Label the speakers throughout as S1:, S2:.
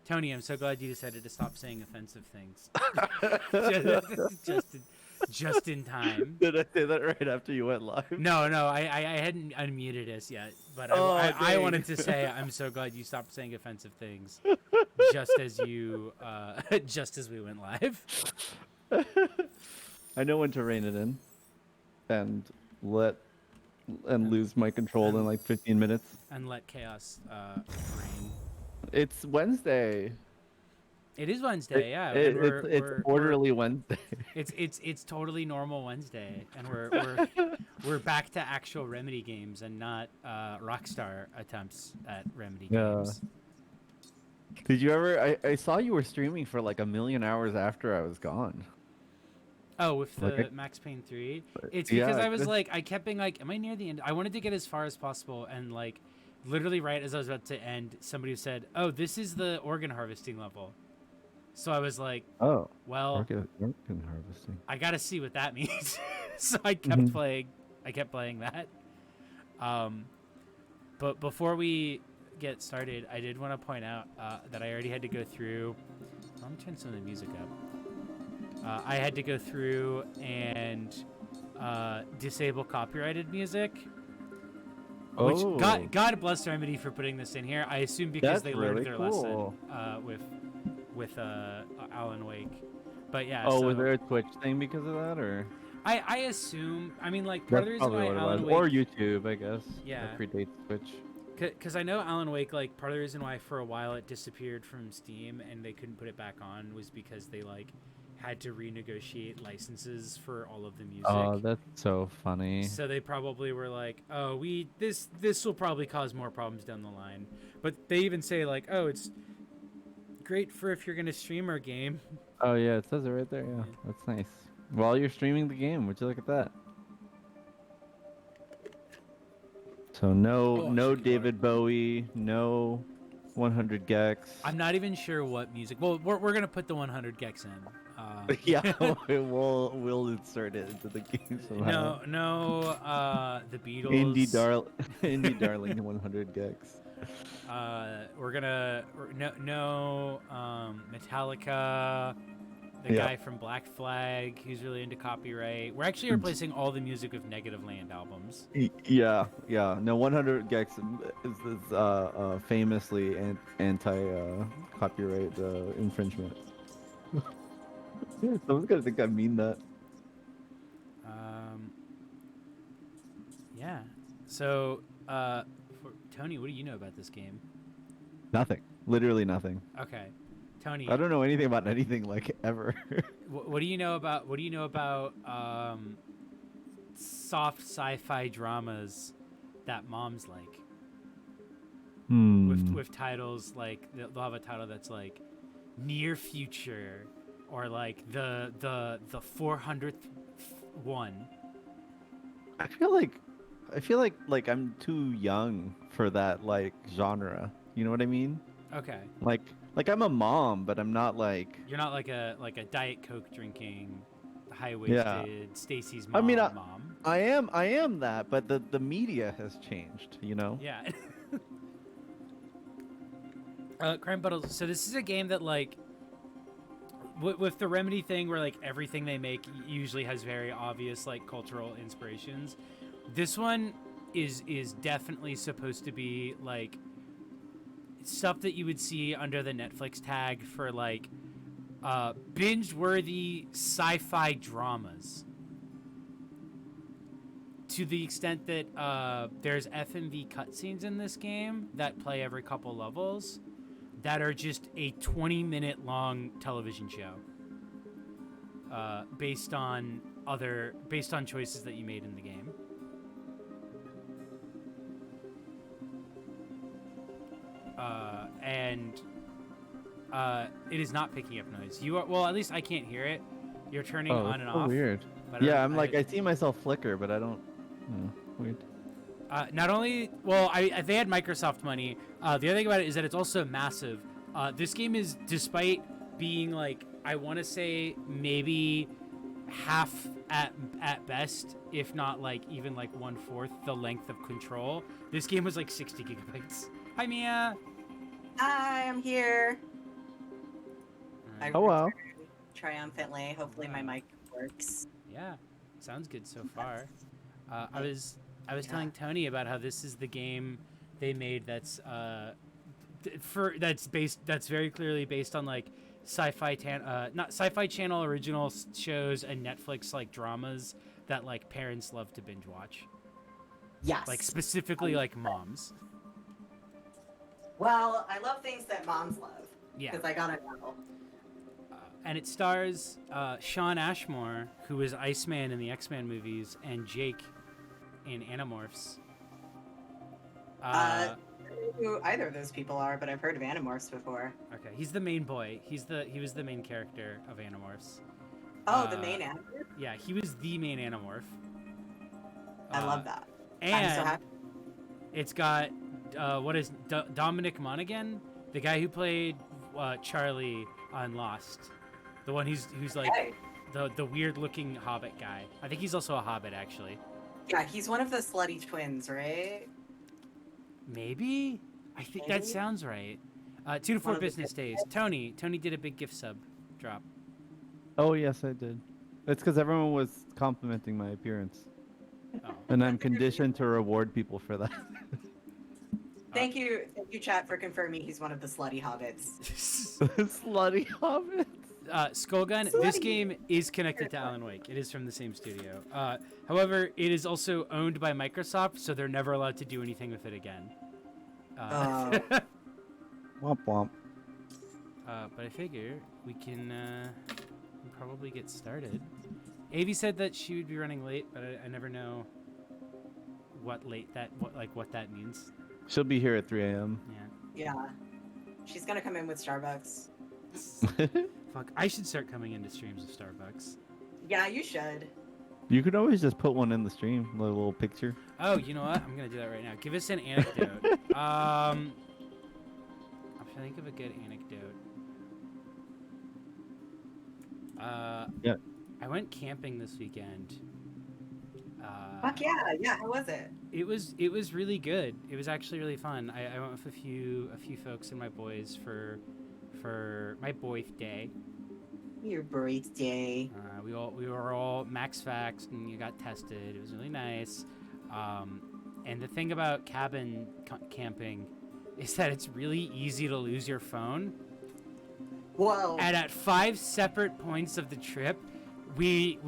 S1: Tony, I'm so glad you decided to stop saying offensive things. just, just in time.
S2: Did I say that right after you went live?
S1: No, no, I hadn't unmuted us yet, but
S2: Oh,
S1: I
S2: dang.
S1: wanted to say I'm so glad you stopped saying offensive things, just as you, just as we went live,
S2: I know when to rein it in and let and
S1: and
S2: lose my control in
S1: and
S2: like 15 minutes.
S1: and let chaos reign.
S2: It's Wednesday.
S1: It is
S2: It,
S1: Wednesday, yeah, and
S2: it, it's it's
S1: we're
S2: orderly Wednesday.
S1: it's totally normal Wednesday, and we're back to actual Remedy games and not Rockstar attempts at Remedy
S2: Yeah.
S1: games.
S2: Did you ever? I saw you were streaming for like a million hours after I was gone.
S1: Oh, with
S2: Like,
S1: the Max Payne 3, it's because
S2: yeah,
S1: I was like, I kept being like, am I near the end? I wanted to get as far as possible, and like, literally right as I was about to end, somebody said, "Oh, this is the organ harvesting level." So I was like,
S2: oh,
S1: well,
S2: organ harvesting.
S1: I gotta see what that means. So I kept
S2: Hmm.
S1: playing. I kept playing that. Um, but before we get started, I did want to point out that I already had to go through. Let me turn some of the music up. I had to go through and disable copyrighted music, which
S2: Oh,
S1: God bless Remedy for putting this in here. I assume because
S2: that's
S1: they learned
S2: really
S1: their lesson
S2: cool.
S1: with Alan Wake. But yeah,
S2: Oh, was
S1: so
S2: there a Twitch thing because of that, or
S1: I assume. I mean, like part of
S2: that's
S1: the reason
S2: probably
S1: why
S2: what it was,
S1: Alan
S2: or
S1: Wake,
S2: YouTube, I guess. That
S1: yeah,
S2: predates Twitch.
S1: because I know Alan Wake, like part of the reason why for a while it disappeared from Steam and they couldn't put it back on was because they like had to renegotiate licenses for all of the
S2: Oh,
S1: music.
S2: that's so funny.
S1: So they probably were like, "Oh, we this will probably cause more problems down the line." But they even say like, "Oh, it's great for if you're gonna stream our game."
S2: Oh yeah, it says it right there. Yeah,
S1: Yeah.
S2: that's nice. While you're streaming the game, would you look at that? So no,
S1: Oh,
S2: no
S1: shit, get water.
S2: David Bowie, no 100 Gex.
S1: I'm not even sure what music. Well, we're gonna put the 100 gex in.
S2: Yeah, we'll insert it into the game somehow.
S1: no, the
S2: Indie
S1: Beatles.
S2: dar Indie darling 100 Gex.
S1: We're gonna no Metallica. The
S2: Yeah.
S1: guy from Black Flag, who's really into copyright. We're actually replacing all the music with Negative Land albums.
S2: Yeah, yeah. No, 100 Gex is famously anti copyright infringement. Someone's gonna think I mean that.
S1: Um, yeah. So, Tony, what do you know about this game?
S2: Nothing. Literally nothing.
S1: Okay,
S2: I
S1: Tony,
S2: don't know anything about anything like ever.
S1: what do you know about soft sci-fi dramas that moms like? With
S2: Hmm.
S1: titles like they'll have a title that's like near future or like the 400th one.
S2: I feel like I feel like I'm too young for that like genre. You know what I mean?
S1: Okay,
S2: Like I'm a mom, but I'm not like
S1: you're not like a Diet Coke drinking, high
S2: yeah.
S1: waisted Stacy's
S2: I mean
S1: mom.
S2: I am that, but the media has changed, you know?
S1: Yeah. Crime Puddles. So this is a game that like with the Remedy thing where like everything they make usually has very obvious like cultural inspirations. This one is definitely supposed to be like stuff that you would see under the Netflix tag for like binge-worthy sci-fi dramas. To the extent that there's FMV cutscenes in this game that play every couple levels that are just a 20-minute long television show based on choices that you made in the game. And it is not picking up noise. You are well, at least I can't hear it. You're turning
S2: Oh,
S1: on
S2: that's
S1: and
S2: so
S1: off,
S2: weird.
S1: but
S2: Yeah, I'm like I see myself flicker, but I don't. Weird.
S1: not only well, they had Microsoft money. The other thing about it is that it's also massive. This game is, despite being like I want to say maybe half at best, if not like even like 1/4 the length of Control. This game was like 60 gigabytes. Hi Mia.
S3: Hi, I'm here. I
S2: Oh wow.
S3: returned triumphantly. Hopefully my
S1: Wow.
S3: mic works.
S1: Yeah, sounds good so far. I
S3: I-
S1: was
S3: yeah.
S1: telling Tony about how this is the game they made that's that's very clearly based on like not sci-fi channel original shows and Netflix like dramas that like parents love to binge watch, like
S3: Yes.
S1: specifically like moms.
S3: Well, I love things that moms love.
S1: Yeah.
S3: Because I gotta know.
S1: And it stars Sean Ashmore, who was Iceman in the X-Men movies, and Jake in Animorphs.
S3: I don't know who either of those people are, but I've heard of Animorphs before.
S1: Okay, he's the main boy. He was the main character of Animorphs.
S3: Oh, the main actor?
S1: Yeah, he was the main Animorph.
S3: I love that. I'm so
S1: And
S3: happy.
S1: it's got Dominic Monaghan, the guy who played Charlie on Lost, the one who's like
S3: Hey.
S1: the weird looking Hobbit guy. I think he's also a Hobbit actually.
S3: Yeah, he's one of the slutty twins, right?
S1: Maybe. I think that
S3: Maybe?
S1: sounds right. 2 to 4
S3: One of the
S1: business days. Tony did a big gift sub drop.
S2: Oh yes, I did. It's because everyone was complimenting my appearance,
S1: Oh.
S2: and I'm conditioned to reward people for that.
S3: Thank you, chat, for confirming he's one of the slutty hobbits.
S2: Slutty hobbit.
S1: Skullgun, this game is connected to Alan Wake. It is from the same studio. However, it is also owned by Microsoft, so they're never allowed to do anything with it again.
S3: Oh.
S2: Womp womp.
S1: But I figure we can probably get started. Avi said that she would be running late, but I never know what that means.
S2: She'll be here at 3 a.m.
S1: Yeah.
S3: Yeah. She's gonna come in with Starbucks.
S1: Fuck, I should start coming into streams of Starbucks.
S3: Yeah, you should.
S2: You could always just put one in the stream, a little picture.
S1: Oh, you know what? I'm gonna do that right now. Give us an anecdote. I'm trying to think of a good anecdote.
S2: Yeah.
S1: I went camping this weekend.
S3: Fuck yeah, yeah. How was it?
S1: It was really good. It was actually really fun. I went with a few folks and my boys for my birthday.
S3: Your birthday.
S1: We were all max vaxxed and you got tested. It was really nice. And the thing about cabin camping is that it's really easy to lose your phone.
S3: Whoa.
S1: And at 5 separate points of the trip, we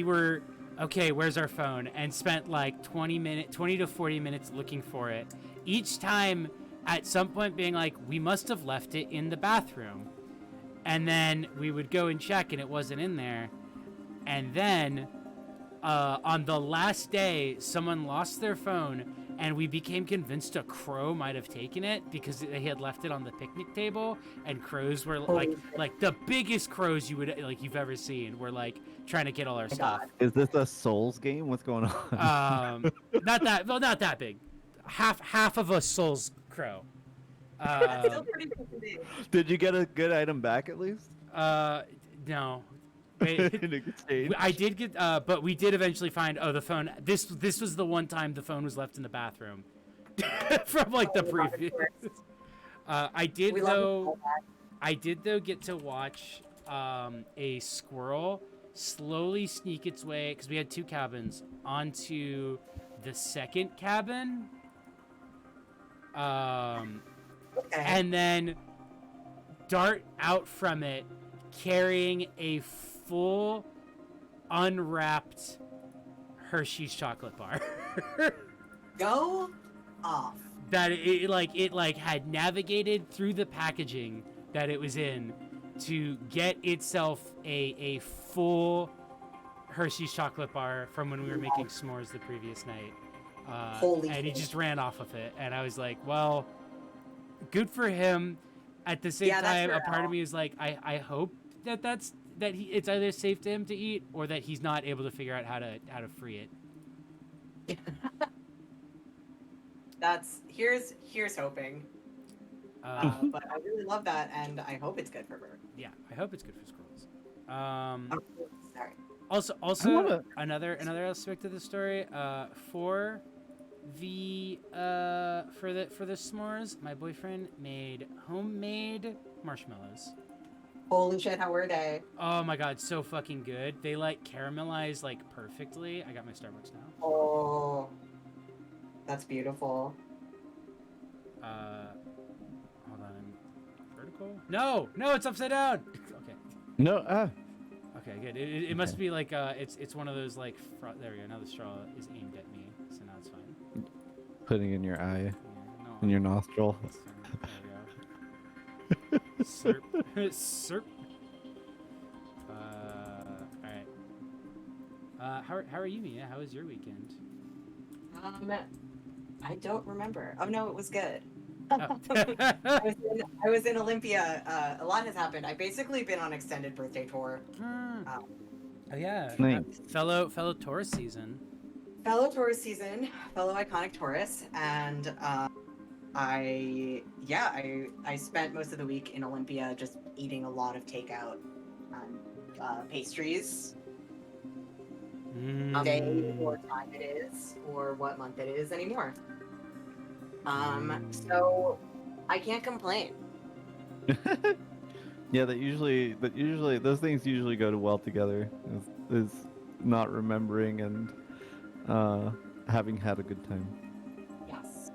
S1: were okay, where's our phone? And spent like 20 to 40 minutes looking for it. Each time at some point being like, we must have left it in the bathroom. And then we would go and check and it wasn't in there. And then on the last day, someone lost their phone and we became convinced a crow might have taken it because they had left it on the picnic table, and crows were like the biggest crows you've ever seen were like trying to get all our stuff.
S2: Is this a Souls game? What's going on?
S1: Not that big. Half of a Souls crow.
S3: That's still pretty big.
S2: Did you get a good item back at least?
S1: No.
S2: In a good stage?
S1: I did get, but we did eventually find. Oh, the phone. This was the one time the phone was left in the bathroom, from like the previous. I did though get to watch a squirrel slowly sneak its way, because we had 2 cabins, onto the second cabin.
S3: Okay.
S1: And then dart out from it carrying a full unwrapped Hershey's chocolate bar.
S3: Go off.
S1: That it had navigated through the packaging that it was in to get itself a full Hershey's chocolate bar from when we were making s'mores the previous night.
S3: Holy
S1: and he
S3: shit.
S1: just ran off of it, and I was like, well, good for him. At the same
S3: Yeah, that's
S1: time, a
S3: fair
S1: part of
S3: enough.
S1: me is like, I hope it's either safe to him to eat, or that he's not able to figure out how to free it.
S3: Here's hoping. But I really love that, and I hope it's good for her.
S1: Yeah, I hope it's good for squirrels.
S3: Oh, sorry.
S1: Also, another aspect of the story, for the s'mores, my boyfriend made homemade marshmallows.
S3: Holy shit, how were they?
S1: Oh my god, so fucking good. They like caramelize like perfectly. I got my Starbucks now.
S3: Oh, that's beautiful.
S1: Hold on. Vertical? No, no, it's upside down. Okay.
S2: No,
S1: Okay, good. It must be like it's one of those like there we go. Now the straw is aimed at me, so now it's fine.
S2: putting in your eye,
S1: Yeah, no,
S2: in your nostril.
S1: it's fine. There we go. Slurp, slurp. All right. How are you, Mia? How was your weekend?
S3: I don't remember. Oh no, it was good.
S1: Oh.
S3: I was in Olympia. A lot has happened. I've basically been on extended birthday tour.
S1: Oh yeah.
S2: Nice.
S1: Fellow Taurus season.
S3: Fellow Taurus season, fellow iconic Taurus, and I spent most of the week in Olympia just eating a lot of takeout and pastries. Day or time it is, or what month it is anymore. So I can't complain.
S2: Yeah, those things usually go well together. Is not remembering and having had a good time.
S3: Yes.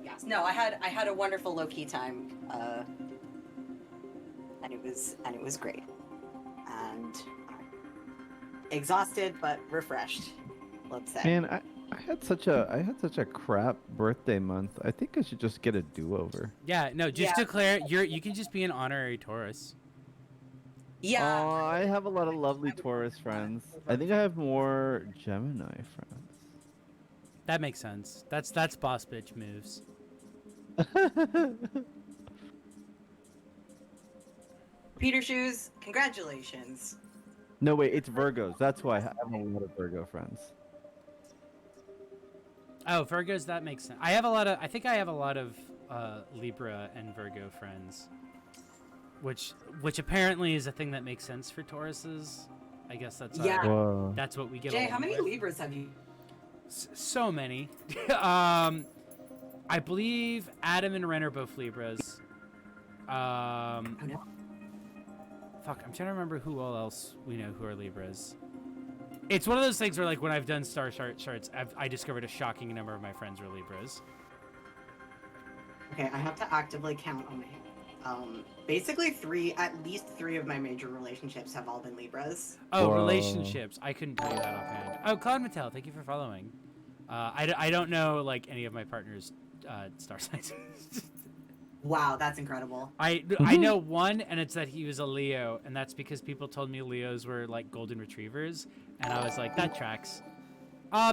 S3: Yes. No, I had a wonderful low key time. And it was great. And exhausted but refreshed, let's say.
S2: Man, I had such a crap birthday month. I think I should just get a do-over.
S1: Yeah, no, just declare you can just be an honorary Taurus.
S3: Yeah.
S2: Oh, I have a lot of lovely Taurus friends. I think I have more Gemini friends.
S1: That makes sense. That's boss bitch moves.
S3: Peter Shoes, congratulations.
S2: No, wait, it's Virgos. That's why I have a lot of Virgo friends.
S1: Oh, Virgos, that makes sense. I think I have a lot of Libra and Virgo friends, which apparently is a thing that makes sense for Tauruses. I guess that's
S2: Whoa.
S1: that's what we get.
S3: Jay,
S1: along
S3: how many
S1: with.
S3: Libras have you?
S1: So many. I believe Adam and Ren are both Libras.
S3: Oh no.
S1: Fuck, I'm trying to remember who all else we know who are Libras. It's one of those things where, like, when I've done star charts, I discovered a shocking number of my friends were Libras.
S3: Okay, I have to actively count on my basically at least three of my major relationships have all been Libras.
S1: Oh,
S2: Whoa.
S1: relationships. I couldn't tell you that offhand. Oh, Claude Mattel, thank you for following. I don't know, like, any of my partner's star signs.
S3: Wow, that's incredible.
S1: I know one, and it's that he was a Leo, and that's because people told me Leos were like golden retrievers, and I was like, that tracks.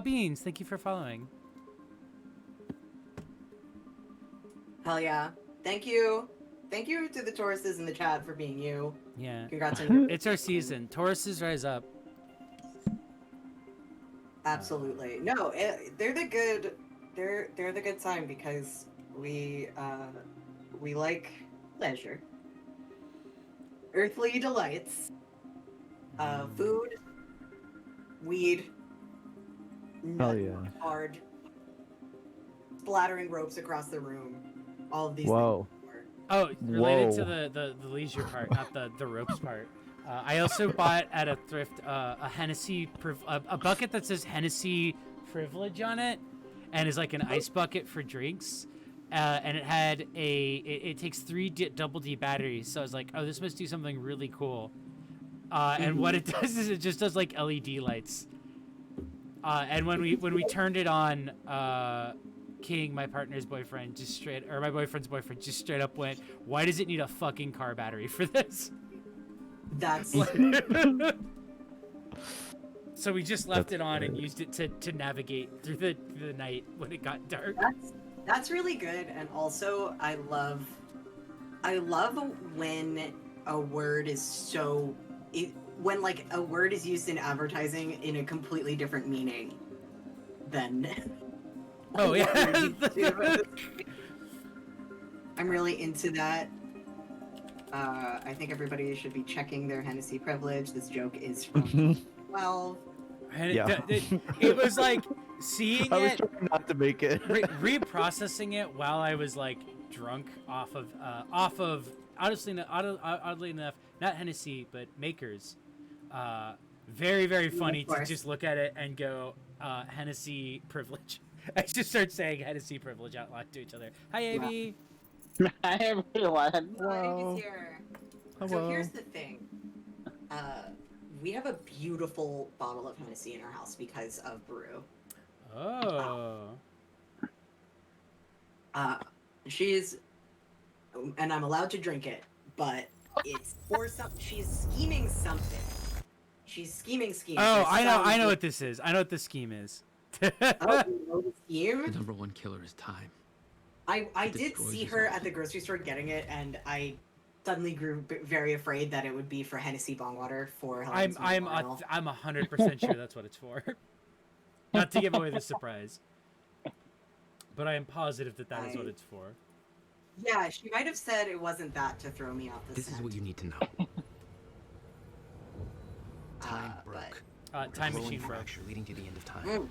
S1: Beans, thank you for following.
S3: Hell yeah. Thank you. Thank you to the Tauruses in the chat for being you.
S1: Yeah.
S3: Congrats on your
S1: It's our season. Tauruses rise up.
S3: Absolutely. No, they're the good sign because we like pleasure, earthly delights, food, weed,
S2: Hell yeah.
S3: hard, splattering ropes across the room. All of these
S2: Whoa.
S3: things.
S1: Oh, related to
S2: Whoa.
S1: the leisure part, not the ropes part. I also bought at a thrift a Hennessy, a bucket that says Hennessy Privilege on it, and is like an ice bucket for drinks. And it had it takes 3 double D batteries. So I was like, oh, this must do something really cool. And what it does is it just does like LED lights. And when we turned it on, King, my partner's boyfriend, my boyfriend's boyfriend, just straight up went, "Why does it need a fucking car battery for this?"
S3: That's
S1: So we just left
S2: That's
S1: it on
S2: great.
S1: and used it to navigate through the night when it got dark.
S3: that's really good, and also I love when a word is when like a word is used in advertising in a completely different meaning than.
S1: Oh yeah.
S3: I'm really into that. I think everybody should be checking their Hennessy privilege. This joke is from 12.
S1: And
S2: Yeah.
S1: it was like seeing
S2: I was
S1: it,
S2: trying not to make it.
S1: reprocessing it while I was like drunk oddly enough, not Hennessy, but makers. Very, very funny to
S3: course.
S1: just look at it and go, Hennessy privilege. I just start saying Hennessy privilege out loud to each other. Hi, Amy.
S4: Hi everyone.
S2: Hello.
S3: Amy's here. So
S2: Hello.
S3: here's the thing. We have a beautiful bottle of Hennessy in our house because of Brew.
S1: Oh.
S3: She's, and I'm allowed to drink it, but it's for something. She's scheming something. She's scheming.
S1: Oh,
S3: There's
S1: I know
S3: some-
S1: what this is. I know what the scheme is.
S3: Oh, you know the scheme?
S5: The number one killer is time.
S3: I
S5: It
S3: did
S5: destroys
S3: see
S5: us
S3: her
S5: all.
S3: at the grocery store getting it, and I suddenly grew very afraid that it would be for Hennessy bong water for Helen's memorial.
S1: I'm 100% sure that's what it's for. Not to give away the surprise, but I am positive that that is what it's for.
S3: Yeah, she might have said it wasn't that to throw me off the
S5: This
S3: scent.
S5: is what you need to know. Time
S3: but-
S5: broke.
S1: Time
S5: Growing
S1: machine broke.
S5: fracture leading to the end of time.
S3: Mm.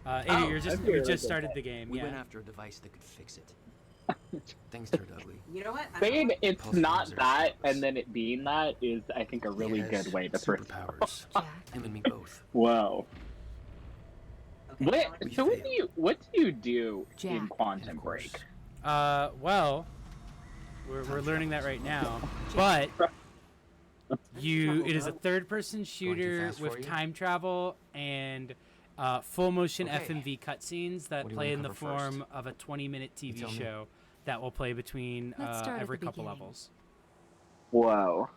S1: Amy,
S3: Oh,
S1: you
S4: I
S1: just
S4: feel
S1: just
S4: like
S1: started the game.
S5: We went
S1: Yeah.
S5: after a device that could fix it. Things turned ugly.
S3: You know what?
S4: Saying it's
S5: Pulse
S4: not
S5: lasers.
S4: that and then it being that is, I think, a really
S5: He has
S4: good way to first.
S5: superpowers.
S6: Jack.
S5: Him and me both.
S4: Whoa.
S3: Okay,
S4: What?
S3: Alex,
S4: So what do you do in
S6: Jack.
S5: And
S4: Quantum
S5: of course,
S4: Break?
S1: Well, we're learning that right now, but it is a third-person shooter
S5: fast for
S1: with
S5: you?
S1: time travel and full motion
S5: Okay.
S1: FMV cutscenes that
S5: What do you
S1: play
S5: wanna
S1: in the
S5: cover first?
S1: form of a 20-minute TV
S5: tell me.
S1: show that will play between
S6: Let's start at
S1: every
S6: the
S1: couple
S6: beginning.
S1: levels.
S4: Whoa.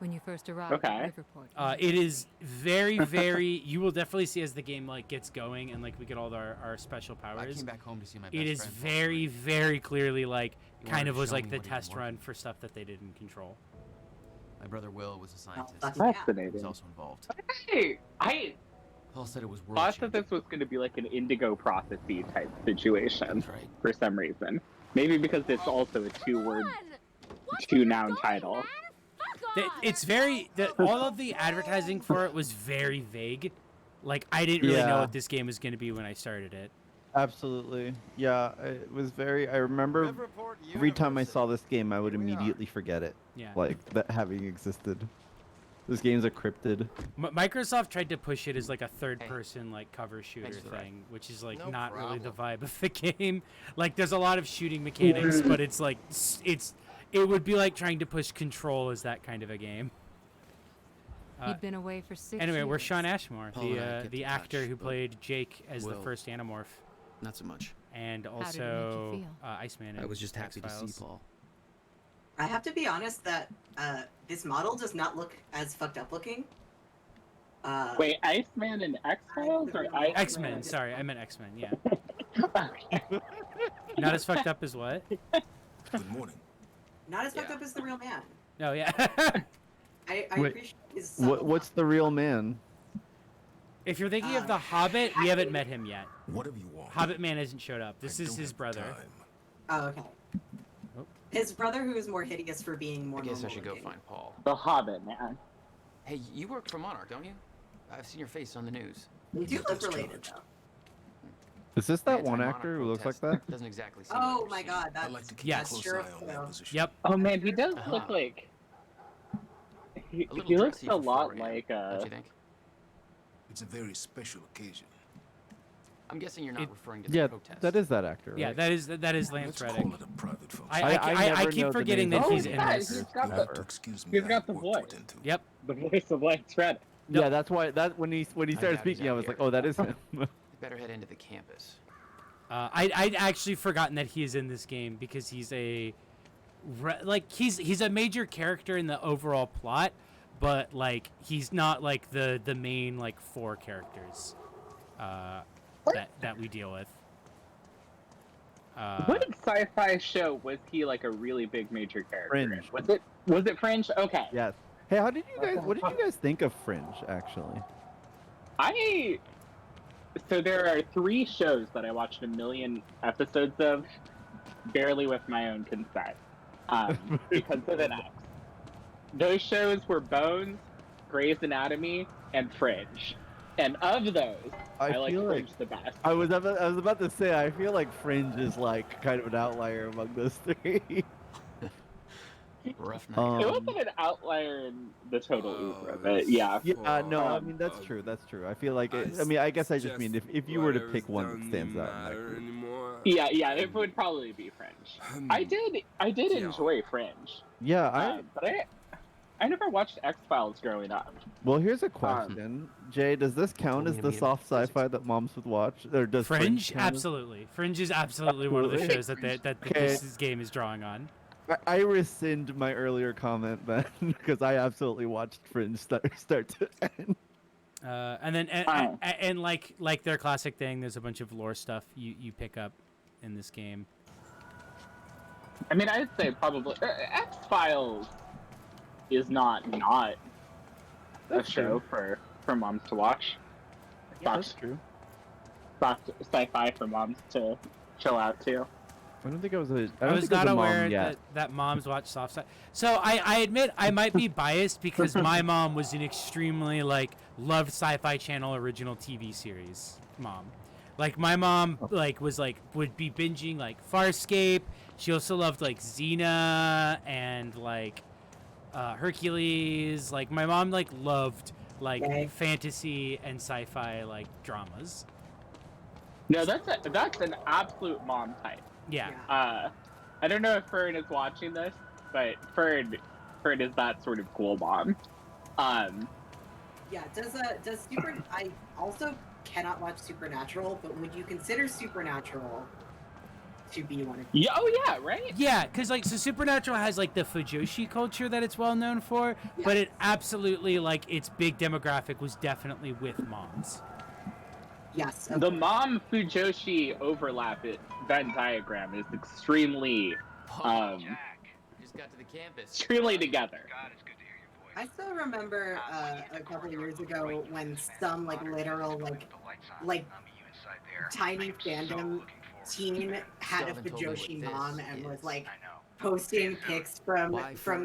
S6: When you first arrived
S4: Okay.
S6: at Riverport.
S1: It is very, very. You will definitely see as the game gets going and we get all our special
S5: I
S1: powers.
S5: came back home to see my best
S1: It is
S5: friend.
S1: very, very clearly
S5: You
S1: kind
S5: wanted
S1: of
S5: to
S1: was
S5: show
S1: like
S5: me
S1: the
S5: what he
S1: test
S5: was
S1: run
S5: working.
S1: for stuff that they didn't control.
S5: My brother Will was a scientist.
S3: that's-
S5: He was
S4: Fascinating.
S5: also involved.
S4: Hey, I
S5: Paul said it was world
S4: thought that this was going to be like an Indigo Prophecy type situation
S5: That's right.
S4: for some reason. Maybe because it's also a two-noun title.
S1: It's very all of the advertising for it was very vague. Like I didn't really know
S2: Yeah.
S1: what this game was going to be when I started it.
S2: Absolutely. Yeah, it was very. I remember every time I saw this game, I would immediately forget it,
S1: Yeah.
S2: like that having existed. This game's a cryptid.
S1: Microsoft tried to push it as like a third-person cover shooter
S5: Thanks for the ride.
S1: thing, which is
S5: No
S1: not really the
S5: problem.
S1: vibe of the game. Like there's a lot of shooting mechanics, but it's it would be like trying to push Control as that kind of a game.
S6: He'd been away for 6
S1: Anyway,
S6: years.
S1: we're Sean Ashmore,
S5: Paul and I kept
S1: the
S5: in
S1: actor
S5: touch,
S1: who
S5: but
S1: played Jake as the
S5: Will-
S1: first Animorph,
S5: Not so much.
S1: and
S6: did it make you
S1: also
S6: feel?
S1: Iceman.
S5: I
S1: in
S5: was just happy to see
S1: X-Files.
S5: Paul.
S3: I have to be honest that this model does not look as fucked up looking.
S4: Wait, Iceman and X-Files or Iceman?
S1: X-Men. Sorry, I meant X-Men. Yeah,
S4: Okay.
S1: not as fucked up as what?
S7: Good morning.
S3: Not as fucked
S5: Yeah.
S3: up as the real man.
S1: No, yeah.
S3: I
S2: Wait,
S3: appreciate his
S2: What's the real man?
S1: If you're thinking of the Hobbit, we haven't met him yet.
S7: Whatever you want.
S1: Hobbit man hasn't showed up. This
S7: I
S1: is
S7: don't
S1: his
S7: have
S1: brother.
S7: time.
S3: Oh, okay.
S1: Oh.
S3: His brother, who is more hideous for being more.
S5: I guess I
S3: normal
S5: should go
S3: looking.
S5: find Paul.
S4: The Hobbit, man.
S5: Hey, you work for Monarch, don't you? I've seen your face on the news.
S3: They do
S7: You're
S3: look related
S7: discharged.
S3: though.
S2: Is this that one
S5: Anti-Monarch
S2: actor who looks like
S5: protest
S2: that?
S5: Doesn't exactly seem
S3: Oh
S5: like
S3: my
S5: you're
S3: god,
S5: seeing.
S3: that's
S7: I like to keep
S1: Yes.
S7: a close
S3: sure
S7: eye on that position.
S1: Yep.
S4: Oh man, he does
S5: Uh-huh.
S4: look like he
S5: A little
S4: looks
S5: dressy
S4: a
S5: for
S4: lot
S5: 4 a.m.,
S4: like
S5: Don't you think?
S7: It's a very special occasion.
S5: I'm guessing you're not
S1: It-
S5: referring to
S2: Yeah,
S5: the protest.
S2: that is that actor.
S1: Yeah,
S2: Right?
S1: that is Lance
S7: Let's
S1: Reddick.
S7: call it a private function.
S1: I
S2: I never
S1: keep
S2: know the
S1: forgetting
S2: names
S1: that
S2: of
S1: he's
S2: the
S1: in
S4: yeah,
S1: this.
S4: he's
S2: actors.
S4: got
S7: You'll
S4: the-
S7: have to excuse me.
S4: he's
S7: I
S4: got
S7: have
S4: the
S7: work
S4: voice.
S7: to attend to.
S1: Yep.
S4: the voice of Lance Reddick.
S2: Yeah, that's why when he started
S5: doubt he's
S2: speaking, I
S5: out
S2: was like,
S5: here.
S2: oh, that is him.
S5: You better head into the campus.
S1: I'd actually forgotten that he is in this game because he's he's a major character in the overall plot, but he's not the main 4 characters that we deal with.
S4: What sci-fi show was he like a really big major character in?
S2: Fringe.
S4: Was it Fringe? Okay.
S2: Yes. Hey, what did you guys think of Fringe, actually?
S4: So there are 3 shows that I watched a million episodes of, barely with my own consent, because of an ex. Those shows were Bones, Grey's Anatomy, and Fringe. And of those, I like
S2: feel
S4: Fringe the best.
S2: I was about to say, I feel like Fringe is kind of an outlier among those 3.
S5: Rough night.
S4: It wasn't an outlier in the total oeuvre, but yeah.
S2: Yeah, no, I
S4: Um,
S2: mean that's true. That's true. I feel like I mean, I guess I just mean if you were to pick one that stands out in that group.
S4: yeah, it would probably be Fringe. I did enjoy Fringe,
S2: Yeah,
S4: but I never watched X Files growing up.
S2: well, here's a question. Jay, does this count
S5: told me
S2: as
S5: to
S2: the
S5: meet him
S2: soft
S5: at physics.
S2: sci-fi that moms would watch, or does
S1: Fringe,
S2: count as-
S1: absolutely. Fringe is absolutely one of the
S2: Absolutely.
S1: shows that
S2: Okay.
S1: this game is drawing on.
S2: I rescind my earlier comment then, because I absolutely watched Fringe start to end.
S1: And then and like their classic thing, there's a bunch of lore stuff you pick up in this game.
S4: I mean, I'd say probably X Files is not a
S2: That's
S4: show for moms to watch.
S2: That's true.
S4: Soft sci-fi for moms to chill out to.
S2: I don't think I was a.
S1: I was not aware
S2: yet.
S1: that moms watch soft sci. So I admit I might be biased because my mom was an extremely loved Sci-Fi Channel original TV series mom. Like my mom would be binging Farscape. She also loved Xena and Hercules. Like my mom loved fantasy and sci-fi dramas.
S4: No, that's an absolute mom type.
S1: Yeah.
S4: I don't know if Fern is watching this, but Fern is that sort of cool mom.
S3: Yeah, does Super... I also cannot watch Supernatural, but would you consider Supernatural to be one of...
S4: Yeah, oh yeah, right?
S1: Yeah, because so Supernatural has the Fujoshi culture that it's well known for, but it absolutely its big demographic was definitely with moms.
S3: Yes.
S4: The mom Fujoshi overlap Venn diagram is extremely
S5: Jack, just got to the campus.
S4: extremely together.
S5: God, it's good to hear your voice.
S3: I still remember a couple of years ago when some literal tiny fandom teen had a Fujoshi mom and was posting pics from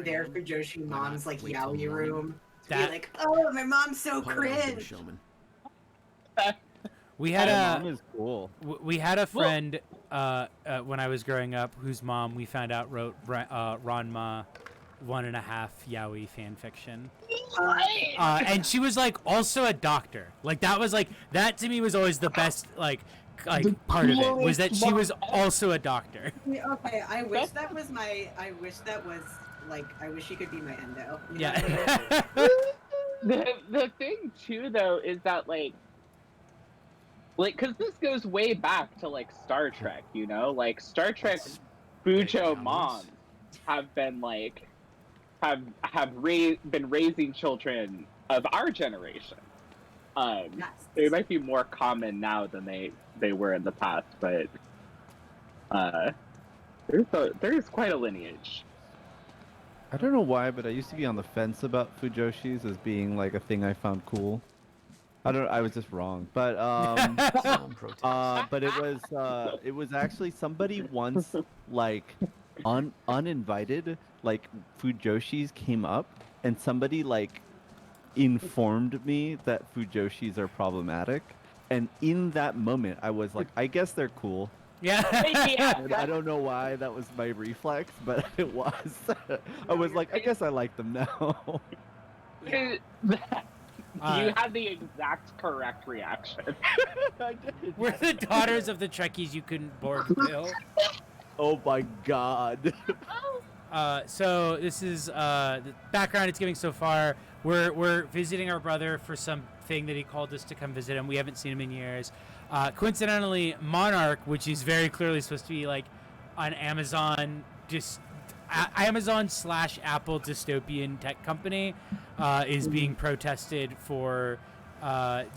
S3: their Fujoshi mom's yaoi room to be like, oh, my mom's so cringe.
S1: We had
S2: mom is cool.
S1: we had a friend when I was growing up whose mom we found out wrote Ranma 1.5 yaoi fan fiction. And she was also a doctor. That to me was always the best part of it was that she was also a doctor.
S3: Okay, I wish that was I wish she could be my endo. You know
S1: Yeah.
S3: what I mean?
S4: The thing too though is that because this goes way back to Star Trek, you know, Star Trek Fujo moms have been been raising children of our generation.
S3: Yes.
S4: They might be more common now than they were in the past, but there's quite a lineage.
S2: I don't know why, but I used to be on the fence about Fujoshis as being a thing I found cool. I was just wrong, but but it was actually somebody once uninvited Fujoshis came up and somebody informed me that Fujoshis are problematic, and in that moment I was I guess they're cool.
S1: Yeah.
S2: And I don't know why that was my reflex, but it was. I was I guess I like them now.
S4: You had the exact correct reaction.
S2: I did.
S1: We're the daughters of the Trekkies you couldn't Borg kill.
S2: Oh my god.
S1: So this is the background it's giving so far. We're visiting our brother for something that he called us to come visit him. We haven't seen him in years. Coincidentally, Monarch, which is very clearly supposed to be an Amazon Amazon/Apple dystopian tech company, is being protested for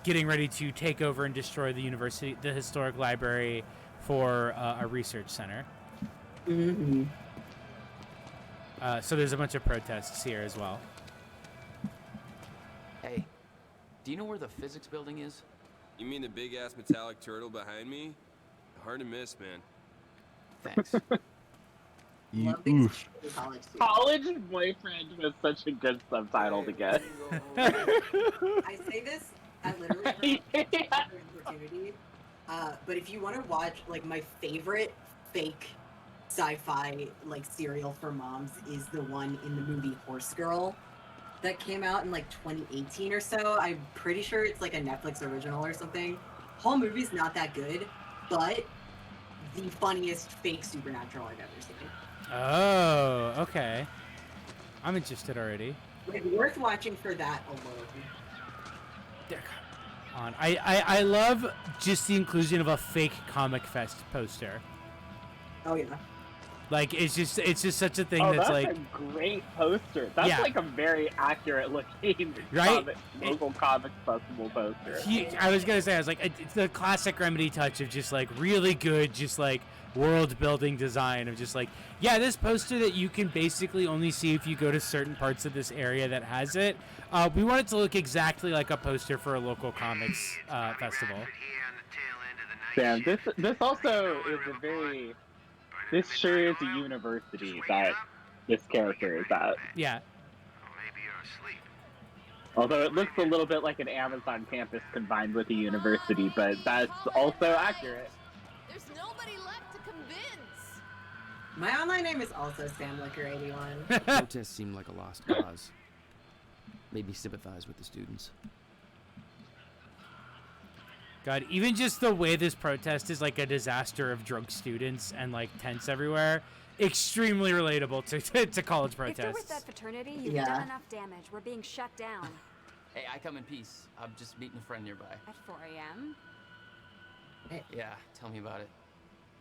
S1: getting ready to take over and destroy the historic library for a research center.
S3: Mm-hmm.
S1: So there's a bunch of protests here as well.
S5: Hey, do you know where the physics building is?
S8: You mean the big-ass metallic turtle behind me? Hard to miss, man.
S5: Thanks.
S3: Love these college students.
S4: College boyfriend was such a good subtitle to get.
S3: I say this at literally every opportunity, but if you want to watch my favorite fake sci-fi like serial for moms is the one in the movie Horse Girl that came out in like 2018 or so. I'm pretty sure it's like a Netflix original or something. Whole movie's not that good, but the funniest fake supernatural I've ever seen.
S1: Oh, okay. I'm interested already.
S3: Like, worth watching for that alone.
S1: There, on. I love just the inclusion of a fake Comic Fest poster.
S3: Oh yeah.
S1: Like it's just such a thing
S4: Oh,
S1: that's
S4: that's
S1: like
S4: a great poster. That's
S1: Yeah.
S4: like a very accurate looking
S1: Right?
S4: local comics festival poster.
S1: I was gonna say, I was like, it's the classic Remedy touch of just like really good, just like world building design of just like, yeah, this poster that you can basically only see if you go to certain parts of this area that has it. We want it to look exactly like a poster for a local comics festival.
S4: Damn, this also is a very. This sure is a university that this character is at.
S1: Yeah.
S4: Although it looks a little bit like an Amazon campus combined with a university, but that's also accurate.
S9: There's nobody left to convince.
S3: My online name is also SamLicker81.
S5: Protests seem like a lost cause. Maybe sympathize with the students.
S1: God, even just the way this protest is like a disaster of drunk students and like tents everywhere, extremely relatable to college
S10: If you're with that
S1: protests.
S10: fraternity, you've
S3: Yeah.
S10: done enough damage. We're being shut down.
S5: Hey, I come in peace. I'm just meeting a friend nearby.
S10: At 4 a.m.?
S5: Yeah, tell me about it.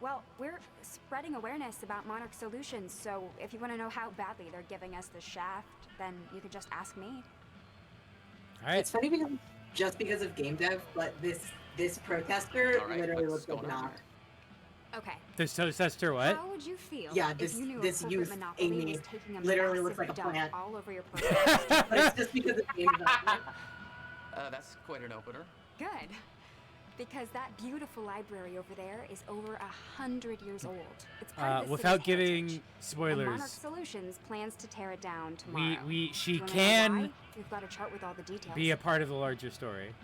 S10: Well, we're spreading awareness about Monarch Solutions, so if you want to know how badly they're giving us the shaft, then you could just ask me.
S1: All right.
S3: It's funny because just because of game dev, but this protester
S5: All right,
S3: literally
S5: what's
S3: looks like
S5: going on
S3: Knock.
S5: here?
S10: Okay.
S1: This tester what?
S10: How would you feel
S3: Yeah,
S10: if you knew
S3: this
S10: a corporate
S3: youth,
S10: monopoly
S3: Amy,
S10: was taking a
S3: literally
S10: massive
S3: looks like a
S10: dump
S3: plant.
S10: all over your profile?
S3: But it's just because of game development.
S5: That's quite an opener.
S10: Good. Because that beautiful library over there is over 100 years old. It's part of the
S1: Without
S10: city's
S1: giving
S10: heritage. And Monarch
S1: spoilers,
S10: Solutions plans to tear it down tomorrow.
S1: she
S10: You wanna know
S1: can
S10: why? We've got a chart with all the details.
S1: be a part of the larger story,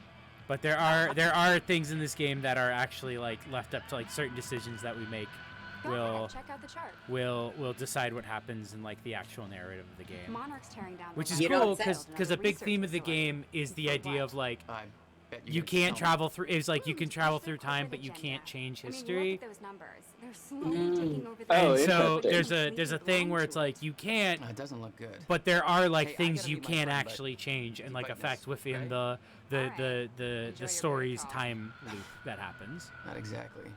S1: but there are things in this game that are actually like left up to like certain decisions that we make
S10: Go
S1: will
S10: ahead, check out the chart.
S1: will decide what happens in like the actual narrative of the game.
S10: Monarch's tearing down the
S1: Which is
S3: You know,
S1: cool
S3: it's
S1: because a big theme of the game is the idea of like
S5: I bet
S1: you
S5: gonna
S1: can't
S5: tell me.
S1: travel through. It's like you can travel
S10: Push their
S1: through time,
S10: corporate
S1: but you
S10: agenda.
S1: can't change
S10: I mean,
S1: history.
S10: look at those numbers. They're slowly taking over the
S4: Oh,
S1: And
S10: city.
S1: so
S4: interesting.
S1: there's a thing where it's like you can't,
S5: It doesn't look good.
S1: but there are like
S5: Hey, I
S1: things
S5: gotta
S1: you
S5: meet my
S1: can
S5: friend, but
S1: actually change and
S5: keep
S1: like
S5: fighting
S1: affect
S5: this,
S1: within
S5: okay?
S1: the
S10: Alright. Enjoy
S1: the
S10: your
S1: story's
S10: break,
S1: time loop that happens.
S5: Not exactly.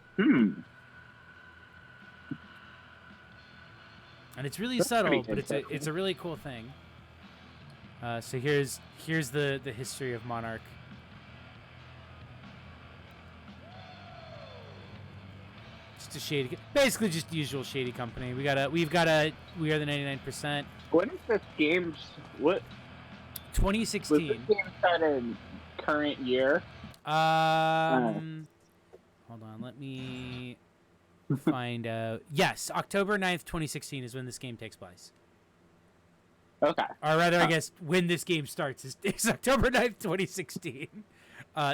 S1: And it's really
S4: That's
S1: subtle,
S4: pretty
S1: but it's a really cool thing. So here's the history of Monarch. Just a shady, basically just the usual shady company. We are the 99%.
S4: When is this game? What was this
S1: 2016.
S4: game set in current year?
S1: Hold on, let me find out. Yes, October 9th, 2016 is when this game takes place.
S4: Okay.
S1: Or rather, I guess when this game starts is October 9th, 2016.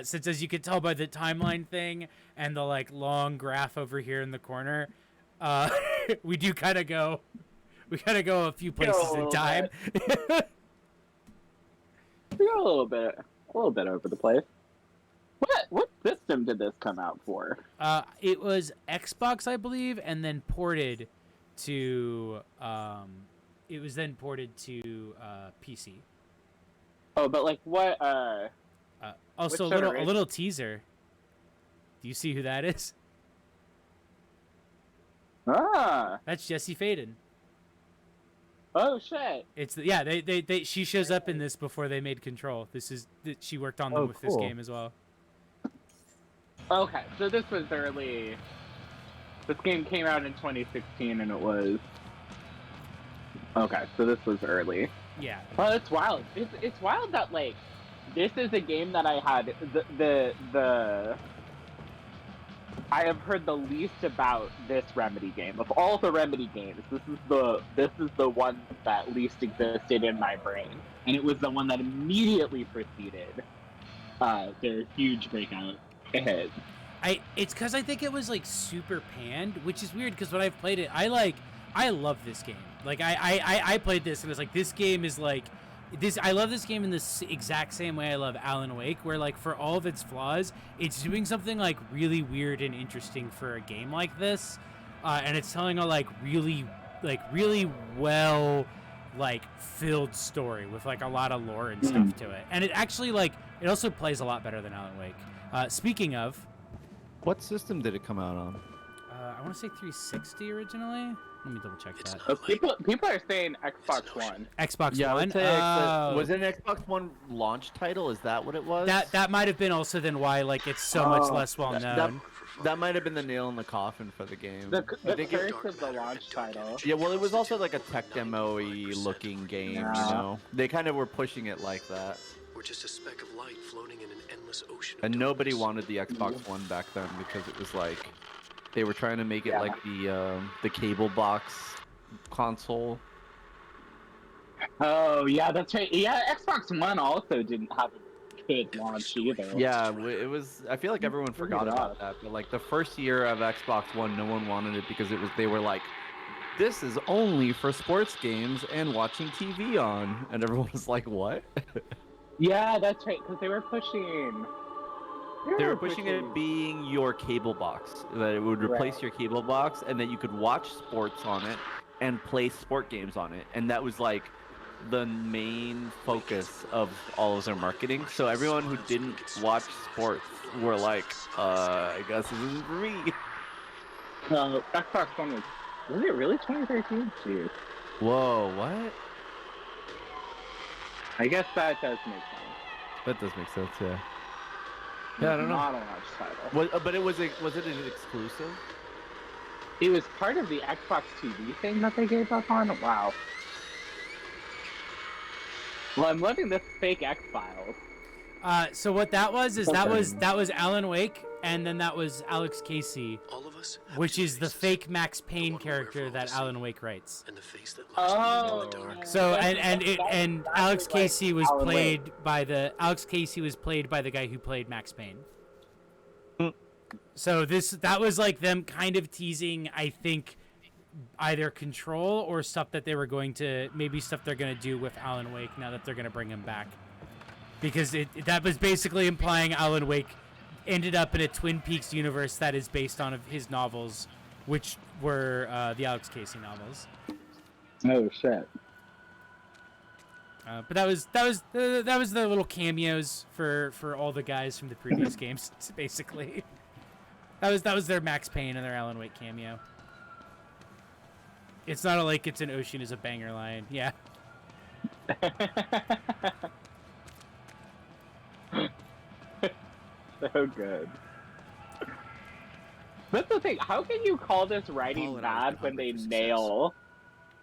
S1: Since as you can tell by the timeline thing and the like long graph over here in the corner, we kind of go a few places in
S4: little
S1: time.
S4: We got a little bit over the place. What system did this come out for?
S1: It was Xbox, I believe, and then ported to PC.
S4: Oh, but like what?
S1: Also,
S4: Which
S1: a little teaser. Do you see who that is?
S4: Ah.
S1: That's Jesse Faden.
S4: Oh shit.
S1: She shows up in this before they made Control. She worked on them
S2: Oh,
S1: with this
S2: cool.
S1: game as well.
S4: Okay, so this was early. This game came out in 2016, and it was. Okay, so this was early.
S1: Yeah.
S4: Well, it's wild. It's wild that like this is a game that I had the I have heard the least about this Remedy game of all the Remedy games. This is the one that least existed in my brain, and it was the one that immediately preceded their huge breakout hit.
S1: It's because I think it was like super panned, which is weird because when I've played it, I love this game. Like I played this and it was like, this game is like this. I love this game in this exact same way I love Alan Wake, where like for all of its flaws, it's doing something like really weird and interesting for a game like this, and it's telling a like really well like filled story with like a lot of lore and stuff to it, and it actually like it also plays a lot better than Alan Wake. Speaking of,
S2: What system did it come out on?
S1: I want to say 360 originally. Let me double check that.
S4: People are saying Xbox One.
S1: Xbox
S2: I
S1: One.
S2: would say was it an Xbox One launch title? Is that what it was?
S1: That might have been also then why like it's so much less well known.
S2: That might have been the nail in the coffin for the game.
S4: The
S2: I think
S4: curse of the launch title.
S2: Yeah, well, it was also like a tech demo-y looking game, you know? They kind of were pushing it like that.
S11: We're just a speck of light floating in an endless ocean.
S2: And nobody wanted the Xbox One back then because it was like they were trying to make it like the cable box console.
S4: Oh yeah, that's right. Yeah, Xbox One also didn't have a good launch either.
S2: Yeah, it was. I feel like everyone forgot about that. But like the first year of Xbox One, no one wanted it because they were like, this is only for sports games and watching TV on, and everyone was like, what?
S4: Yeah, that's right. Because they were pushing.
S2: They were pushing it being your cable box, that it would replace your cable box, and that you could watch sports on it and play sport games on it, and that was like the main focus of all of their marketing. So everyone who didn't watch sports were like, I guess this isn't for me.
S4: No, Xbox One was it really 2013? Jeez.
S2: Whoa, what?
S4: I guess that does make sense.
S2: That does make sense, yeah. Yeah, I don't know.
S4: Not a launch title.
S2: But was it an exclusive?
S4: It was part of the Xbox TV thing that they gave up on? Wow. Well, I'm loving this fake X-Files.
S1: So what that was is that was Alan Wake, and then that was Alex Casey, which is the fake Max Payne character that Alan Wake writes.
S4: Oh.
S1: So and Alex Casey was played by the guy who played Max Payne. So that was like them kind of teasing, I think, either Control or stuff that they were going to, maybe stuff they're going to do with Alan Wake now that they're going to bring him back. Because that was basically implying Alan Wake ended up in a Twin Peaks universe that is based on his novels, which were the Alex Casey novels.
S4: Oh shit!
S1: But that was the little cameos for all the guys from the previous games, basically. That was their Max Payne and their Alan Wake cameo. It's not like it's an ocean is a banger line, yeah.
S4: So good. That's the thing. How can you call this writing bad when they nail?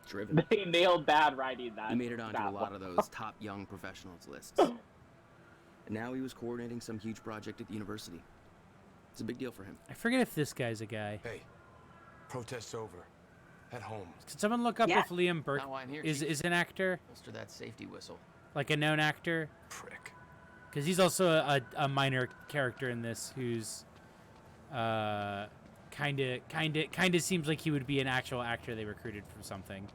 S5: Driven.
S4: They nailed bad writing.
S5: He made it onto a lot of those top young professionals lists. And now he was coordinating some huge project at the university. It's a big deal for him.
S1: I forget if this guy's a guy.
S7: Hey, protest's over. At home.
S1: Can someone look up if Liam Burke is an actor?
S5: Holster that safety whistle.
S1: Like a known actor?
S7: Prick.
S1: Because he's also a minor character in this who's kind of seems like he would be an actual actor they recruited for something.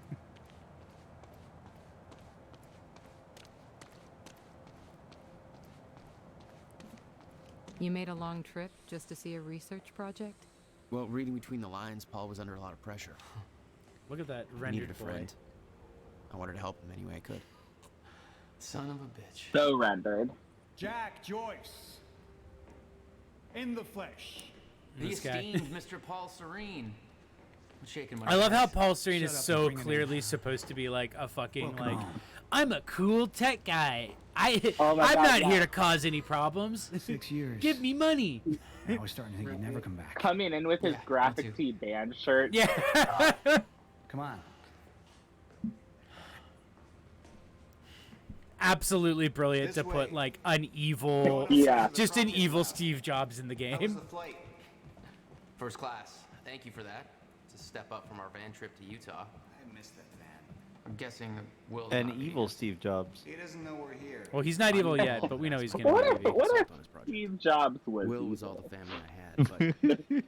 S6: You made a long trip just to see a research project?
S5: Well, reading between the lines, Paul was under a lot of pressure.
S1: Look at that
S5: I
S1: rendered
S5: needed a
S1: boy.
S5: friend. I wanted to help him any way I could. Son of a bitch.
S4: So rendered.
S12: Jack Joyce. In the flesh.
S5: The
S1: This guy.
S5: esteemed Mr. Paul Serene. I'm shaking my
S1: I love how
S5: hands.
S1: Paul Serene
S12: Shut
S1: is
S12: up
S1: so
S12: and bring it
S1: clearly
S12: in.
S1: supposed to be like a fucking
S12: Welcome
S1: like,
S12: home.
S1: I'm a cool tech guy.
S4: Oh my
S1: I'm
S4: God,
S1: not
S4: yeah.
S1: here to cause any problems.
S12: 6 years.
S1: Give me money.
S12: I was starting to think you'd never come back.
S4: Coming in with his
S5: Yeah,
S4: graphic
S5: me too.
S4: tee band shirt.
S1: Yeah.
S12: Come on.
S1: Absolutely brilliant
S7: This
S1: to put
S7: way.
S1: like an evil,
S4: Yeah.
S1: just an evil Steve Jobs in the game.
S11: flight.
S5: First class. Thank you for that. It's a step up from our van trip to Utah.
S12: I missed that van.
S5: I'm guessing Will's
S2: An
S5: not being
S2: evil
S5: here.
S2: Steve Jobs.
S12: He doesn't know we're here.
S1: Well, he's not evil yet, but we know he's gonna
S4: What
S1: be.
S4: if,
S1: maybe.
S4: what if
S5: on his project.
S4: Steve Jobs was
S5: Will was
S4: evil?
S5: all the family I had. but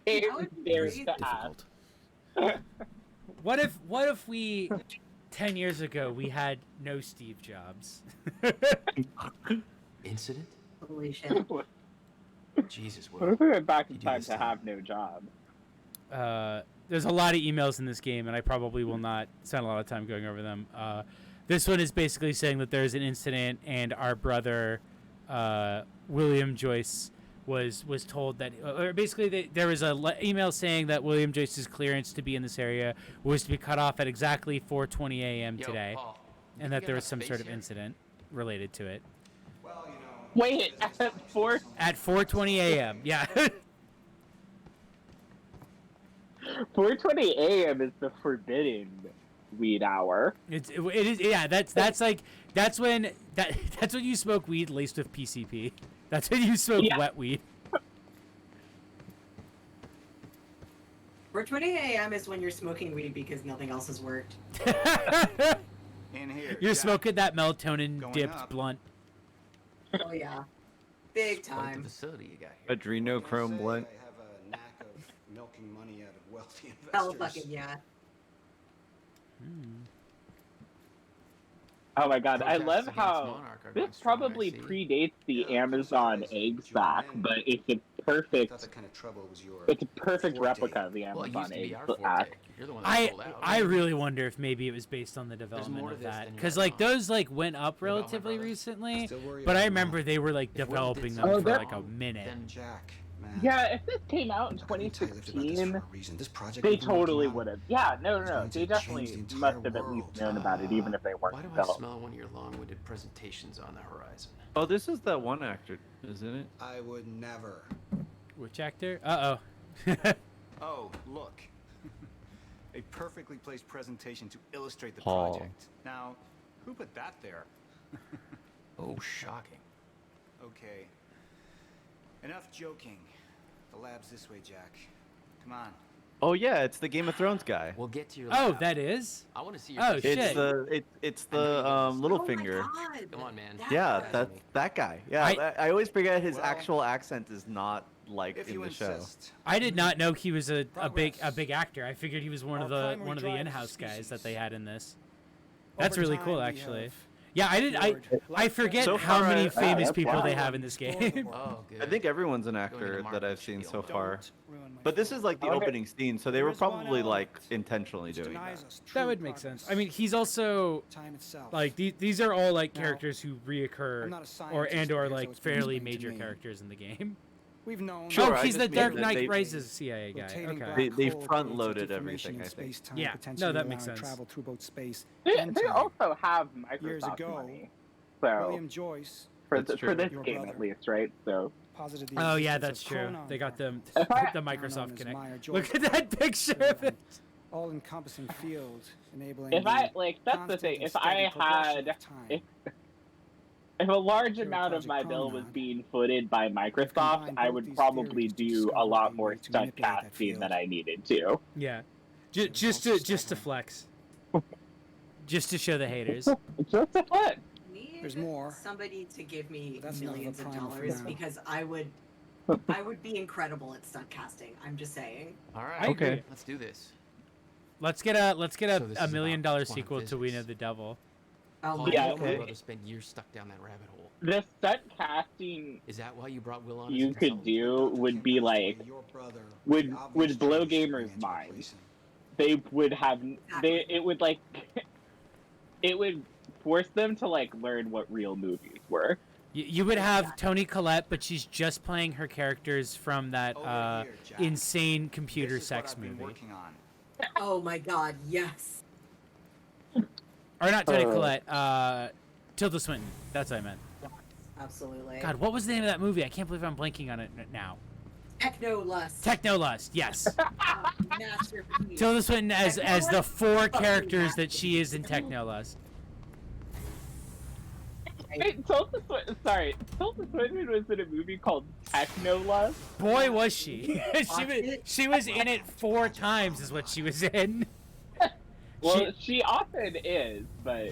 S4: There's
S10: breathe.
S4: to ask.
S5: difficult.
S1: What if we 10 years ago we had no Steve Jobs?
S5: Incident?
S3: Holy shit.
S5: Jesus,
S4: What
S5: Will.
S4: if we went back in
S5: You do
S4: time
S5: this
S4: to
S5: time.
S4: have no job?
S1: There's a lot of emails in this game, and I probably will not spend a lot of time going over them. This one is basically saying that there's an incident, and our brother, William Joyce, was told that, or basically there was a email saying that William Joyce's clearance to be in this area was to be cut off at exactly 4:20 a.m.
S5: Yo,
S1: today,
S5: Paul, you
S1: and
S5: think
S1: that
S5: we
S1: there
S5: got
S1: was some
S5: enough
S1: sort
S5: space
S1: of
S5: here?
S1: incident related to it.
S12: Well, you know.
S4: Wait, at 4.
S1: At 4:20 a.m. Yeah.
S4: 4:20 a.m. is the forbidden weed hour.
S1: it is, yeah. That's when you smoke weed laced with PCP. That's when you smoke wet weed.
S3: 4:20 a.m. is when you're smoking weed because nothing else has worked.
S12: In here.
S1: You're
S12: Jack.
S1: smoking that melatonin
S12: Going
S1: dipped
S12: up.
S1: blunt.
S3: Oh yeah, big
S5: It's quite the
S3: time.
S5: facility you got here.
S2: Adrenochrome blunt.
S12: I have a knack of milking money out of wealthy investors.
S3: Hell fucking yeah.
S4: Oh my god, I
S5: Protests
S4: love
S5: against
S4: how
S5: Monarch are
S4: this
S5: going strong,
S4: probably
S5: I see.
S4: predates the
S12: Yeah,
S4: Amazon
S12: besides,
S4: egg
S12: you
S4: sack,
S12: men-
S4: but it's a
S12: I
S4: perfect
S12: thought that kind of trouble was your
S4: it's a perfect
S12: forte.
S4: replica of the
S5: Well, it
S4: Amazon
S5: used to be
S4: egg
S5: our forte.
S4: sack.
S5: You're the one that
S1: I
S5: sold out.
S1: really wonder if maybe it was based on the development
S5: more
S1: of
S5: to this
S1: that,
S5: than you
S1: because
S5: let
S1: like
S5: on.
S1: those like went up
S5: What about my
S1: relatively
S5: brother?
S1: recently,
S12: Still worry
S1: but
S12: about
S1: I
S12: him,
S1: remember
S12: huh?
S1: they were like
S5: If Will did
S1: developing them
S5: something
S1: for
S4: they're-
S1: like a minute.
S5: Then
S12: Jack, man.
S4: Yeah, if this came out in
S12: Look, I didn't tell you about this
S4: 2016,
S12: for a reason. This project
S4: they
S12: we've been working
S4: totally
S12: on,
S4: would have. Yeah, no,
S12: It's
S4: no,
S12: going to
S4: they
S12: change
S4: definitely
S12: the entire
S4: must have at least
S12: world.
S4: known about it, even if they weren't
S5: why do I
S4: developed.
S5: smell one of your long-winded presentations on the horizon?
S2: Oh, this is that one actor, isn't it?
S12: I would never.
S1: Which actor? Uh-oh.
S12: Oh, look. A perfectly placed presentation to illustrate the
S2: Paul.
S12: project. Now, who put that there?
S5: Oh, shocking.
S12: Okay. Enough joking. The lab's this way, Jack. Come on.
S2: Oh yeah, it's the Game of Thrones guy.
S5: We'll get to your
S1: Oh,
S5: lab.
S1: that is?
S5: I want to see your
S1: Oh,
S2: It's
S1: shit.
S2: it's
S5: I know you
S2: the
S5: guys-
S2: Littlefinger.
S3: Oh my God.
S5: Come on, man.
S2: Yeah,
S3: guy.
S2: that guy. Yeah,
S1: I-
S2: I always forget his
S12: Well,
S2: actual accent is not like
S12: If
S2: in
S12: you
S2: the show.
S12: insist.
S1: I did not know he was a
S12: Progress.
S1: big actor. I figured he was one of
S12: Our
S1: the
S12: primary drive
S1: in-house
S12: is
S1: guys that
S12: species.
S1: they had in this. That's
S12: Over
S1: really
S12: time,
S1: cool,
S12: we
S1: actually.
S12: have
S1: Yeah, I
S12: explored
S1: forget
S2: So
S1: how
S2: far,
S1: many
S2: I-
S1: famous
S4: that's
S1: people they
S4: wild.
S1: have in this
S12: Explore the
S1: game.
S12: world.
S5: Oh, good.
S2: I think everyone's an
S5: Going
S2: actor
S5: to
S2: that
S5: Mark
S2: I've
S5: and
S2: seen so
S5: Shield.
S2: far.
S12: Don't ruin my
S2: But this is like the
S4: Okay.
S2: opening scene, so they
S12: There
S2: were
S12: is one
S2: probably like
S12: element
S2: intentionally
S12: which
S2: doing
S12: denies
S2: that.
S12: us
S1: That
S12: true
S1: would make sense. I
S12: progress.
S1: mean, he's also
S12: Time itself.
S1: like these are all like
S12: Now,
S1: characters who
S12: I'm
S1: reoccur
S12: not a
S1: or
S12: scientist,
S1: or
S12: here's how
S1: like
S12: it's been
S1: fairly
S12: explained to
S1: major
S12: me.
S1: characters in the game.
S12: We've known.
S2: Sure,
S1: Oh,
S2: I
S1: he's the
S2: just mean
S1: Dark
S2: that
S1: Knight
S2: they-
S1: Rises CIA guy.
S12: Rotating
S1: Okay.
S12: black
S2: They
S12: hole
S2: front-loaded
S12: creates information
S2: everything, I
S12: in
S2: think.
S12: space-time,
S1: Yeah, no,
S12: potentially
S1: that makes
S12: allowing
S1: sense.
S12: travel through both space
S4: They,
S12: and
S4: they
S12: time.
S4: also have
S12: Years
S4: Microsoft
S12: ago,
S4: money, so
S12: William Joyce
S4: for
S2: That's
S4: for
S2: true.
S4: this
S12: Your
S4: game
S12: brother.
S4: at least, right? So
S12: posited the
S1: Oh yeah,
S12: existence
S1: that's
S12: of
S1: true.
S12: chronon
S1: They got them
S4: If I-
S1: the
S12: now
S1: Microsoft
S12: known as
S1: Connect.
S12: Maya
S1: Look at
S12: Joyce.
S1: that picture of it.
S12: all-encompassing field enabling
S4: if I
S12: the
S4: like, that's the
S12: constant
S4: thing.
S12: and
S4: If
S12: steady
S4: I
S12: progression
S4: had,
S12: of time.
S4: if a large
S12: Through
S4: amount of
S12: Project
S4: my bill was
S12: Promenade,
S4: being footed by Microsoft,
S12: combined
S4: I
S12: both
S4: would
S12: these
S4: probably
S12: theories to
S4: do a
S12: discover
S4: lot
S12: a
S4: more
S12: way to
S4: stunt
S12: manipulate that
S4: casting than
S12: field.
S4: I needed to.
S1: Yeah. Just to flex. Just to show the haters.
S4: Just a foot.
S3: Need
S12: There's more.
S3: somebody to give me
S12: But that's enough of a
S3: millions of
S12: primer for
S3: dollars
S12: now.
S3: because I would be incredible at stunt casting. I'm just saying.
S5: All
S1: I
S5: right.
S1: agree.
S2: Okay.
S5: Let's do this.
S1: Let's get
S5: So this
S1: a
S5: is
S1: $1 million
S5: about quantum
S1: sequel to We Know
S5: physics.
S1: the Devil.
S3: Oh
S5: Paul,
S3: my
S4: Yeah,
S5: you and my
S4: okay.
S5: brother spent years stuck down that rabbit hole.
S4: The stunt casting
S5: Is that why you brought Will on? as
S4: you
S5: a
S4: could
S5: consultant?
S4: do would be like
S12: Your brother
S4: would
S12: obviously
S4: blow
S12: disagreed
S4: gamers'
S12: to
S4: minds.
S12: replace him.
S4: they would have they
S3: Exactly.
S4: it would like it would force them to like learn what real movies were.
S1: You would have Toni Collette, but she's just playing her characters from that
S12: Over here, Jack.
S1: insane computer
S12: This is what
S1: sex
S12: I've been
S1: movie.
S12: working on.
S3: Oh my god, yes.
S1: Or not Toni Collette, Tilda Swinton. That's what I meant.
S3: Absolutely.
S1: God, what was the name of that movie? I can't believe I'm blanking on it now.
S3: Techno lust.
S1: Technolust, yes.
S3: Masterpiece.
S1: Tilda Swinton as the
S3: Technolust?
S1: four
S3: Fucking
S1: characters that she is in
S3: masterpiece.
S1: Technolust.
S4: Wait, Tilda Swinton was in a movie called Techno Lust.
S1: Boy, was she. she was in it 4 times is what she was in.
S4: Well, she often is, but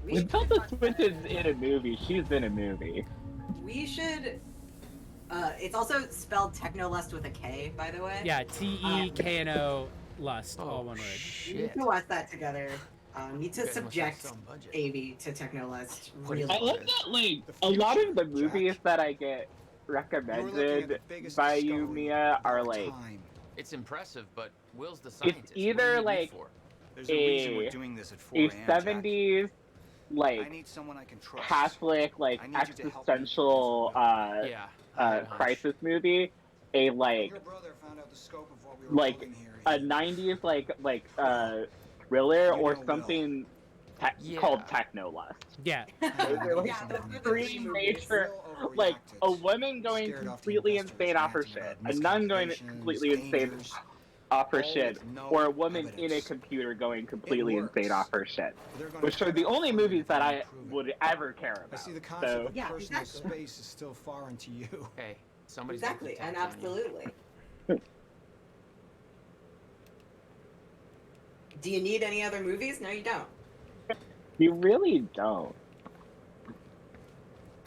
S3: We
S4: when
S3: should
S4: Tilda
S3: talk about
S4: Swinton's in a movie, she's in a movie.
S3: We should It's also spelled Technolust with a K, by the way.
S1: Yeah, TEKNO Lust, all one word.
S3: We need to watch that together. Need to
S11: You guys must have
S3: subject
S11: some budget.
S3: AV to Technolust.
S11: What is
S3: Really.
S4: I love that, like, a lot of the movies that I get recommended by you, Mia, are like,
S11: It's impressive, but Will's the
S4: it's
S11: scientist. What do you
S4: either
S11: need me
S4: like
S11: for?
S12: There's a reason
S4: a
S12: we're doing this at 4
S4: a
S12: a.m., Jack.
S4: 70s
S12: I
S4: like
S12: need someone I can trust.
S4: Catholic like
S12: I need you to help me
S4: existential
S11: Yeah. I had a hunch.
S4: crisis movie, a like
S12: Your brother found out the scope of what we were
S4: like
S12: building here.
S4: a 90s thriller
S12: You
S4: or
S12: know Will.
S4: something
S11: Yeah.
S4: called Technolust.
S1: Yeah.
S4: They're like
S3: Yeah, the
S4: three
S3: Will
S4: major,
S12: Will
S4: like a
S12: overreacted.
S4: woman going
S12: Scared off the
S4: completely
S12: investors,
S4: insane off her
S12: ranting
S4: shit,
S12: about
S4: a nun going
S12: miscalculations,
S4: completely insane
S12: dangers,
S4: off her
S12: all
S4: shit,
S12: with no
S4: or a woman in a
S12: evidence.
S4: computer going completely insane
S12: works.
S4: off her shit.
S12: They're gonna
S4: Which are
S12: cut
S4: the
S12: out
S4: only
S12: funding
S4: movies
S12: if they
S4: that
S12: don't
S4: I
S12: prove it.
S4: would ever care
S12: I
S4: about.
S12: see the concept
S4: So
S12: of
S3: Yeah,
S12: personal
S3: exactly.
S12: space is still foreign to you.
S11: Hey, somebody's gonna
S3: Exactly,
S11: keep
S3: and
S11: tabs on you.
S3: absolutely. Do you need any other movies? No, you don't.
S4: you really don't.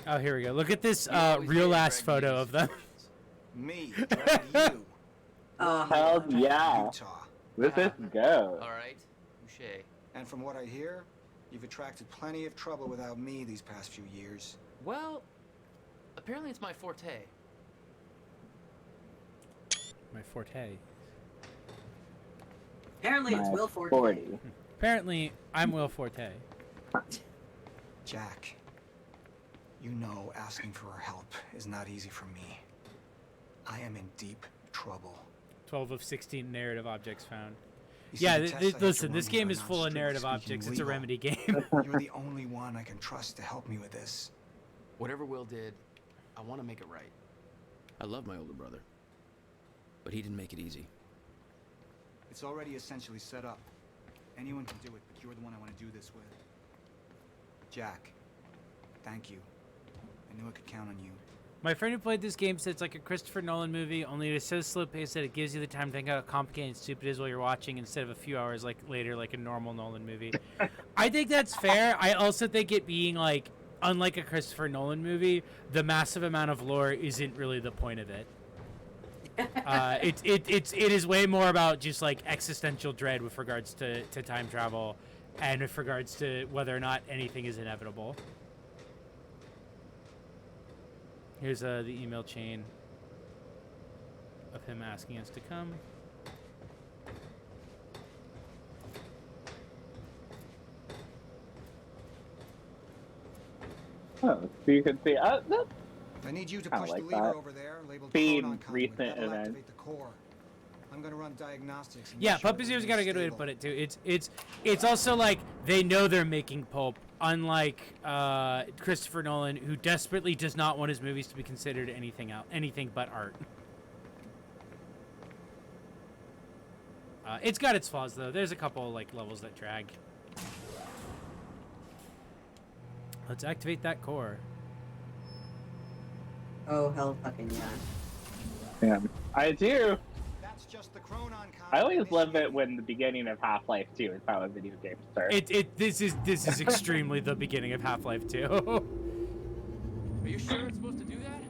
S1: Oh, here we go. Look at this
S11: You always
S1: real
S11: made
S1: ass
S11: Greg
S1: photo
S11: use
S1: of them.
S12: Me, drag you.
S4: Hell yeah.
S12: Utah.
S4: This is go.
S11: All right, touche.
S12: And from what I hear, you've attracted plenty of trouble without me these past few years.
S11: Well, apparently it's my forte.
S1: My forte.
S3: Apparently, it's
S4: My
S3: Will Forte.
S4: 40.
S1: Apparently, I'm Will Forte.
S12: Jack, you know asking for our help is not easy for me. I am in deep trouble.
S1: 12 of 16 narrative objects found.
S12: You see,
S1: Yeah,
S12: the tests I have to
S1: listen,
S12: run
S1: this
S12: here
S1: game
S12: are
S1: is
S12: not
S1: full of
S12: strictly
S1: narrative
S12: speaking
S1: objects. It's a
S12: legal.
S1: Remedy game.
S12: You're the only one I can trust to help me with this.
S5: Whatever Will did, I want to make it right. I love my older brother, but he didn't make it easy.
S12: It's already essentially set up. Anyone can do it, but you're the one I want to do this with. Jack, thank you. I knew I could count on you.
S1: My friend who played this game said it's like a Christopher Nolan movie, only it is so slow paced that it gives you the time to think how complicated and stupid it is while you're watching instead of a few hours like later, like a normal Nolan movie. I think that's fair. I also think it being like, unlike a Christopher Nolan movie, the massive amount of lore isn't really the point of it. It is way more about just like existential dread with regards to time travel and with regards to whether or not anything is inevitable. Here's the email chain of him asking us to come.
S4: Oh, so you can see. That's
S12: If I need you to
S4: Kinda
S12: push
S4: like
S12: the lever
S4: that.
S12: over there, labeled
S4: Seen
S12: Chronon conduit,
S4: recent
S12: that'll
S4: event.
S12: activate the core. I'm gonna run diagnostics. and
S1: Yeah,
S12: make sure
S1: Puppeteer's
S12: everything
S1: got a
S12: is
S1: good way to
S12: stable.
S1: put it too. It's also like they know they're making pulp, unlike Christopher Nolan, who desperately does not want his movies to be considered anything but art. It's got its flaws though. There's a couple like levels that drag. Let's activate that core.
S3: Oh, hell fucking yeah.
S4: yeah. I do.
S12: That's just the Chronon conduit.
S4: I always love it
S12: initiating.
S4: when the beginning of Half-Life 2 is how a video game starts.
S1: This is extremely the beginning of Half-Life 2.
S11: Are you sure it's supposed to do that?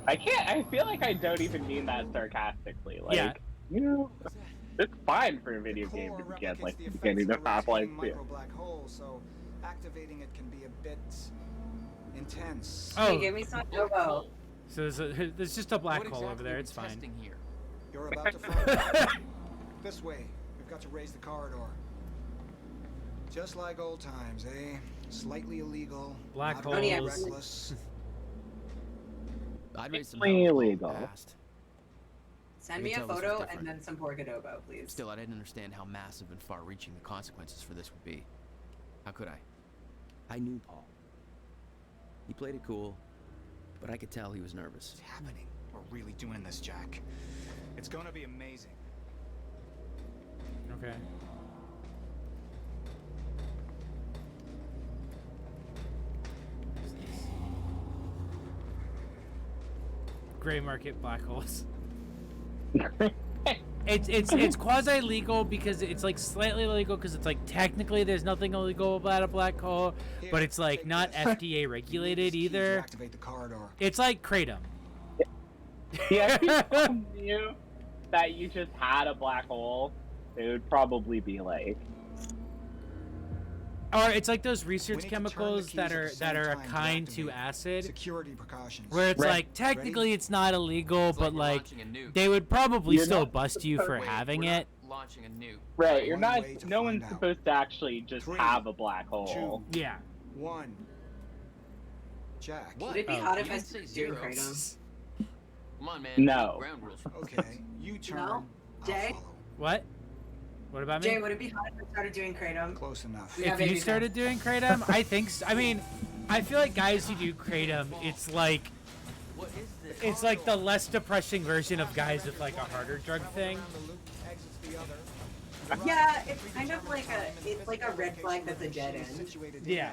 S4: I feel like I don't even mean that sarcastically. Like,
S1: Yeah.
S4: you know, it's fine for a video
S12: The
S4: game
S12: core
S4: to begin
S12: replicates
S4: like
S12: the
S4: the
S12: effects
S4: beginning
S12: of
S4: of
S12: a
S4: Half-Life
S12: rotating
S4: 2.
S12: micro black hole, so activating it can be a bit intense.
S1: Oh.
S3: Hey, give me some Jobo.
S1: So there's just a black
S11: What
S1: hole over
S11: exactly
S1: there.
S11: are we
S1: It's fine.
S11: testing here?
S12: You're about to find out. This way. We've got to raise the corridor. Just like old times, eh? Slightly illegal.
S1: Black
S12: moderately
S3: holes.
S12: reckless.
S5: I'd raise some
S4: Extremely
S5: hell of a
S4: illegal.
S5: past.
S3: Send
S5: I
S3: me
S5: can
S3: a
S5: tell this was
S3: photo
S5: different.
S3: and then some Porcadobo, please.
S5: Still, I didn't understand how massive and far-reaching the consequences for this would be. How could I? I knew Paul. He played it cool, but I could tell he was nervous.
S12: What's happening? We're really doing this, Jack. It's gonna be amazing.
S1: Okay. Gray market black holes. It's quasi legal because it's like slightly illegal because it's like technically there's nothing illegal about a black hole, but it's like not FDA regulated
S12: Key to
S1: either.
S12: activate the corridor.
S1: It's like kratom.
S4: Yeah, if people knew that you just had a black hole, it would probably be like.
S1: Or it's like those
S12: We
S1: research
S12: need to turn the
S1: chemicals
S12: keys
S1: that
S12: at
S1: are
S12: the same
S1: a
S12: time
S1: kind to
S12: activate
S1: acid,
S12: Security precautions.
S1: where it's
S4: Right.
S1: like technically it's not illegal,
S11: It's
S1: but
S11: we're
S1: like
S11: launching a nuke.
S1: they would probably
S4: You're
S1: still
S4: not
S1: bust you for
S11: Wait,
S1: having
S11: we're
S1: it.
S11: not launching a nuke.
S4: Right, you're
S12: One
S4: not.
S12: way to
S4: No
S12: find
S4: one's
S12: out.
S4: supposed to actually just
S12: 3,
S4: have a black hole.
S12: 2,
S1: Yeah.
S12: 1. Jack.
S11: What?
S3: Would it be
S11: Oh,
S3: hot
S11: you
S3: if I
S11: didn't say
S3: started doing
S11: zero.
S3: kratom?
S11: Come on, man.
S4: No.
S11: Ground rules.
S12: Okay, you turn.
S3: No?
S12: I'll
S3: Jay?
S12: follow.
S1: What? What about me?
S3: Jay, would it be hot if I started doing kratom?
S12: Close enough.
S3: Yeah,
S1: If you
S3: maybe
S1: started doing kratom, I think. I mean, I feel like guys who do kratom, it's like
S11: What is this?
S1: it's like the less depressing version of guys with like a harder drug thing.
S3: Yeah, it's kind of like a red flag that's a dead end.
S1: Yeah.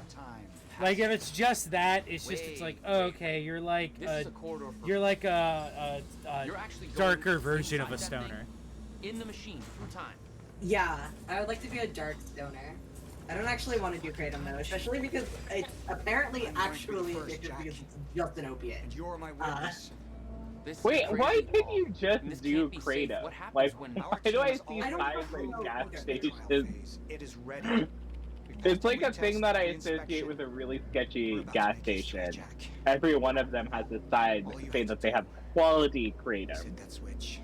S1: Like if it's just that, it's just it's like oh, okay, you're like
S11: This is a corridor for
S1: you're like a
S11: You're actually going
S1: darker version of a
S11: inside that
S1: stoner.
S11: thing in the machine through time.
S3: Yeah, I would like to be a dark stoner. I don't actually want to do kratom though, especially because it's apparently actually addictive because it's just an opiate.
S12: And you're my witness.
S11: This is
S4: Wait,
S11: crazy,
S4: why couldn't
S11: Paul.
S4: you just
S11: And this
S4: do
S11: can't be safe.
S4: kratom?
S11: What happens
S4: Like,
S11: when
S4: why do I see
S3: I don't
S4: signs
S3: know
S4: like gas
S3: either.
S4: stations?
S12: It is ready.
S4: It's like a thing that I associate with a really sketchy gas station. Every one of them has a sign saying that they have quality kratom.
S12: Hit that switch.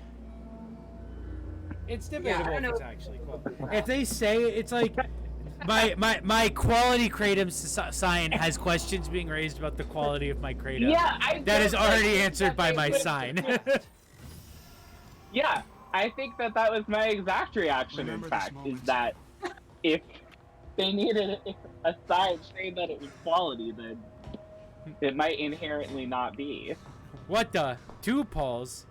S1: It's
S3: Yeah, I
S1: debatable
S3: don't
S1: if it's
S3: know.
S1: actually cool. If they say it's like my quality kratom sign has questions being raised about the quality of my kratom.
S4: Yeah,
S1: that is
S4: don't
S1: already
S4: think
S1: answered
S4: that
S1: by
S4: they
S1: my
S4: would-
S1: sign.
S4: Yeah, I think that was my exact reaction.
S12: Remember
S4: in
S12: this
S4: fact, is
S12: moment.
S4: that if they needed a sign saying that it was quality, then it might inherently not be.
S1: What the? Two Pauls?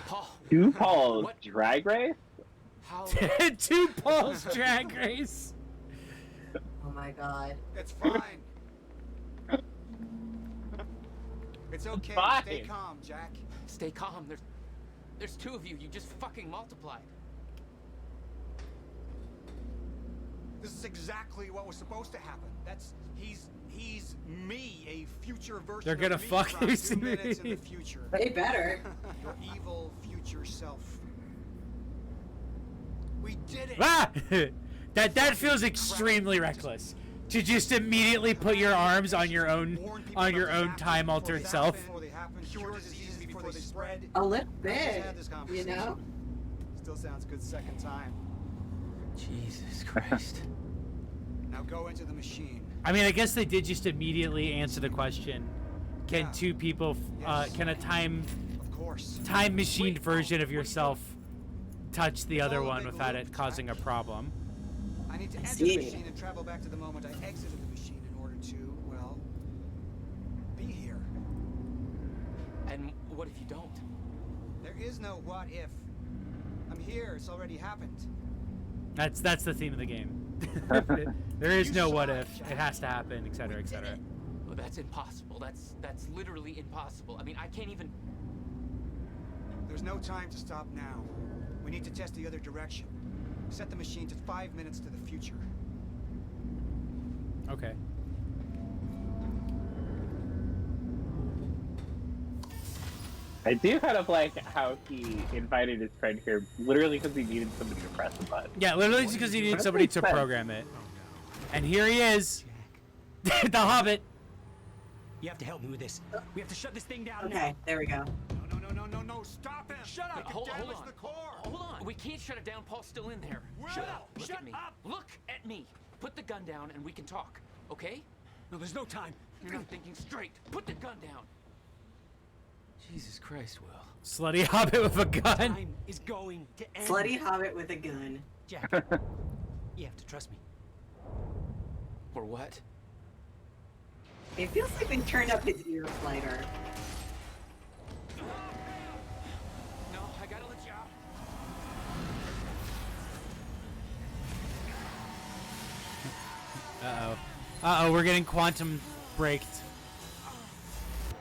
S11: Paul,
S4: Two Paul's
S11: What?
S4: drag race?
S11: how?
S1: Two Pauls drag race?
S3: Oh my god.
S12: It's fine. It's okay.
S4: Fine.
S12: Stay calm, Jack.
S11: Stay calm. There's two of you. You just fucking multiplied.
S12: This is exactly what was supposed to happen. He's me, a future version.
S1: They're gonna
S12: of me
S1: fuck
S12: from
S1: you,
S12: 2 minutes in
S1: Simi.
S12: the future.
S3: They better.
S12: Your evil future self. We did it.
S1: Ah! that feels extremely reckless. To just immediately put your arms on your own time altered self.
S12: Before they happen, cure diseases before they spread.
S3: A little
S12: I
S3: bit,
S12: just had this
S3: you
S12: conversation.
S3: know?
S12: Still sounds good second time.
S11: Jesus Christ.
S12: Now go into the machine.
S1: I mean, I guess they did just immediately answer the question. Can
S12: Yeah.
S1: two people, can a time
S12: Of course.
S1: machined version of yourself touch the other
S12: all a
S1: one
S12: big
S1: without
S12: loop,
S1: it causing a
S12: Jack.
S1: problem?
S12: I need to enter
S3: see.
S12: the machine and travel back to the moment I exited the machine in order to, well, be here.
S11: And what if you don't?
S12: There is no what if. I'm here. It's already happened.
S1: That's the theme of the game. There is no what if. It has to happen, etc., etc.
S11: Well, that's impossible. That's literally impossible. I mean, I can't even.
S12: There's no time to stop now. We need to test the other direction. Set the machine to 5 minutes to the future.
S1: Okay.
S4: I do kind of like how he invited his friend here literally because he needed somebody to press a button.
S1: Yeah, literally just because he needed somebody to program it. And here he is, the Hobbit.
S13: You have to help me with this. We have to shut this thing down
S3: Okay, there we go.
S12: No, stop him!
S13: Shut up!
S11: Hold on.
S12: damage the core.
S11: Hold on. We can't shut it down. Paul's still in there.
S13: Shut up!
S11: Look
S13: Shut
S11: at me.
S13: up!
S11: Look at me. Put the gun down and we can talk. Okay?
S13: No, there's no time.
S11: You're not thinking straight. Put the gun down. Jesus Christ, Will.
S1: Slutty Hobbit with a gun.
S13: Time is going to end.
S3: Slutty hobbit with a gun.
S13: Jack, you have to trust me.
S11: Or what?
S3: It feels like they turned up his ear slider.
S11: No, I gotta let you out.
S1: Uh-oh, we're getting quantum braked.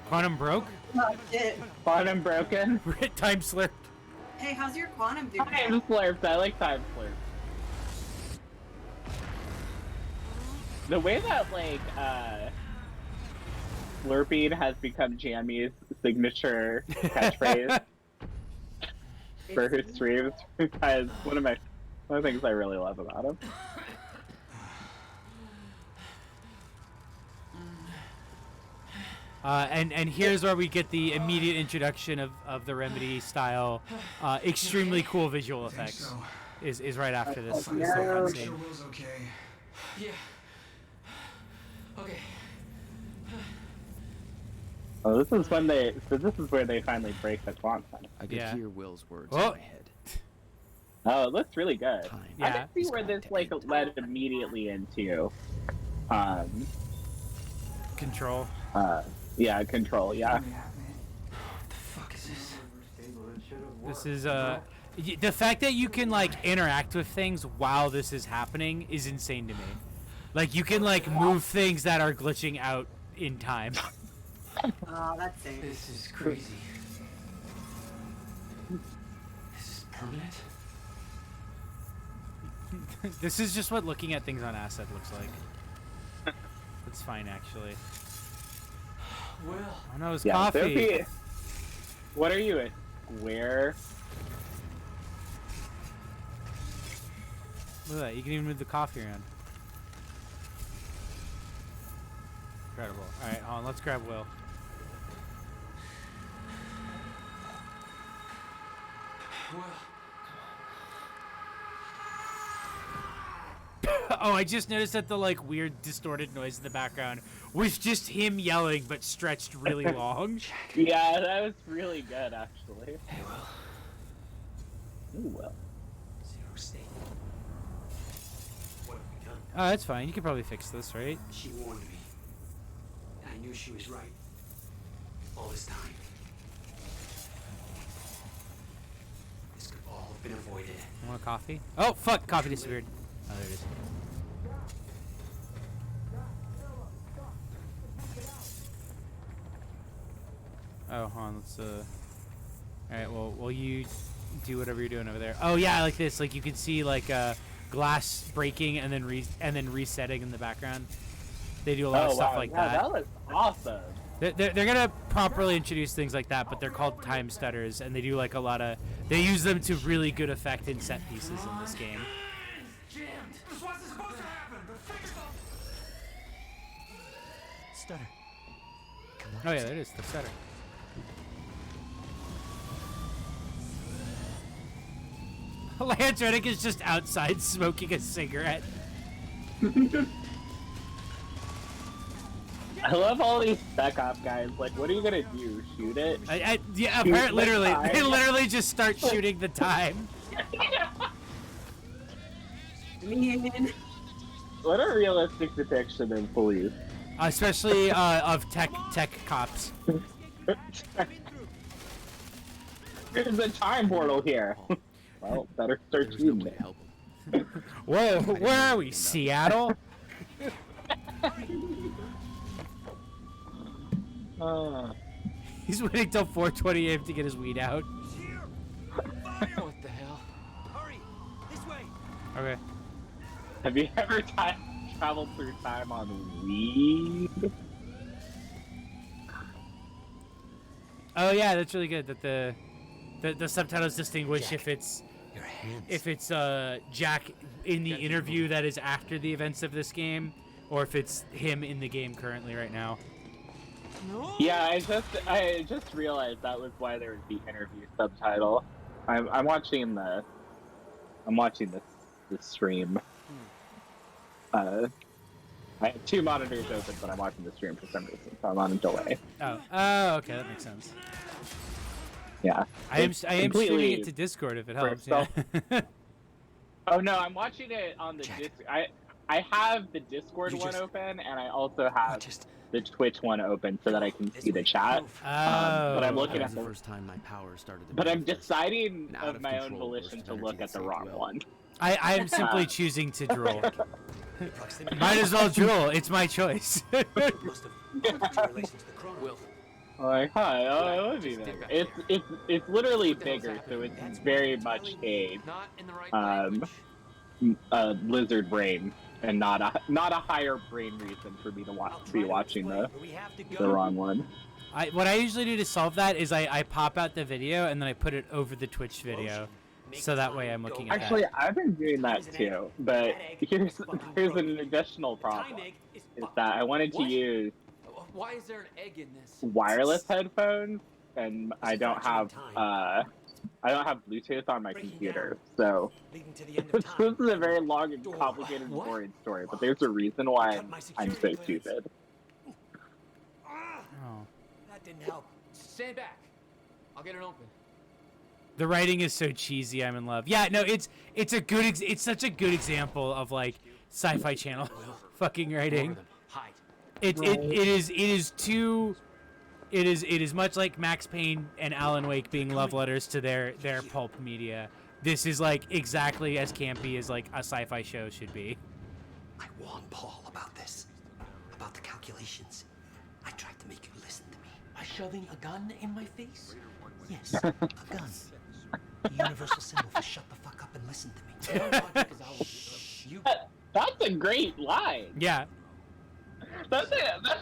S1: Quantum broke?
S3: Oh, shit.
S4: Quantum broken?
S1: Time slipped.
S3: Hey, how's your quantum doing?
S4: Time slurps. I like time slurps. The way that slurping has become Jammy's signature catchphrase for her streams because one of the things I really love about him.
S1: And here's where we get the immediate introduction of the Remedy style, extremely cool visual effects. Is right after this little cutscene.
S12: Will's okay.
S11: Yeah. Okay.
S4: Oh, this is when this is where they finally break the quantum.
S5: I could hear Will's words
S1: Oh.
S5: in my head.
S4: Oh, it looks really good.
S1: Yeah.
S4: I can see where this like led immediately into
S1: Control.
S4: Yeah, Control, yeah.
S11: What the fuck is this?
S1: This is the fact that you can like interact with things while this is happening is insane to me. Like you can like move things that are glitching out in time.
S3: Oh, that's it.
S11: This is crazy. This is permanent?
S1: This is just what looking at things on Asset looks like. It's fine actually.
S11: Will.
S1: Oh no, it's
S4: Yeah,
S1: coffee.
S4: Sophie, what are you, a square?
S1: Look at that, you can even move the coffee around. Incredible. Alright, hold on, let's grab Will.
S11: Will.
S1: Oh, I just noticed that the like weird distorted noise in the background was just him yelling but stretched really long.
S4: Yeah, that was really good actually.
S11: Hey, Will.
S4: Ooh, Will.
S11: Zero state. What have we done?
S1: Oh, that's fine. You could probably fix this, right?
S13: She warned me. And I knew she was right. All this time. This could all have been avoided.
S1: You want a coffee? Oh, fuck! Coffee disappeared. Oh, there it is. Oh, hold on. Let's Alright, well, will you do whatever you're doing over there? Oh yeah, like this. Like you can see like glass breaking and then resetting in the background. They do a lot of stuff like that.
S4: That was awesome.
S1: They're gonna properly introduce things like that, but they're called time stutters, and they do like a lot of. They use them to really good effect in set pieces in this game.
S11: Jammed. This wasn't supposed to happen, but fix it.
S13: Stutter.
S1: Oh yeah, there it is. The stutter. Lance Reddick is just outside smoking a cigarette.
S4: I love all these spec op guys. Like, what are you gonna do? Shoot it?
S1: Yeah,
S4: Shoot
S1: apparently,
S4: the
S1: literally,
S4: time?
S1: they literally just start shooting the time.
S4: What a realistic depiction of police.
S1: Especially of tech cops.
S4: There's a time portal here. Well, better start shooting it.
S5: Help.
S1: Whoa, where are we? Seattle? He's waiting till 4:20 a.m. to get his weed out.
S11: What the hell?
S13: Hurry! This way!
S1: Okay.
S4: Have you ever traveled through time on weed?
S1: Oh yeah, that's really good. That the subtitles distinguish
S13: Jack,
S1: if it's
S13: your hands.
S1: if it's Jack in the interview that is after the events of this game, or if it's him in the game currently right now.
S4: Yeah, I just realized that was why there was the interview subtitle. I'm watching this stream. I have two monitors open, but I'm watching the stream for some reason, so I'm on a delay.
S1: Oh, okay, that makes sense.
S4: Yeah.
S1: I am
S4: completely
S1: streaming it to Discord if it
S4: for
S1: helps. Yeah.
S4: Oh no, I'm watching it on the Discord. I have the Discord one open, and I also have the Twitch one open so that I can see the chat. But I'm looking at
S5: the first time my power started to
S4: But I'm
S5: manifest.
S4: deciding
S5: An out
S4: of
S5: of
S4: my own
S5: control
S4: volition
S5: burst
S4: to
S5: of
S4: look
S5: energy
S4: at the
S5: that
S4: wrong
S5: saved Will.
S4: one.
S1: I am simply choosing to drool. Might as well drool. It's my choice.
S13: Must have in relation to the chrono.
S11: Will.
S4: Like, hi, oh, it would be there. It's literally bigger, so it's very much a
S11: Not in the right language.
S4: lizard brain and not a higher brain reason for me to be watching the wrong one.
S1: What I usually do to solve that is I pop out the video and then I put it over the Twitch video, so that way I'm looking at
S4: Actually,
S1: that.
S4: I've been doing that too, but here's an additional problem: is that I wanted to use
S11: Why is there an egg in this?
S4: wireless headphones, and I don't have Bluetooth on my computer, so this is a very long and complicated, boring story. But there's a reason why I'm so stupid.
S1: Oh.
S13: That didn't help.
S11: Stand back. I'll get it open.
S1: The writing is so cheesy. I'm in love. Yeah, no, it's a good. It's such a good example of like Sci-Fi Channel fucking writing. It is much like Max Payne and Alan Wake being love letters to their pulp media. This is like exactly as campy as like a sci-fi show should be.
S13: I warned Paul about this, about the calculations. I tried to make you listen to me. By shoving a gun in my face? Yes, a gun. The universal symbol for shut the fuck up and listen to me.
S4: That's a great line.
S1: Yeah.
S4: That's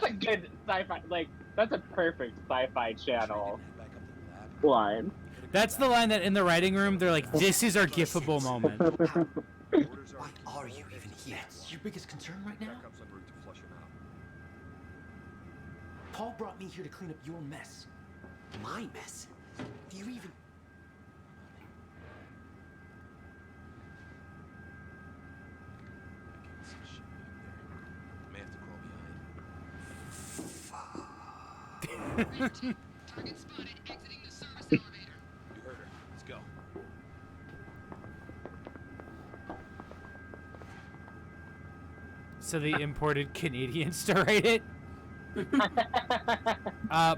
S4: a good sci-fi, like, that's a perfect Sci-Fi Channel line.
S1: That's the line that in the writing room they're like, this is our gifable moment.
S13: Why are you even here? That's your biggest concern right now? Paul brought me here to clean up your mess. My mess? Do you even...
S8: Target spotted exiting the service elevator. You heard her. Let's go.
S1: So they imported Canadians to write it.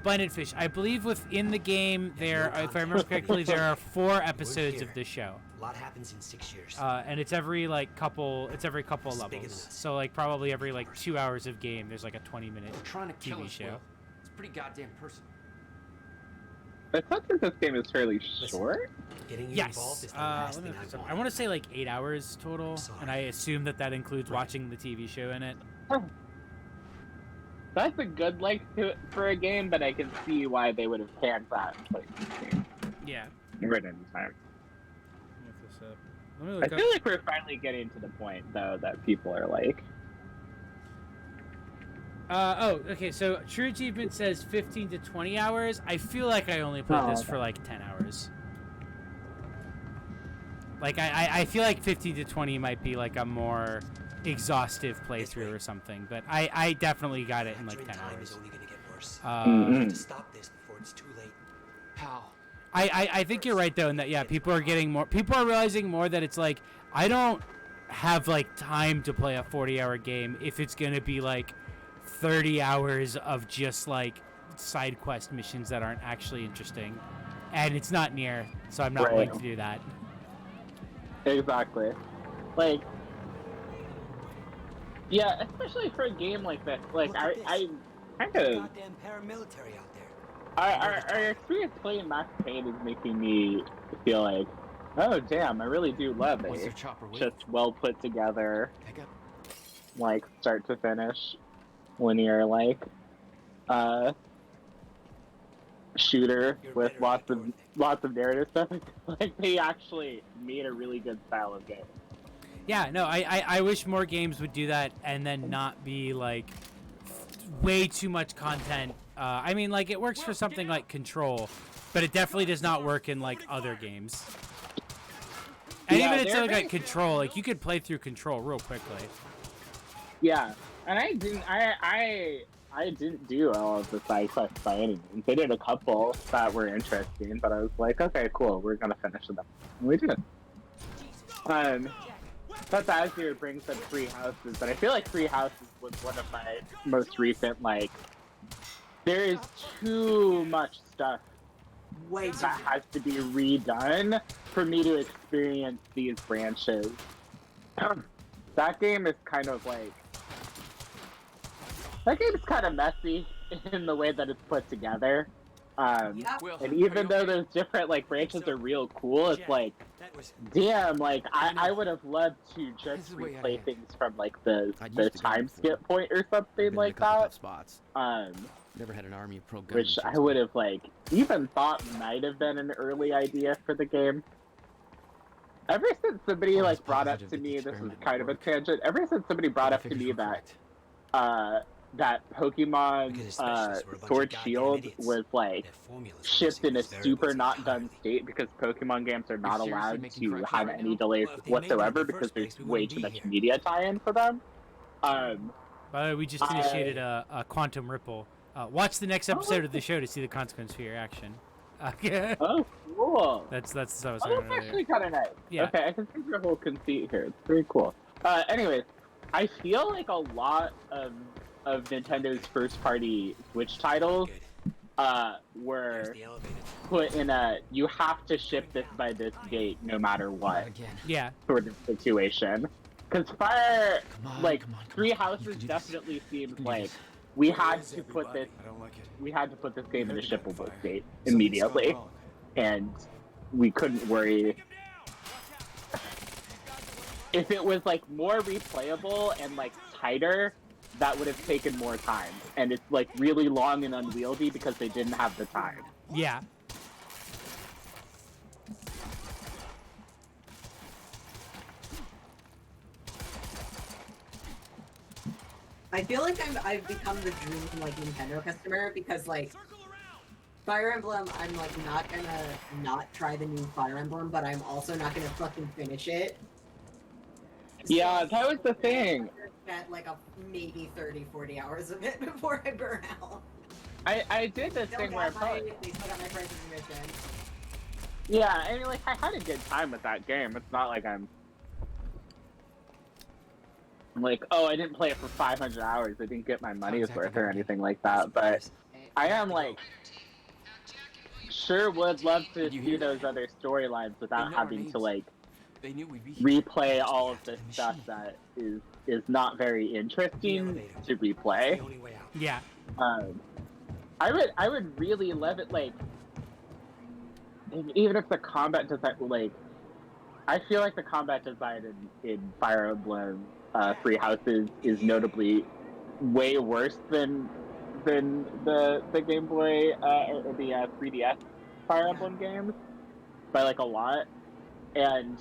S1: Blinded Fish. I believe within the game there, if I remember correctly, there are 4 episodes of the show.
S13: A lot happens in 6 years.
S1: And it's every couple levels. So like probably every like 2 hours of game, there's like a 20-minute TV show.
S11: It's pretty goddamn personal.
S4: I thought that this game is fairly short.
S1: Yes. I want to say like 8 hours total, and I assume that includes watching the TV show in it.
S4: That's a good length to it for a game, but I can see why they would have canned that and played this game.
S1: Yeah.
S4: Right any time. I feel like we're finally getting to the point, though, that people are like...
S1: Okay, so True Achievement says 15 to 20 hours. I feel like I only played this for like 10 hours. Like, I feel like 15 to 20 might be like a more exhaustive playthrough or something, but I definitely got it in like 10 hours.
S13: To stop this before it's too late.
S11: How?
S1: I think you're right though in that, yeah, people are realizing more that it's like, I don't have like time to play a 40-hour game if it's gonna be like 30 hours of just like side quest missions that aren't actually interesting, and it's not near, so I'm not willing to do that.
S4: Exactly. Like, yeah, especially for a game like this. Like, I kind of...
S13: Goddamn paramilitary out there.
S4: Our experience playing Max Payne is making me feel like, oh damn, I really do love it. Just well put together, like start to finish, linear like shooter with lots of narrative stuff. Like they actually made a really good style of game.
S1: Yeah, no, I wish more games would do that and then not be like way too much content. I mean, like it works for something like Control, but it definitely does not work in like other games. And even it's like Control, like you could play through Control real quickly.
S4: Yeah, and I didn't do all of the side quests by any means. I did a couple that were interesting, but I was like, okay, cool, we're gonna finish them. And we did. That's Azure brings up Free Houses, but I feel like Free Houses was one of my most recent, like, there is too much stuff that has to be redone for me to experience these branches. That game is kind of like, that game is kind of messy in the way that it's put together. And even though those different like branches are real cool, it's like Damn, like I would have loved to just replay things from like the time skip point or something like that.
S5: Spots.
S4: Um,
S5: Never had an army of pro gunmen
S4: which
S5: chase
S4: I
S5: me.
S4: would have like even thought might have been an early idea for the game. Ever since somebody like brought up to me, this is kind of a tangent. Ever since somebody brought up to me that that Pokemon Sword Shield was like shipped in a super not done state because Pokemon games are not allowed to have any delays whatsoever because there's way too much media tie-in for them.
S1: By the way, we just initiated a quantum ripple. Watch the next episode of the show to see the consequence for your action.
S4: Oh, cool.
S1: That's what I was
S4: Oh,
S1: saying
S4: that's
S1: earlier.
S4: actually kind of nice.
S1: Yeah.
S4: Okay, I can see your whole conceit here. It's very cool. Anyways, I feel like a lot of Nintendo's first-party Switch titles were put in a you have to ship this by this date no matter what sort of situation. Because Fire, Three Houses definitely seems like we had to put this game in a shippable state immediately, and we couldn't worry. If it was like more replayable and like tighter, that would have taken more time. And it's like really long and unwieldy because they didn't have the time.
S1: Yeah.
S3: I feel like I've become the dream like Nintendo customer because like Fire Emblem, I'm like not gonna not try the new Fire Emblem, but I'm also not gonna fucking finish it.
S4: Yeah, that was the thing.
S3: At like a maybe 30-40 hours of it before I burn out.
S4: I did this thing where
S3: they still got my prices mission.
S4: Yeah, I mean, like, I had a good time with that game. It's not like I'm like, oh, I didn't play it for 500 hours. I didn't get my money's worth or anything like that. But I am, like, sure would love to see those other storylines without having to, like, replay all of the stuff that is not very interesting to replay.
S1: Yeah.
S4: I would really love it, like, even if the combat design, like, I feel like the combat design in Fire Emblem Three Houses is notably way worse than the Game Boy or the 3DS Fire Emblem games by like a lot, and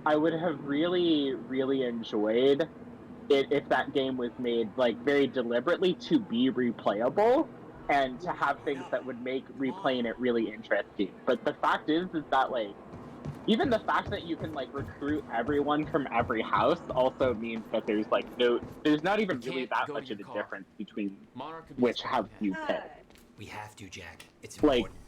S4: I would have really enjoyed it if that game was made like very deliberately to be replayable and to have things that would make replaying it really interesting. But the fact is that like even the fact that you can like recruit everyone from every house also means that there's like there's not even really that much of a difference between which house you pick.
S13: We have to, Jack. It's
S4: like
S13: important.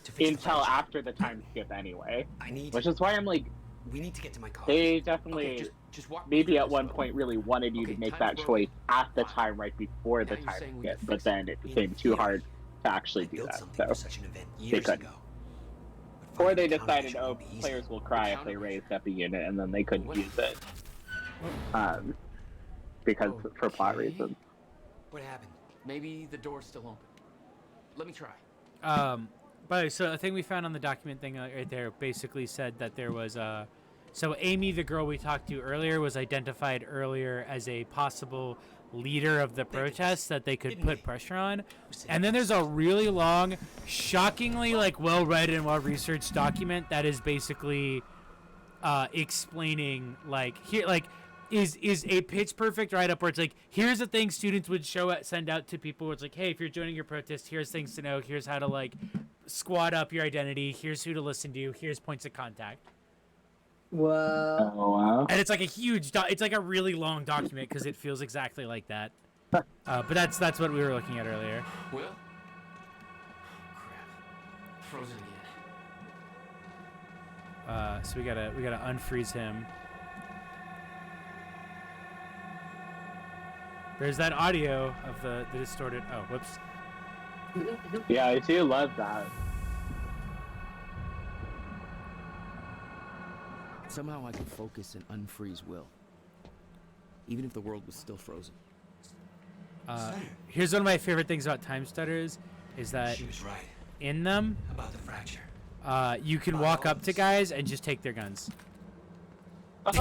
S13: To fix the
S4: until
S13: fire
S4: after the time skip anyway.
S13: need
S4: which is why I'm like,
S13: we need to get to my car.
S4: they definitely
S13: Okay, just walk me
S4: maybe
S13: through
S4: at
S13: this
S4: one
S13: road.
S4: point really wanted you to make
S13: time
S4: that
S13: to roll.
S4: choice at the time right before the time skip, but then it became too hard to actually do that. So
S13: Such an event
S4: they
S13: years
S4: couldn't.
S13: ago.
S4: Or they decided, oh, players will cry if they raised up a unit, and then they couldn't use it. Because for plot reasons.
S13: What happened?
S11: Maybe the door's still open. Let me try.
S1: By the way, so a thing we found on the document thing right there basically said that there was so Amy, the girl we talked to earlier, was identified earlier as a possible leader of the protests that they could put pressure on. And then there's a really long, shockingly like well-read and well-researched document that is basically explaining like here like is a pitch perfect write-up where it's like, here's the things students would send out to people where it's like, hey, if you're joining your protest, here's things to know, here's how to like squad up your identity, here's who to listen to, here's points of contact.
S3: Whoa.
S4: Oh, wow.
S1: And it's like a huge it's like a really long document because it feels exactly like that. But that's what we were looking at earlier.
S11: Well, crap. Frozen again.
S1: So we gotta unfreeze him. There's that audio of the distorted. Oh, whoops.
S4: Yeah, I do love that.
S5: Somehow I could focus and unfreeze Will, even if the world was still frozen.
S1: Here's one of my favorite things about time stutters is that
S13: She was right
S1: in them
S13: about the fracture.
S1: you can walk up to guys and just take their guns. you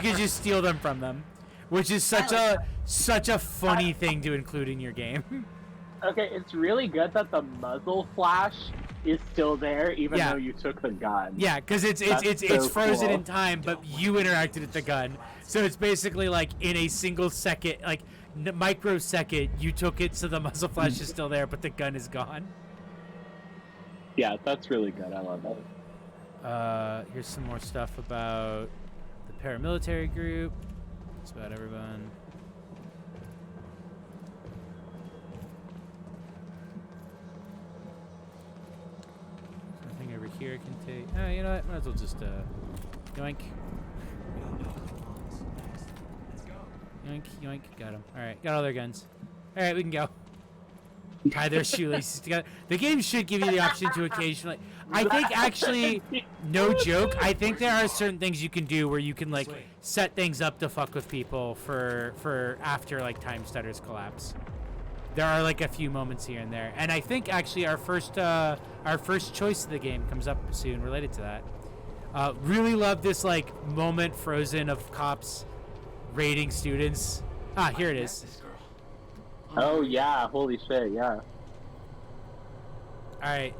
S1: could just steal them from them, which is such a funny thing to include in your game.
S4: Okay, it's really good that the muzzle flash is still there, even
S1: Yeah.
S4: though you took the gun.
S1: Yeah, because it's
S4: so
S1: frozen
S4: cool.
S1: in time, but you interacted with the gun, so it's basically like in a single second, like microsecond, you took it, so the muzzle flash is still there, but the gun is gone.
S4: Yeah, that's really good. I love that.
S1: Here's some more stuff about the paramilitary group. That's about everyone. Nothing over here I can take. Oh, you know what? Might as well just yoink. Yoink, yoink. Got him. All right, got all their guns. All right, we can go. Tie their shoelaces together. The game should give you the option to occasionally. I think actually, no joke. I think there are certain things you can do where you can like set things up to fuck with people for after like time stutters collapse. There are like a few moments here and there, and I think actually our first choice of the game comes up soon related to that. Really love this like moment frozen of cops raiding students. Ah, here it is.
S4: Oh yeah, holy shit, yeah.
S1: Alright.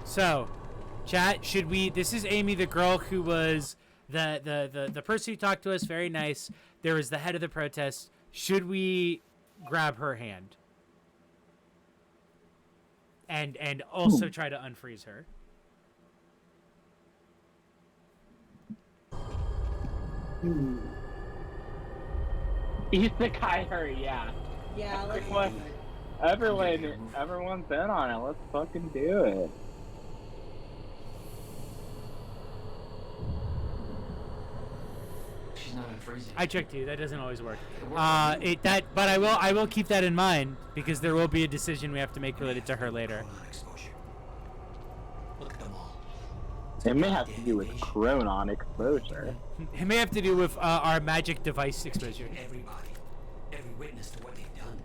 S1: So, chat, should we... This is Amy, the girl who was the person who talked to us, very nice. There was the head of the protest. Should we grab her hand? And also try to unfreeze her?
S4: Isekai her, yeah.
S3: Yeah, let's
S4: Everyone's in on it. Let's fucking do it.
S11: She's not unfreezing.
S1: I checked you. That doesn't always work. But I will keep that in mind because there will be a decision we have to make related to her later.
S13: Look at them all.
S4: It may have to do with chronon exposure.
S1: It may have to do with our magic device exposure.
S13: Everybody, every witness to what they've done.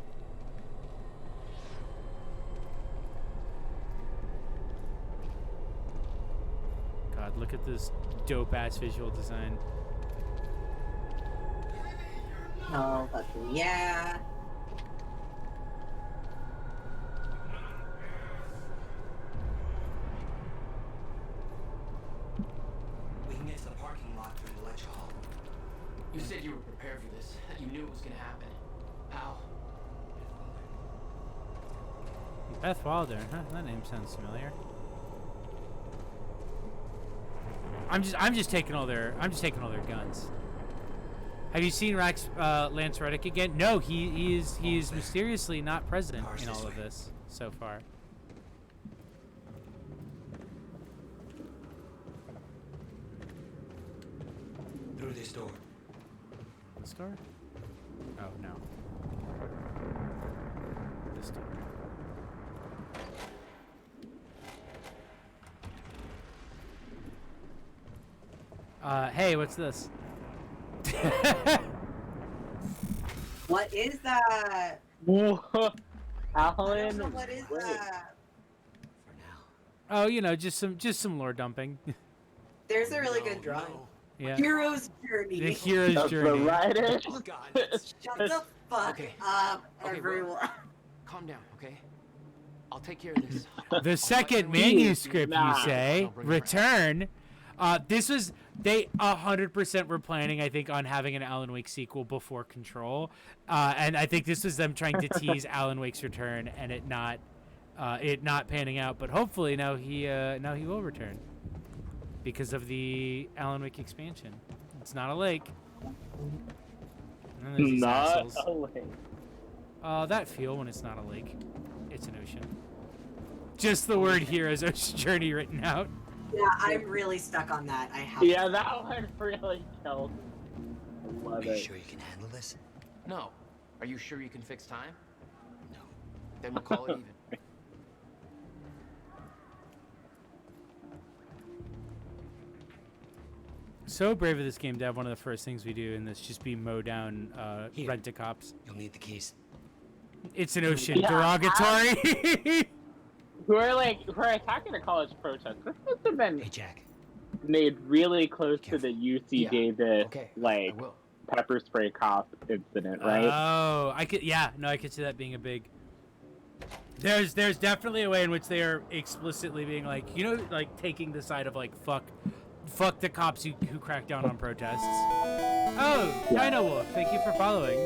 S1: God, look at this dope ass visual design.
S3: Oh, fucking yeah.
S13: We can get to the parking lot through the lecture hall.
S11: You said you were prepared for this. You knew it was gonna happen. How?
S1: Beth Wilder, huh? That name sounds familiar. I'm just taking all their guns. Have you seen Lance Reddick again? No, he is mysteriously not present in all of this so far.
S13: Through this door.
S1: This door? Oh no. This door. Hey, what's this?
S3: What is that?
S4: Whoa, Alan.
S3: What is that?
S1: Oh, you know, just some lore dumping.
S3: There's a really good drawing.
S1: Yeah.
S3: Hero's Journey.
S1: The hero's journey.
S3: Shut the fuck up, everyone.
S11: Calm down, okay? I'll take care of this.
S1: The second manuscript, you say? Return. They 100% were planning, I think, on having an Alan Wake sequel before Control, and I think this was them trying to tease Alan Wake's return and it not panning out. But hopefully now he will return because of the Alan Wake expansion. It's not a lake. And then there's these assholes.
S4: Not a lake.
S1: That feel when it's not a lake, it's an ocean. Just the word hero's ocean journey written out.
S3: Yeah, I'm really stuck on that. I have.
S4: Yeah, that one really killed. Love
S13: Are you
S4: it.
S13: sure you can handle this?
S11: No. Are you sure you can fix time? No. Then we'll call it even.
S1: So brave of this game to have one of the first things we do in this just be mow down
S13: Here.
S1: rent-a-cops.
S13: You'll need the keys.
S1: It's an ocean.
S4: Yeah.
S1: Derogatory.
S4: who are attacking a college protest. This must have been
S13: Hey, Jack.
S4: made really close to the UC
S13: Yeah.
S4: Davis
S13: Okay, I
S4: like
S13: will.
S4: pepper spray cop incident, right?
S1: Oh, I could. Yeah, no, I could see that being a big. There's definitely a way in which they are explicitly being like, like taking the side of like fuck the cops who crack down on protests. Oh, Dino Wolf, thank you for following.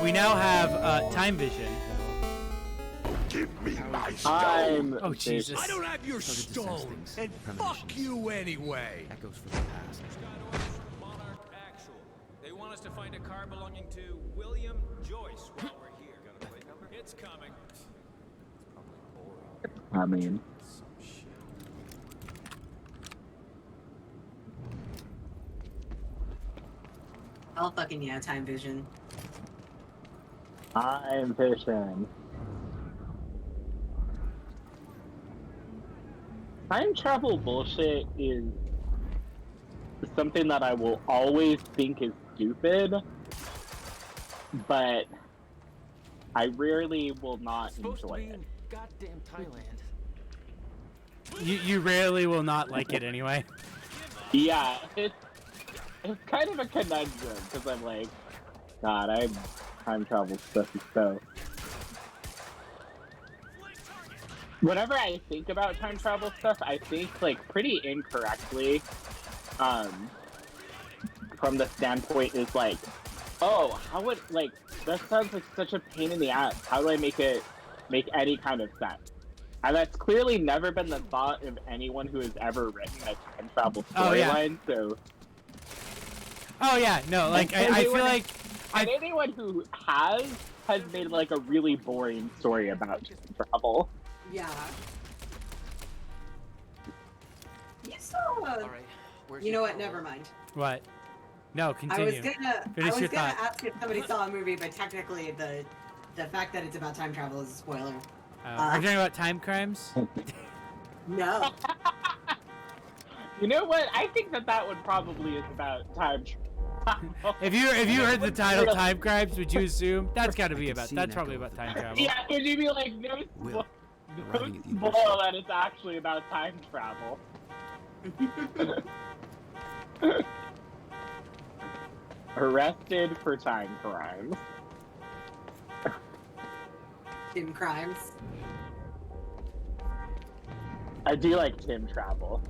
S1: We now have time vision.
S7: Give me my
S4: I'm
S1: Oh Jesus!
S7: I don't have your stone, and fuck you anyway.
S5: That goes for the past.
S11: Monarch Actual. They want us to find a car belonging to William Joyce while we're here. Got a plate number? It's coming.
S4: I mean,
S3: Oh fucking yeah, time vision.
S4: I'm fishing. Time travel bullshit is something that I will always think is stupid, but I rarely will not
S11: Supposed to
S4: enjoy
S11: be
S4: it.
S11: in goddamn Thailand.
S1: You rarely will not like it anyway.
S4: Yeah, it's kind of a conundrum because I'm like, God, time travel stuff is so. Whenever I think about time travel stuff, I think like pretty incorrectly. From the standpoint is like, oh, how would that sounds like such a pain in the ass. How do I make any kind of sense? And that's clearly never been the thought of anyone who has ever written a time travel storyline. So.
S1: Oh yeah, no, like I feel like
S4: anyone who has made like a really boring story about time travel.
S3: Yeah. Yes.
S11: All right. Where's
S3: You
S11: your
S3: know what?
S11: car?
S3: Never mind.
S1: what? No,
S3: I
S1: continue.
S3: was gonna
S1: Finish your thought.
S3: ask if somebody saw a movie, but technically the fact that it's about time travel is a spoiler.
S1: Are you talking about time crimes?
S3: No.
S4: You know what? I think that one probably is about time travel.
S1: If you heard the title "Time Crimes," would you assume that's got to be about? That's probably about time travel.
S4: Yeah, would you be like, no spoil that it's actually about time travel? Arrested for time crimes.
S3: Tim Crimes.
S4: I do like Tim Travel.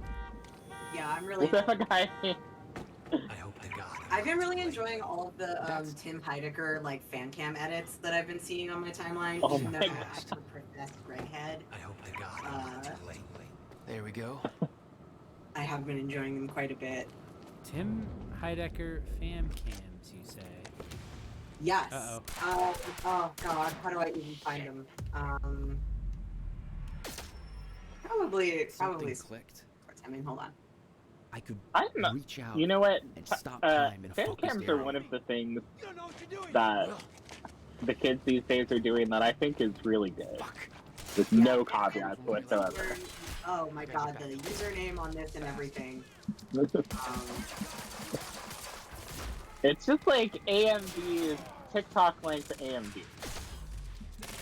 S3: Yeah, I'm really.
S4: What's that guy?
S13: I hope they got it.
S3: I've been really enjoying all of the Tim Heidecker fan cam edits that I've been seeing on my timeline.
S4: Oh
S3: even
S4: my
S3: though
S4: God.
S3: I actually professed Greg Head.
S13: I hope they got it. Too late.
S11: There we go.
S3: I have been enjoying them quite a bit.
S1: Tim Heidecker fam cams, you say?
S3: Yes.
S1: Uh-oh.
S3: Oh god, how do I even find them? Probably.
S5: Something clicked.
S3: I mean, hold on.
S5: I could
S4: I'm not,
S5: reach out.
S4: you know what?
S5: And stop time in a
S4: Fan
S5: focused
S4: cams are
S5: area.
S4: one of the things that the kids these days are doing that I think is really good. With no caveats whatsoever.
S3: Oh my god, the username on this and everything.
S4: It's just like AMV's TikTok length AMV.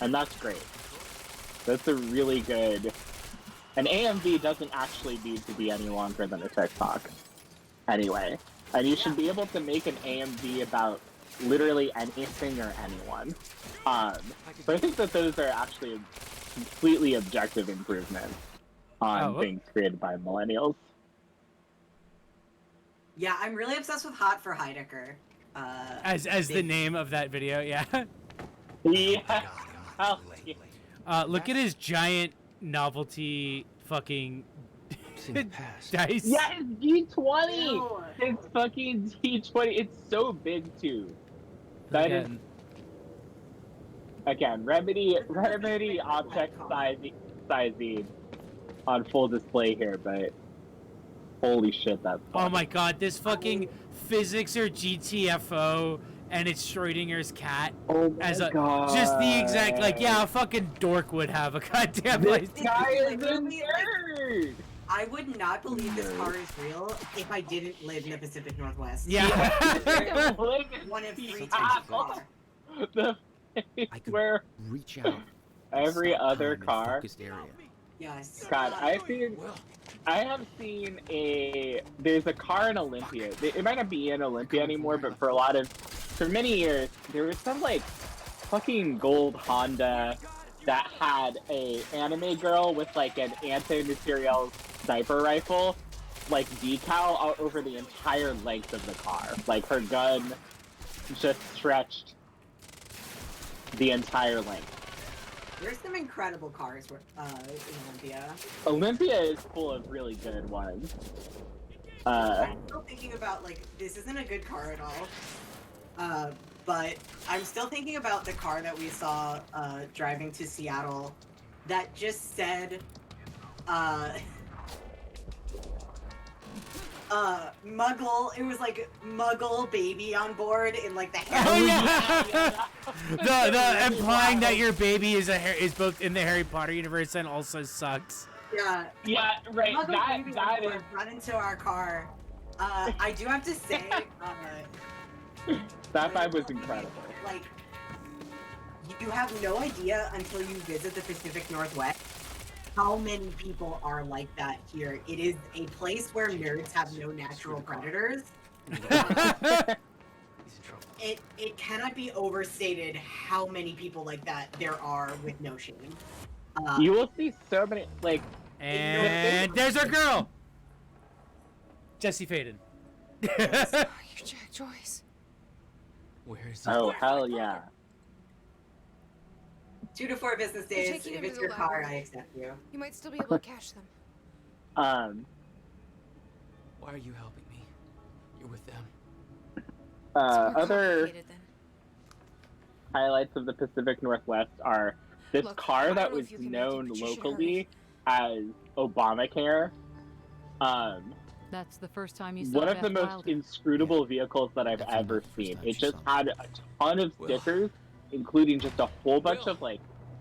S4: And that's great. That's a really good... An AMV doesn't actually need to be any longer than a TikTok. Anyway. And you should be able to make an AMV about literally anything or anyone. So I think that those are actually a completely objective improvement on things created by millennials.
S3: Yeah, I'm really obsessed with Hot for Heidecker.
S1: As the name of that video, yeah.
S4: Yeah.
S1: Look at his giant novelty fucking dice.
S4: Yeah, his D20! His fucking D20. It's so big, too. That is... Again, Remedy object sizing on full display here, but... Holy shit, that's fun.
S1: Oh my god, this fucking physics or GTFO and it's Schrodinger's cat.
S4: Oh my god.
S1: Just the exact, a fucking dork would have a goddamn
S3: This
S1: license.
S3: guy is a nerd! I would not believe this car is real if I didn't live in the Pacific Northwest.
S1: Yeah.
S3: One of 3 times.
S4: The
S5: I could
S4: where
S5: reach out.
S4: every
S5: stop
S4: other
S5: time in a
S4: car.
S5: focused area.
S3: Yes.
S4: God, I have seen there's a car in Olympia. It might not be in Olympia anymore, but for many years, there was some like fucking gold Honda that had a anime girl with like an anti-material sniper rifle, like decal all over the entire length of the car. Like her gun just stretched the entire length.
S3: There's some incredible cars in Olympia.
S4: Olympia is full of really good ones.
S3: I'm still thinking about, like, this isn't a good car at all. But I'm still thinking about the car that we saw driving to Seattle that just said, Muggle. It was like Muggle baby on board in like the Harry.
S1: Oh yeah. the implying that your baby is both in the Harry Potter universe and also sucks.
S3: Yeah.
S4: Yeah. Right.
S3: Muggle baby
S4: That
S3: on board,
S4: is.
S3: run into our car. I do have to say,
S4: that vibe was incredible.
S3: like, you have no idea until you visit the Pacific Northwest how many people are like that here. It is a place where nerds have no natural predators. It cannot be overstated how many people like that there are with no shame.
S4: You will see so many, like...
S1: And there's our girl! Jesse Faden.
S9: You're Jack Joyce.
S5: Where is
S4: Oh, hell yeah.
S3: 2 to 4 business days.
S9: taking
S3: If
S9: him
S3: it's
S9: to
S3: your
S9: the
S3: car,
S9: lab.
S3: I accept you.
S9: You might still be able to catch them.
S5: Why are you helping me? You're with them.
S4: Other
S9: Complicated, then.
S4: highlights of the Pacific Northwest are this
S9: Look, I
S4: car
S9: don't
S4: that
S9: know
S4: was
S9: if you can make it,
S4: known
S9: but you should
S4: locally as Obamacare.
S6: That's the first time you saw
S4: One of the
S6: Beth
S4: most
S6: Wilder.
S4: inscrutable vehicles that I've
S5: Definitely
S4: ever
S5: not the first
S4: seen.
S5: time
S4: It
S5: she
S4: just
S5: saw
S4: had a ton of
S5: Will.
S4: stickers, including just a whole bunch
S5: Will.
S4: of like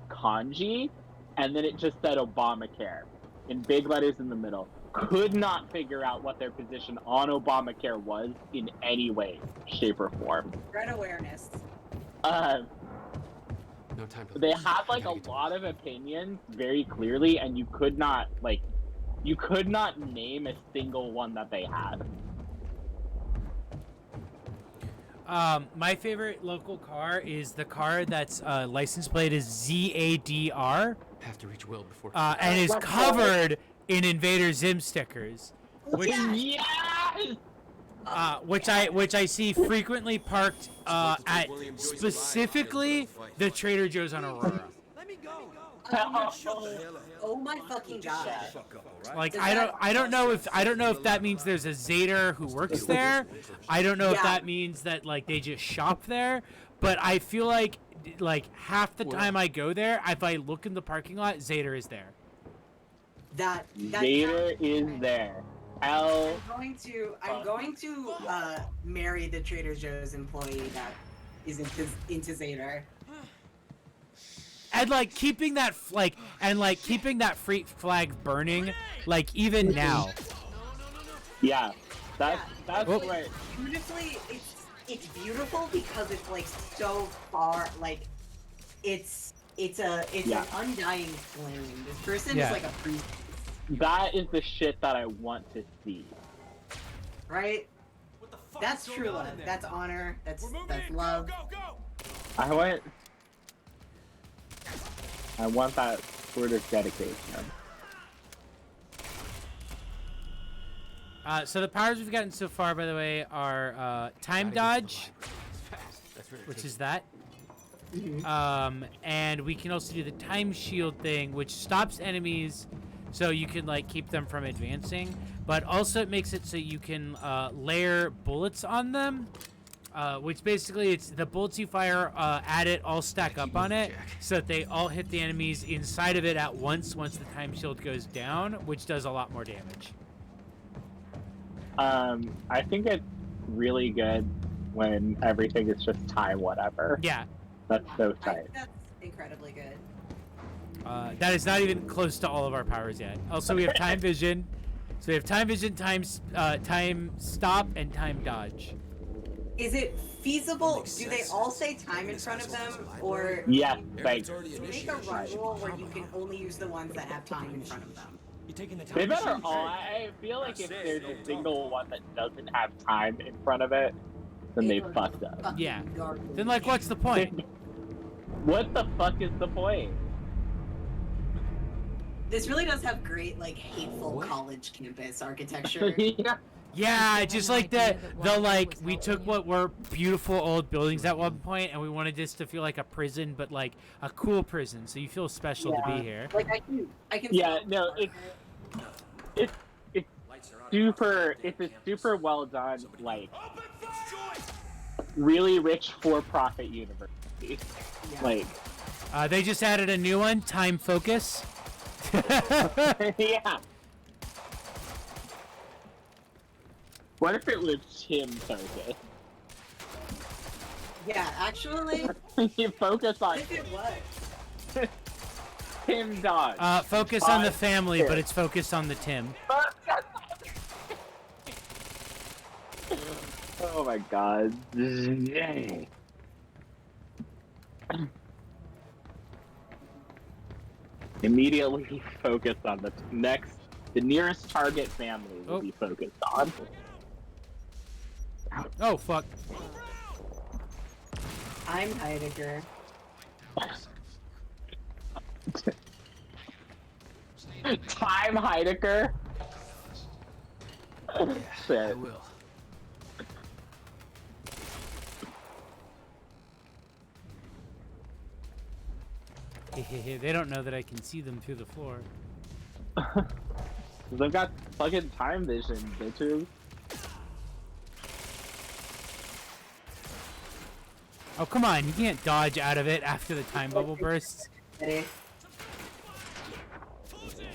S4: kanji, and then it just said Obamacare in big letters in the middle. Could not figure out what their position on Obamacare was in any way, shape, or form.
S3: Spread awareness.
S4: Uh,
S5: No time to
S4: they
S5: lose.
S4: had
S5: I
S4: like a
S5: gotta get to
S4: lot
S5: work.
S4: of opinions very clearly, and you could not name a single one that they had.
S1: My favorite local car is the car that's license plate is ZADR,
S5: Have to reach Will before.
S1: and is covered in Invader Zim stickers, which
S4: Yes!
S1: which I see frequently parked at specifically the Trader Joe's on Aurora.
S3: Oh my fucking god.
S1: Like I don't know if that means there's a Zader who works there. I don't know if that means that like they just shop there, but I feel like half the time I go there, if I look in the parking lot, Zader is there.
S3: That
S4: Vader is there.
S3: I'm going to marry the Trader Joe's employee that is into Zader.
S1: And like keeping that keeping that freak flag burning, like even now.
S4: Yeah, that's right.
S3: Beautifully, it's beautiful because it's like so far, like it's an undying flame. This person is like a priest.
S4: That is the shit that I want to see.
S3: Right? That's true love. That's honor. That's love.
S4: I want that sort of dedication.
S1: So the powers we've gotten so far, by the way, are time dodge, which is that. And we can also do the time shield thing, which stops enemies, so you can like keep them from advancing. But also it makes it so you can layer bullets on them, which basically it's the bullets you fire at it all stack up on it, so that they all hit the enemies inside of it at once the time shield goes down, which does a lot more damage.
S4: I think it's really good when everything is just time whatever.
S1: Yeah.
S4: That's so tight.
S3: That's incredibly good.
S1: That is not even close to all of our powers yet. Also, we have time vision. So we have time vision, time stop, and time dodge.
S3: Is it feasible? Do they all say time in front of them, or
S4: Yes, like
S3: make a rule where you can only use the ones that have time in front of them?
S4: they better all. I feel like if there's a single one that doesn't have time in front of it, then they fucked up.
S1: Yeah. Then like, what's the point?
S4: What the fuck is the point?
S3: This really does have great, like, hateful college campus architecture.
S4: Yeah.
S1: Yeah, just like the like we took what were beautiful old buildings at one point and we wanted this to feel like a prison, but like a cool prison, so you feel special to be here.
S3: Like I can.
S4: Yeah, no, it's super well done, like really rich for-profit university.
S3: Yeah.
S4: Like,
S1: they just added a new one, Time Focus.
S4: yeah. What if it was Tim Focus?
S3: Yeah, actually.
S4: You focus on
S3: If it was.
S4: Tim Dodge.
S1: Focus on the family, but it's focused on the Tim.
S4: Oh my god. Dang. Immediately focus on the nearest target family will be focused on.
S1: Oh fuck.
S3: I'm Heidegger.
S4: Time Heidegger. Shit.
S5: I will.
S1: They don't know that I can see them through the floor.
S4: They've got fucking time vision, bitches.
S1: Oh come on, you can't dodge out of it after the time bubble bursts.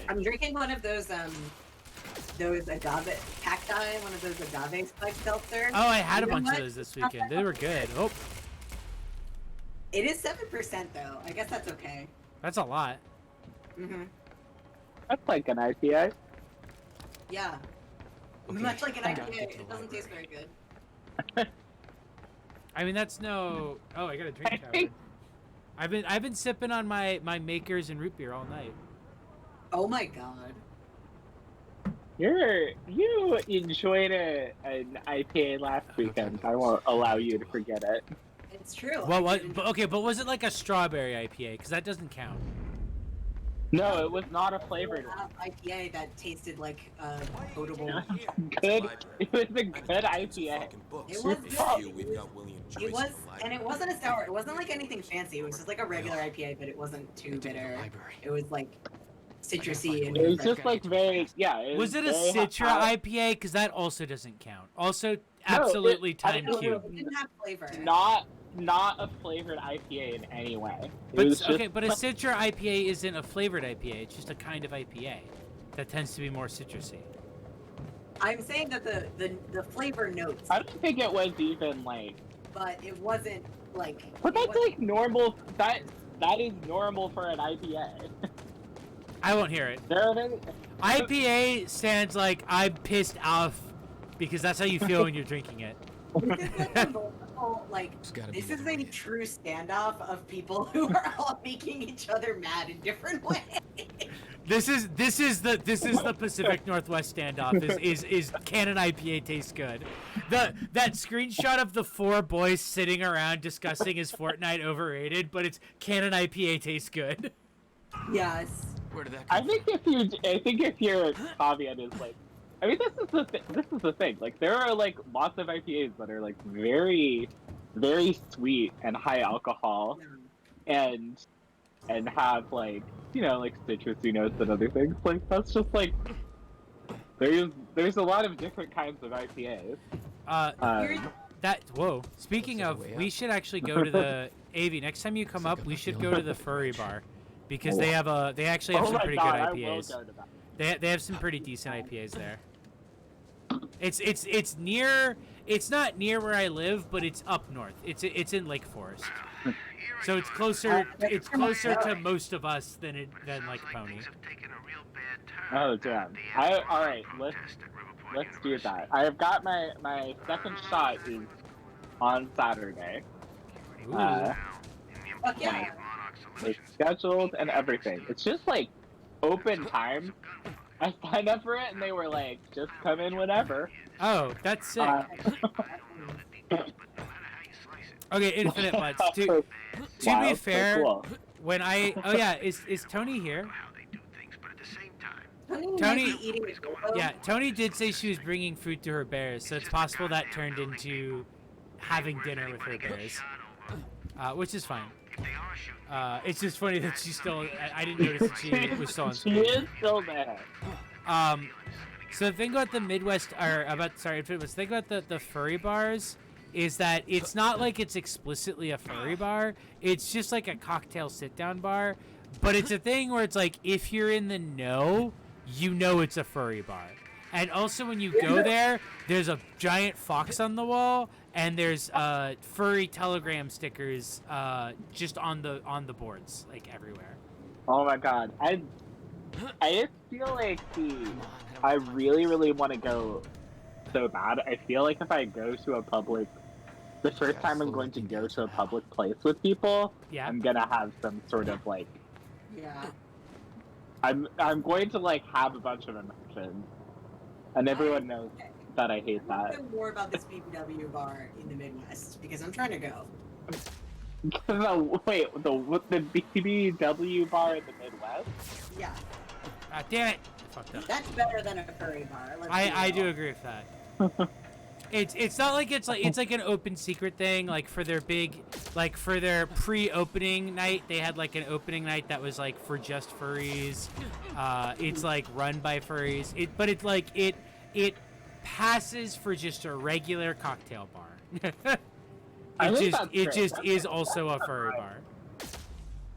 S3: I'm drinking one of those agave cacti, one of those agave spike seltzer.
S1: Oh, I had a
S3: You know
S1: bunch of
S3: what?
S1: those this weekend. They were good. Oh,
S3: It is 7% though. I guess that's okay.
S1: that's a lot.
S3: Mhm.
S4: That's like an IPA.
S3: Yeah.
S5: Okay,
S3: Much like an
S5: I gotta
S3: IPA,
S5: get to the
S3: it doesn't taste very
S5: library.
S3: good.
S1: I mean, that's no. Oh, I got a drink card. I've been sipping on my Makers and root beer all night.
S3: Oh my god.
S4: You enjoyed an IPA last weekend. I won't allow you to forget it.
S3: It's true.
S1: Well, what? But was it like a strawberry IPA? Because that doesn't count.
S4: No, it was not a flavored one.
S3: IPA that tasted like potable.
S4: Good. It was a good IPA.
S3: It was good.
S8: We've got William Joyce
S3: It was,
S8: in the
S3: and it wasn't a sour. It wasn't like anything fancy. It was just like a regular IPA, but it wasn't too bitter. It was like citrusy and.
S4: It was just like very, yeah.
S1: Was it a
S4: very
S1: Citra
S4: hot.
S1: IPA? Because that also doesn't count. Also, absolutely time cube.
S3: It didn't have flavor.
S4: Not a flavored IPA in any way. It
S1: But
S4: was
S1: okay,
S4: just,
S1: but a Citra IPA isn't a flavored IPA. It's just a kind of IPA that tends to be more citrusy.
S3: I'm saying that the flavor notes,
S4: I don't think it was even like.
S3: but it wasn't like.
S4: But
S3: it
S4: that's
S3: wasn't-
S4: like normal. That is normal for an IPA.
S1: I won't hear it. IPA stands like I'm pissed off because that's how you feel when you're drinking it.
S3: This is like a multiple, like this is a true standoff of people who are all making each other mad in different ways.
S1: This is the Pacific Northwest standoff. Is can an IPA taste good? That screenshot of the four boys sitting around discussing is Fortnite overrated, but it's can an IPA taste good?
S3: Yes.
S5: Where did that
S4: I think if your caveat is like, I mean, this is the thing. Like, there are like lots of IPAs that are like very, very sweet and high alcohol, and have like, you know, like citrusy notes and other things. Like, that's just like there's a lot of different kinds of IPAs.
S1: Whoa. Speaking of, we should actually go to the AV. Next time you come up, we should go to the Furry Bar, because they actually have some pretty good IPAs. They have some pretty decent IPAs there. It's near. It's not near where I live, but it's up north. It's in Lake Forest, so it's closer. It's closer to most of us than like Pony.
S4: Oh damn! All right. Let's do that. I have got my second shot is on Saturday.
S1: Ooh.
S3: Fuck yeah.
S4: It's scheduled and everything. It's just like open time. I signed up for it and they were like, just come in whenever.
S1: Oh, that's sick. Okay, Infinite Butts. To
S4: Wow,
S1: be
S4: so
S1: fair,
S4: cool.
S1: when is Tony here?
S3: Tony,
S1: Tony-
S3: might be eating a dildo.
S1: Yeah, Tony did say she was bringing food to her bears, so it's possible that turned into having dinner with her bears, which is fine. It's just funny that she's still. I didn't notice that she was still on
S4: She
S1: screen.
S4: is still there.
S1: So the thing about the Midwest, Infinite Butts, the thing about the furry bars is that it's not like it's explicitly a furry bar. It's just like a cocktail sit-down bar, but it's a thing where it's like if you're in the know, you know it's a furry bar. And also when you go there, there's a giant fox on the wall, and there's furry telegram stickers just on the boards, like everywhere.
S4: Oh my god. I just feel like I really want to go so bad. I feel like if I go to the first time I'm going to go to a public place with people,
S1: Yeah.
S4: I'm gonna have some sort of like,
S3: Yeah.
S4: I'm going to like have a bunch of emotions, and everyone knows that I hate
S3: I
S4: that.
S3: want to know more about this BBW bar in the Midwest because I'm trying to go.
S4: Wait, the BBW bar in the Midwest?
S3: Yeah.
S1: Damn it! I fucked up.
S3: That's better than a furry bar. Let's be
S1: I do
S3: real.
S1: agree with that. It's not like it's like an open secret thing. Like for their for their pre-opening night, they had like an opening night that was like for just furries. It's like run by furries. But it's like it passes for just a regular cocktail bar. It just is also a furry bar.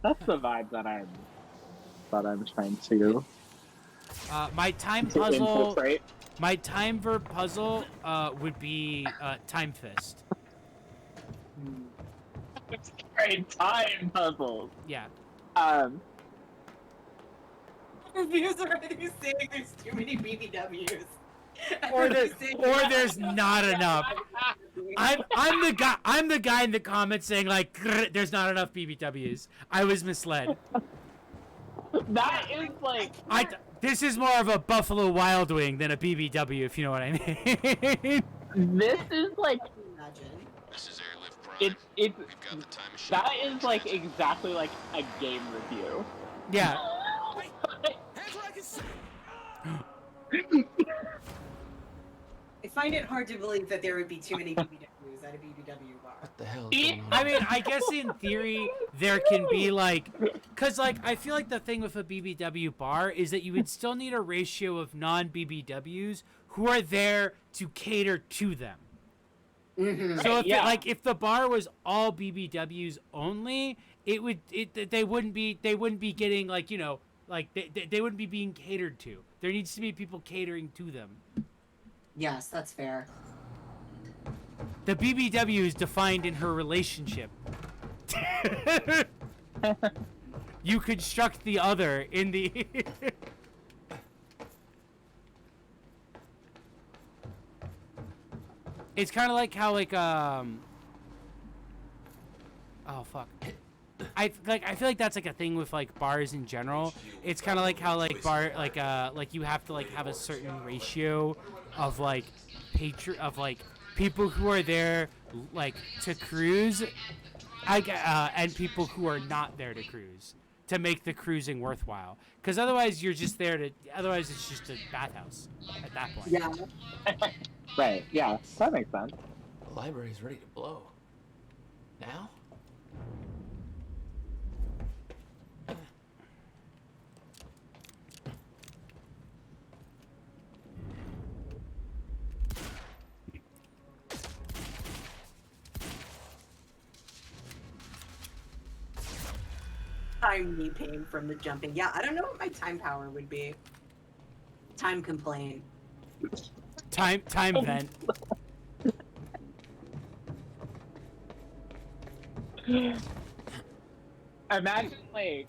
S4: That's the vibe that I'm trying to.
S1: My time
S4: to
S1: puzzle.
S4: infiltrate.
S1: My time verb puzzle would be Time Fist.
S4: Great time puzzles.
S1: Yeah.
S3: Reviews are either saying there's too many BBWs.
S1: Or there's not enough. I'm the guy in the comments saying like "Grr, there's not enough BBWs. I was misled.
S4: That is like
S1: This is more of a Buffalo Wild Wing than a BBW, if you know what I mean.
S4: this is like
S8: This is Airlift Prime.
S4: it's
S8: We've got the time machine.
S4: that is like exactly like a game review.
S1: Yeah.
S3: I find it hard to believe that there would be too many BBWs at a BBW bar.
S5: What the hell?
S1: I mean, I guess in theory there can be like, cause like I feel like the thing with a BBW bar is that you would still need a ratio of non-BBWs who are there to cater to them.
S3: Mm-hmm.
S1: So if the bar was all BBWs only, they wouldn't be getting like they wouldn't be being catered to. There needs to be people catering to them.
S3: Yes, that's fair.
S1: The BBW is defined in her relationship. You construct the other in the... It's kind of like how oh fuck. I feel like that's like a thing with like bars in general. It's kind of like how like you have to like have a certain ratio of like people who are there like to cruise, and people who are not there to cruise to make the cruising worthwhile. Because otherwise you're just there to. Otherwise it's just a bathhouse at that point.
S3: Yeah.
S4: Right. Yeah. That makes sense.
S5: The library's ready to blow. Now?
S3: Time me paying from the jumping. Yeah, I don't know what my time power would be. Time complaint.
S1: Time vent.
S4: Imagine like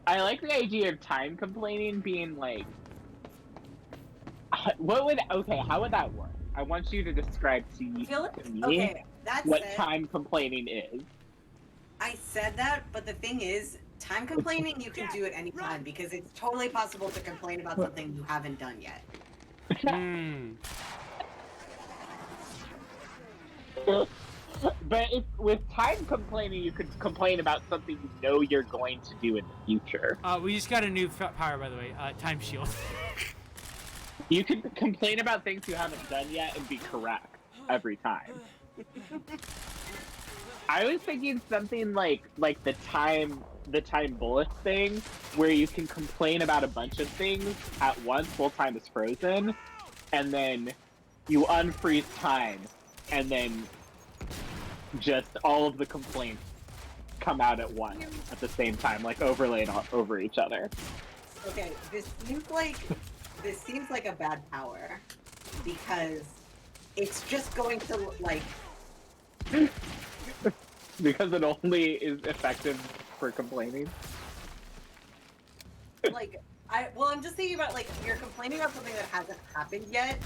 S4: I like the idea of time complaining being like how would that work? I want you to describe to me
S3: Okay, that
S4: what
S3: said,
S4: time complaining is.
S3: I said that, but the thing is, time complaining you can do at any time because it's totally possible to complain about something you haven't done yet.
S4: But with time complaining, you could complain about something you know you're going to do in the future.
S1: We just got a new power, by the way. Time shield.
S4: You can complain about things you haven't done yet and be correct every time. I was thinking something like the time bullet thing, where you can complain about a bunch of things at once while time is frozen, and then you unfreeze time, and then just all of the complaints come out at once at the same time, like overlaid over each other.
S3: Okay, this seems like a bad power because it's just going to like
S4: because it only is effective for complaining.
S3: like I'm just thinking about like you're complaining about something that hasn't happened yet,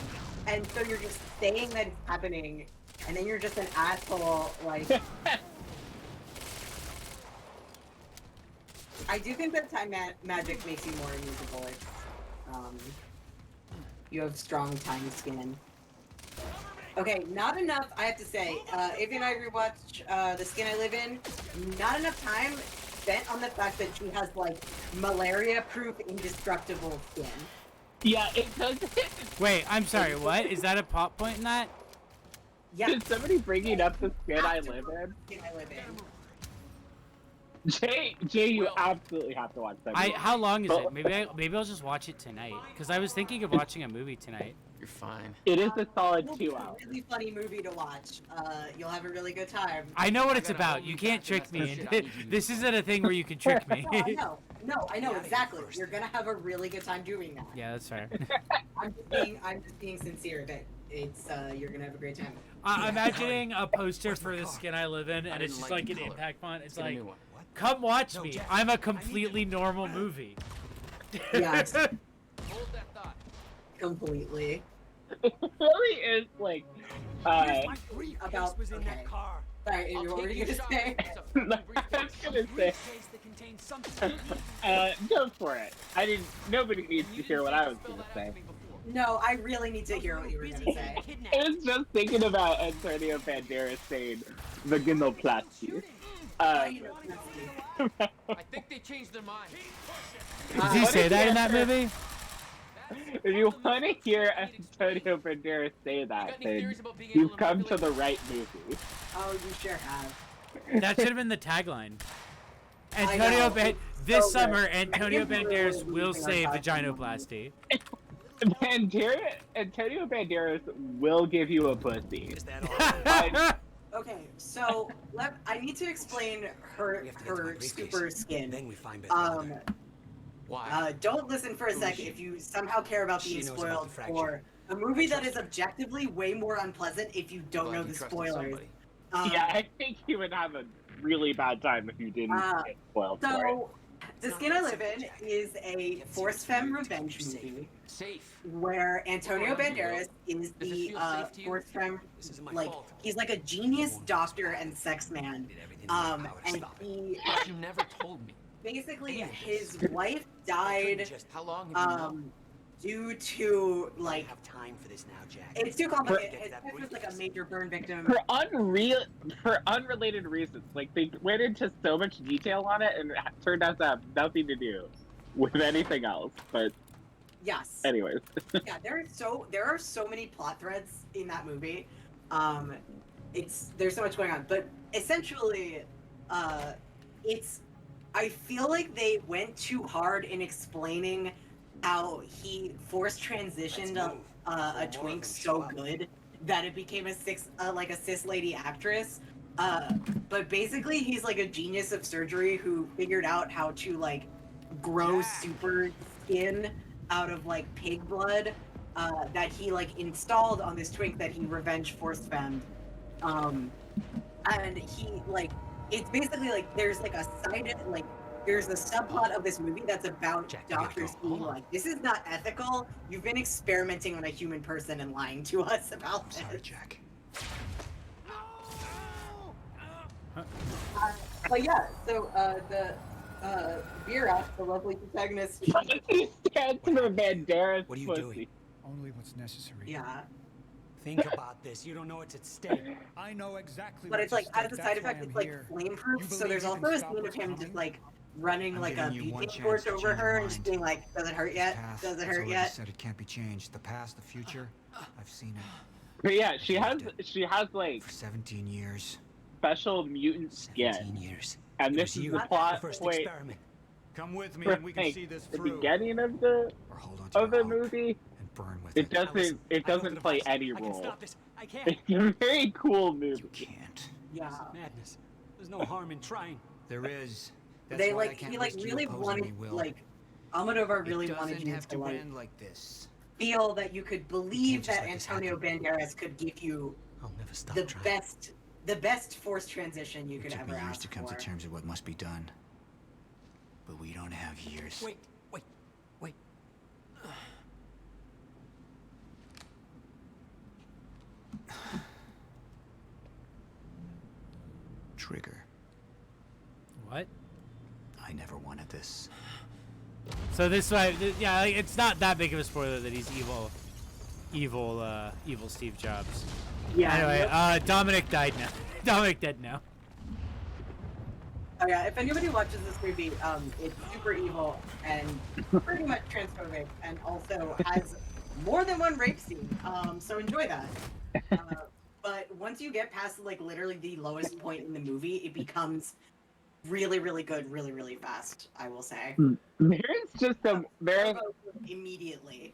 S3: and so you're just saying that it's happening, and then you're just an asshole. Like, I do think that time magic makes you more immutable. It's, you have strong time skin. Okay, not enough, I have to say. Ivy and I rewatched The Skin I Live In. Not enough time spent on the fact that she has, like, malaria-proof, indestructible skin.
S4: Yeah, it does.
S1: Wait, I'm sorry, what? Is that a plot point in that?
S3: Yeah.
S4: Is somebody bringing up The Skin I Live In?
S3: Skin I Live In.
S4: Jay, you absolutely have to watch that movie.
S1: How long is it? Maybe I'll just watch it tonight. Because I was thinking of watching a movie tonight.
S5: You're fine.
S4: It is a solid 2 hours.
S3: It's a really funny movie to watch. You'll have a really good time.
S1: I know what it's about. You can't trick me. This isn't a thing where you can trick me.
S3: No, I know exactly. You're gonna have a really good time doing that.
S1: Yeah, that's fair.
S3: I'm just being sincere that it's you're gonna have a great time.
S1: I'm imagining a poster for The Skin I Live In, and it's just like an impact font. It's like, come watch me. I'm a completely normal movie.
S3: Yes.
S11: Hold that thought.
S3: Completely.
S4: It really is like
S3: About okay. Sorry, what were you gonna say?
S4: I was gonna say. Go for it. Nobody needs to hear what I was gonna say.
S3: No, I really need to hear what you were gonna say.
S4: I was just thinking about Antonio Banderas saying vaginoplasty.
S11: I think they changed their mind.
S1: Did he say that in that movie?
S4: If you want to hear Antonio Banderas say that, then you've come to the right movie.
S3: Oh, you sure have.
S1: That should have been the tagline. This
S3: So
S1: summer,
S3: good.
S1: Antonio
S3: I am
S1: Banderas
S3: really
S1: will
S3: losing
S1: say
S3: our time.
S1: vaginoplasty.
S4: Antonio Banderas will give you a pussy.
S13: Is that all?
S3: Okay, so I need to explain her super skin.
S13: Then we find better.
S5: Why?
S3: Don't listen for a second if you somehow care about being
S13: She knows about
S3: spoiled
S13: the fracture.
S3: for a movie that is objectively way more unpleasant if you don't know the spoilers.
S4: Yeah, I think you would have a really bad time if you didn't get spoiled for it.
S3: So, The Skin I Live In is a forced femme revenge movie where Antonio Banderas is the forced femme, like, he's like a genius doctor and sex man. And he...
S5: You never told me.
S3: Basically, his wife died
S5: How long have you known?
S3: due to, like...
S13: have time for this now, Jack.
S3: It's too complicated. His wife was, like, a major burn victim.
S4: For unrelated reasons. Like, they went into so much detail on it, and it turned out to have nothing to do with anything else. But
S3: Yes.
S4: anyways.
S3: Yeah, there are so many plot threads in that movie. There's so much going on, but essentially, I feel like they went too hard in explaining how he forced transitioned a twink so good that it became a cis lady actress. But basically, he's like a genius of surgery who figured out how to like grow super skin out of like pig blood that he like installed on this twink that he revenge force femmed. And he like, it's basically like there's like a side, like there's a subplot of this movie that's about doctors being like, this is not ethical. You've been experimenting on a human person and lying to us about this.
S12: Sorry, Jack.
S3: But yeah, so the Vera, the lovely protagonist.
S4: He stands in the Banderas
S13: What are you
S4: pussy.
S13: doing?
S12: Only what's necessary.
S3: Yeah.
S13: Think about this. You don't know what's at stake.
S12: I know exactly.
S3: But it's like,
S12: what's
S3: as
S12: at
S3: a
S12: stake.
S3: side
S12: That's why
S3: effect, it's
S12: I'm
S3: like
S12: here.
S3: flame
S12: You
S3: proof. So
S12: believe
S3: there's
S12: you
S3: also
S12: can
S3: a
S12: stop
S3: scene of
S12: what's
S3: him just
S12: coming?
S3: like running
S12: I'm
S3: like a
S12: giving you one
S3: beacon
S12: chance
S3: torch
S12: to
S3: over
S12: change
S3: her
S12: your
S3: and just
S12: mind.
S3: being like, does it hurt
S12: This
S3: yet?
S12: path
S3: Does it
S12: has
S3: hurt
S12: already
S3: yet?
S12: said it can't be changed. The past, the future, I've seen it.
S4: But yeah, she has like
S12: For 17 years.
S4: special mutant
S13: 17
S4: skin.
S13: years.
S4: And
S13: It
S4: this
S13: was
S4: is
S13: you,
S4: the plot
S13: the first
S4: point
S13: experiment.
S12: Come with me
S4: for
S12: and we can
S4: like,
S12: see this
S4: the
S12: through.
S4: beginning of the
S12: Or hold on to
S4: of the
S12: your hope
S4: movie.
S12: and burn with
S4: It
S12: it.
S4: doesn't
S13: I know the
S4: play
S13: device.
S4: any
S13: I can
S4: role.
S13: stop this. I can't.
S4: It's a very cool movie.
S12: You can't.
S3: Yeah.
S13: Madness. There's no harm in trying.
S12: There is. That's
S3: They
S12: why I
S3: like
S12: can't
S3: he like
S12: risk you
S3: really
S12: opposing
S3: wanted
S12: me, Will.
S3: like Almodovar really
S12: it
S3: wanted
S12: doesn't
S3: you
S12: have
S3: to
S12: to
S3: like
S12: end like this.
S3: feel that you could believe
S12: just
S3: that
S12: let this
S3: Antonio Banderas could give you
S13: I'll never stop
S3: the
S13: trying.
S3: best forced transition you
S12: It
S3: could
S12: took
S3: ever
S12: me years
S3: ask
S12: to come
S3: for.
S12: to terms with what must be done. But we don't have years.
S13: Wait.
S12: Trigger.
S1: What?
S12: I never wanted this.
S1: So this way, yeah, like, it's not that big of a spoiler that he's evil Steve Jobs.
S3: Yeah.
S1: Anyway, Dominic died now. Dominic dead now.
S3: Oh yeah, if anybody watches this movie, it's super evil and pretty much transphobic, and also has more than one rape scene. So enjoy that. But once you get past like literally the lowest point in the movie, it becomes really, really good, really, really fast. I will say.
S4: There's just there's
S3: immediately.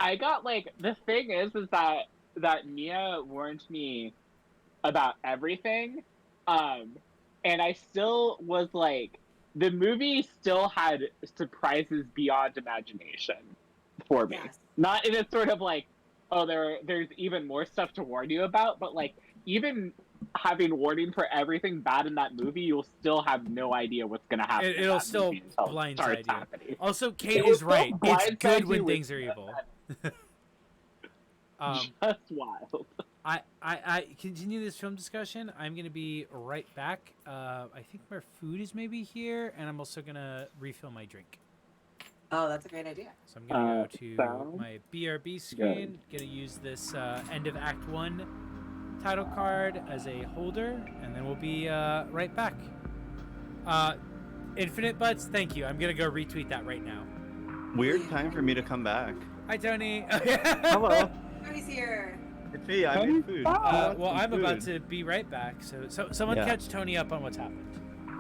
S4: I got like the thing is that Mia warned me about everything, and I still was like, the movie still had surprises beyond imagination for me.
S3: Yes.
S4: Not in a sort of like, oh, there's even more stuff to warn you about, but like even having warning for everything bad in that movie, you'll still have no idea what's gonna happen. in
S1: It'll
S4: that
S1: still
S4: movie until it
S1: blindside
S4: starts
S1: you.
S4: happening.
S1: Also, Kate
S4: It will
S1: is right.
S4: still
S1: It's
S4: blindside
S1: good
S4: you
S1: when
S4: with
S1: things are evil.
S4: Just wild.
S1: I continue this film discussion. I'm gonna be right back. I think my food is maybe here, and I'm also gonna refill my drink.
S3: Oh, that's a great idea.
S1: So I'm gonna go to
S4: sounds
S1: my BRB screen. Gonna use this end of Act 1 title card as a holder, and then we'll be right back. Infinite Butts, thank you. I'm gonna go retweet that right now.
S2: Weird time for me to come back.
S1: Hi, Tony.
S2: Hello.
S3: Tony's here.
S2: It's me. I made food.
S1: Well, I'm about to be right back. So someone
S2: Yeah.
S1: catch Tony up on what's happened.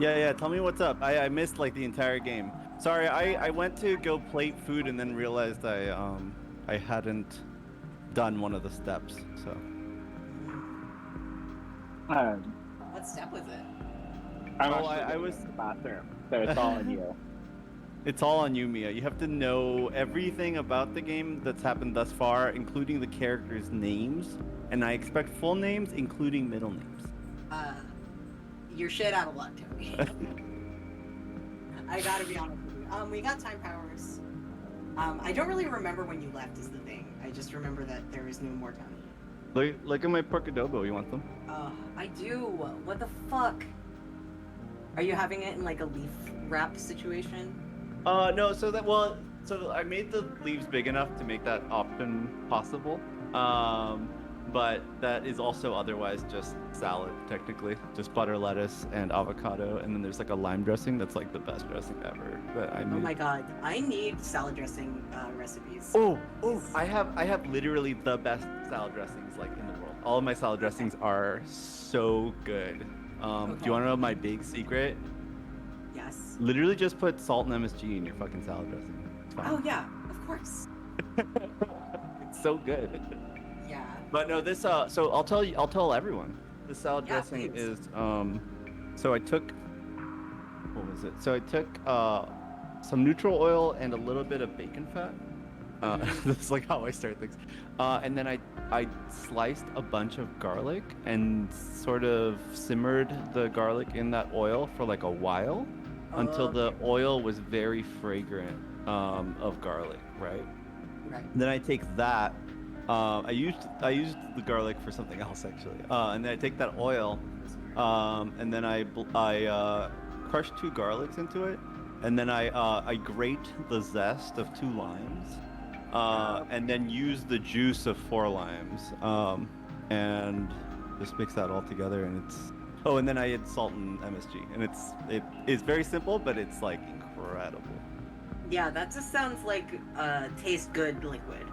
S2: Yeah. Tell me what's up. I missed like the entire game. Sorry, I went to go plate food and then realized I hadn't done one of the steps. So.
S3: What step was it?
S2: I was
S4: in the bathroom, so it's all on you.
S2: It's all on you, Mia. You have to know everything about the game that's happened thus far, including the characters' names, and I expect full names, including middle names.
S3: You're shit out of luck, Tony. I gotta be honest with you. We got time powers. I don't really remember when you left is the thing. I just remember that there is no more Tony.
S2: Look at my pork adobo. You want them?
S3: I do. What the fuck? Are you having it in like a leaf wrap situation?
S2: No. So I made the leaves big enough to make that option possible. But that is also otherwise just salad, technically. Just butter, lettuce, and avocado, and then there's like a lime dressing that's like the best dressing ever that I made.
S3: Oh my god, I need salad dressing recipes.
S2: Oh, I have literally the best salad dressings like in the world. All of my salad dressings are so good. Do you want to know my big secret?
S3: Yes.
S2: Literally just put salt and MSG in your fucking salad dressing. It's fine.
S3: Oh yeah, of course.
S2: It's so good.
S3: Yeah.
S2: But no, this so I'll tell everyone. This salad
S3: Yeah,
S2: dressing
S3: please.
S2: is so I took So I took some neutral oil and a little bit of bacon fat. This is like how I start things. And then I sliced a bunch of garlic and sort of simmered the garlic in that oil for like a while. until the oil was very fragrant of garlic, right?
S3: Right.
S2: Then I take that. I used the garlic for something else actually. And then I take that oil, and then I crush 2 garlics into it, and then I grate the zest of 2 limes, and then use the juice of 4 limes, and just mix that all together, and it's. Oh, and then I add salt and MSG, and it's very simple, but it's like incredible.
S3: Yeah, that just sounds like taste good liquid.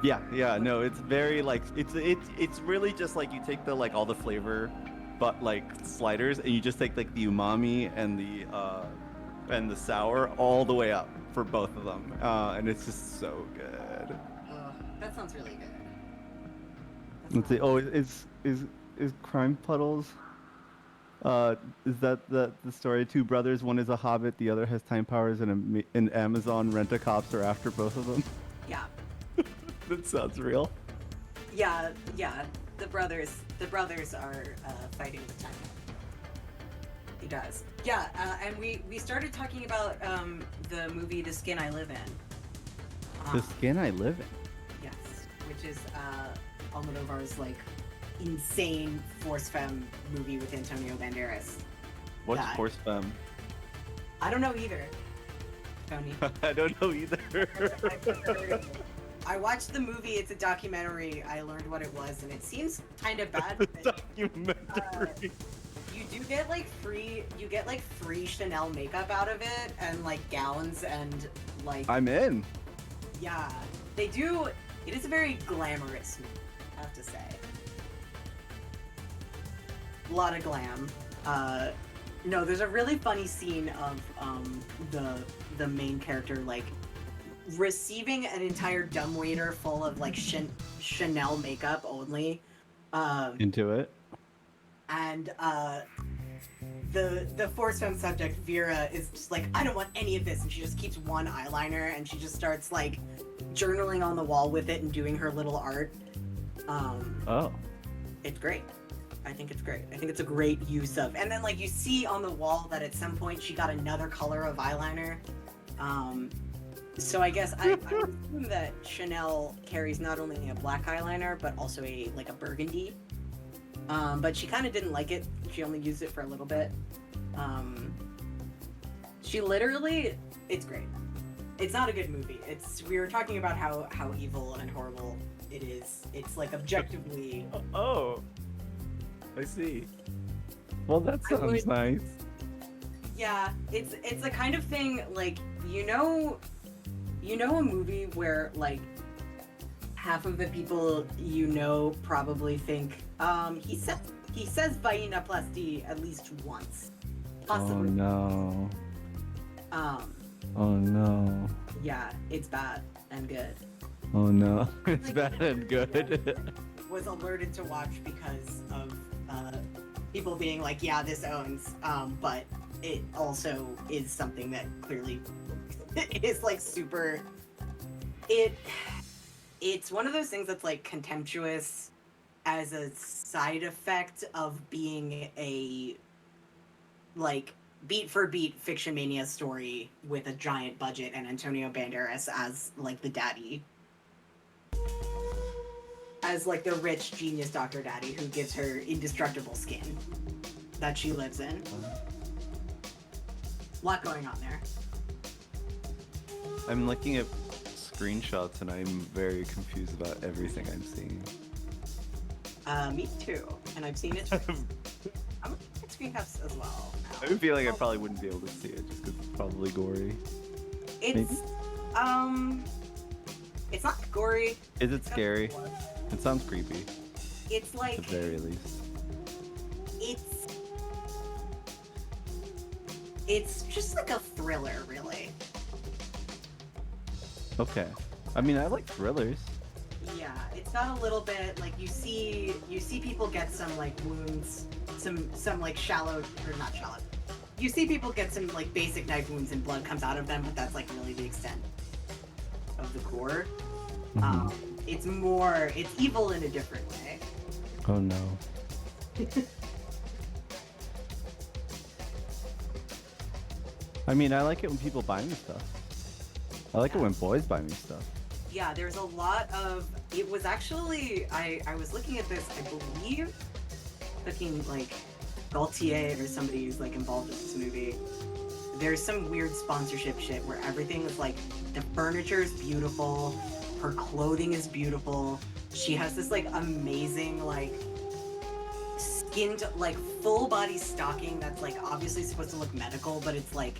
S2: Yeah, no, it's very like it's really just like you take the like all the flavor, but like sliders, and you just take like the umami and the sour all the way up for both of them, and it's just so good.
S3: That sounds really good.
S2: Let's see. Oh, is Crime Puddles? Is that the story? 2 brothers, one is a hobbit, the other has time powers, and an Amazon rent-a-cops are after both of them.
S3: Yeah.
S2: That sounds real.
S3: Yeah. The brothers are fighting the time. He does. Yeah, and we started talking about the movie The Skin I Live In.
S2: The Skin I Live In.
S3: Yes, which is Almodovar's like insane force femme movie with Antonio Banderas.
S2: What's force femme?
S3: I don't know either, Tony.
S2: I don't know either.
S3: I've never heard of it. I watched the movie. It's a documentary. I learned what it was, and it seems kind of bad.
S2: Documentary.
S3: You do get like free. You get like free Chanel makeup out of it, and like gowns, and like.
S2: I'm in.
S3: Yeah, they do. It is a very glamorous movie, I have to say. A lot of glam. No, there's a really funny scene of the main character like receiving an entire dumbwaiter full of like Chanel makeup only.
S2: Into it.
S3: And the force femme subject Vera is just like, I don't want any of this, and she just keeps one eyeliner, and she just starts like journaling on the wall with it and doing her little art. It's great. I think it's great. I think it's a great use of. And then like you see on the wall that at some point she got another color of eyeliner. So I guess I would assume that Chanel carries not only a black eyeliner but also a burgundy. But she kind of didn't like it. She only used it for a little bit. She literally, it's great. It's not a good movie. We were talking about how evil and horrible it is. It's like objectively.
S2: Oh, I see. Well, that sounds nice.
S3: Yeah, it's the kind of thing like you know a movie where like half of the people you know probably think he says vaginoplasty at least once, possibly.
S2: Oh no.
S3: Oh
S2: no.
S3: Yeah, it's bad and good.
S2: Oh no, it's bad and good.
S3: Was alerted to watch because of people being like, yeah, this owns, but it also is something that clearly is like super. It's one of those things that's like contemptuous as a side effect of being a like beat for beat Fiction Mania story with a giant budget and Antonio Banderas as like the daddy. As like the rich genius Dr. Daddy who gives her indestructible skin that she lives in. A lot going on there.
S2: I'm looking at screenshots and I'm very confused about everything I'm seeing.
S3: Me too. And I've seen it. I'm looking at screencaps as well now.
S2: I have a feeling I probably wouldn't be able to see it just because it's probably gory.
S3: It's
S2: Maybe?
S3: It's not gory.
S2: Is it scary? It sounds creepy.
S3: It's like
S2: at the very least.
S3: It's just like a thriller, really.
S2: Okay. I mean, I like thrillers.
S3: Yeah, it's got a little bit like you see people get some like wounds, some like shallow or not shallow. You see people get some like basic knife wounds and blood comes out of them, but that's like really the extent of the gore.
S2: Mm-hmm.
S3: It's evil in a different way.
S2: Oh no. I mean, I like it when people buy me stuff. I like it when boys buy me stuff.
S3: Yeah, there's a lot of. It was actually I was looking at this. I believe, looking like Gaultier or somebody who's like involved in this movie. There's some weird sponsorship shit where everything is like the furniture is beautiful, her clothing is beautiful. She has this like amazing like skinned like full body stocking that's like obviously supposed to look medical, but it's like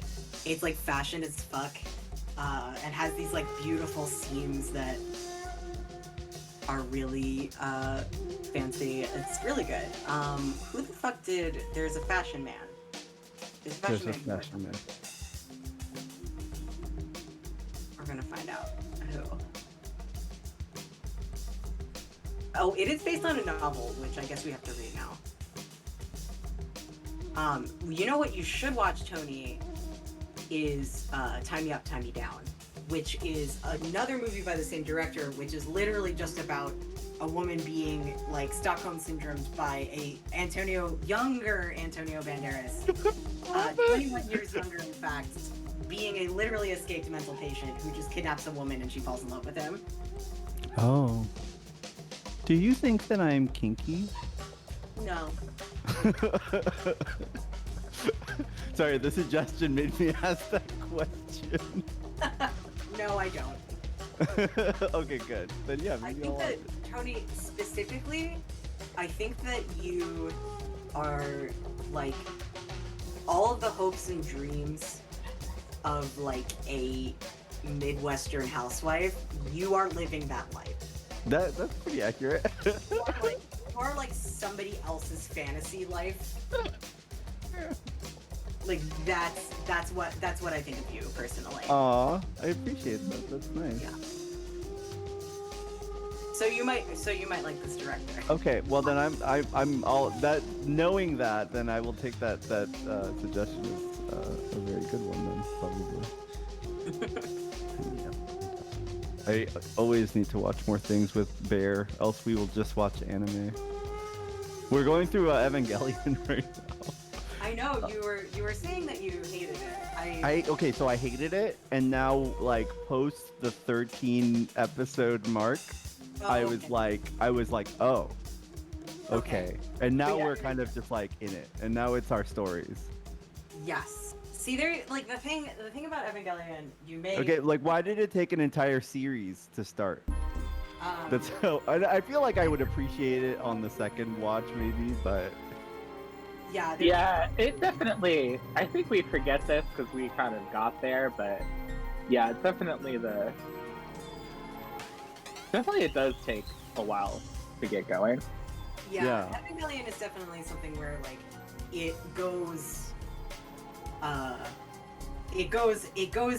S3: fashion as fuck. And has these like beautiful seams that are really fancy. It's really good. Who the fuck did? There's a fashion man. There's a fashion man. We're gonna find out who. Oh, it is based on a novel, which I guess we have to read now. You know what you should watch, Tony, is Tie Me Up, Tie Me Down, which is another movie by the same director, which is literally just about a woman being like Stockholm syndromed by a younger Antonio Banderas, 21 years younger in fact, being a literally escaped mental patient who just kidnaps a woman and she falls in love with him.
S2: Oh. Do you think that I'm kinky?
S3: No.
S2: Sorry, the suggestion made me ask that question.
S3: No, I don't.
S2: Okay, good. Then yeah,
S3: I
S2: maybe
S3: think
S2: I'll
S3: that,
S2: watch it.
S3: Tony, specifically, I think that you are like all of the hopes and dreams of like a Midwestern housewife. You are living that life.
S2: That's pretty accurate.
S3: You are like somebody else's fantasy life. Like that's what I think of you personally.
S2: Aw, I appreciate that. That's nice.
S3: Yeah. So you might like this director.
S2: Okay, well then I'm all that knowing that, then I will take that suggestion as a very good one then probably. I always need to watch more things with Bear, else we will just watch anime. We're going through Evangelion right now.
S3: I know you were saying that you hated it.
S2: Okay, so I hated it, and now like post the 13 episode mark, I was like, oh, okay. And now we're kind of just like in it, and now it's our stories.
S3: Yes. See, there like the thing about Evangelion, you may.
S2: Okay, like why did it take an entire series to start? That's so. I feel like I would appreciate it on the second watch, maybe, but.
S4: Yeah, it definitely. I think we forget this because we kind of got there, but yeah, it's definitely it does take a while to get going.
S3: Yeah. Evangelion is definitely something where like it goes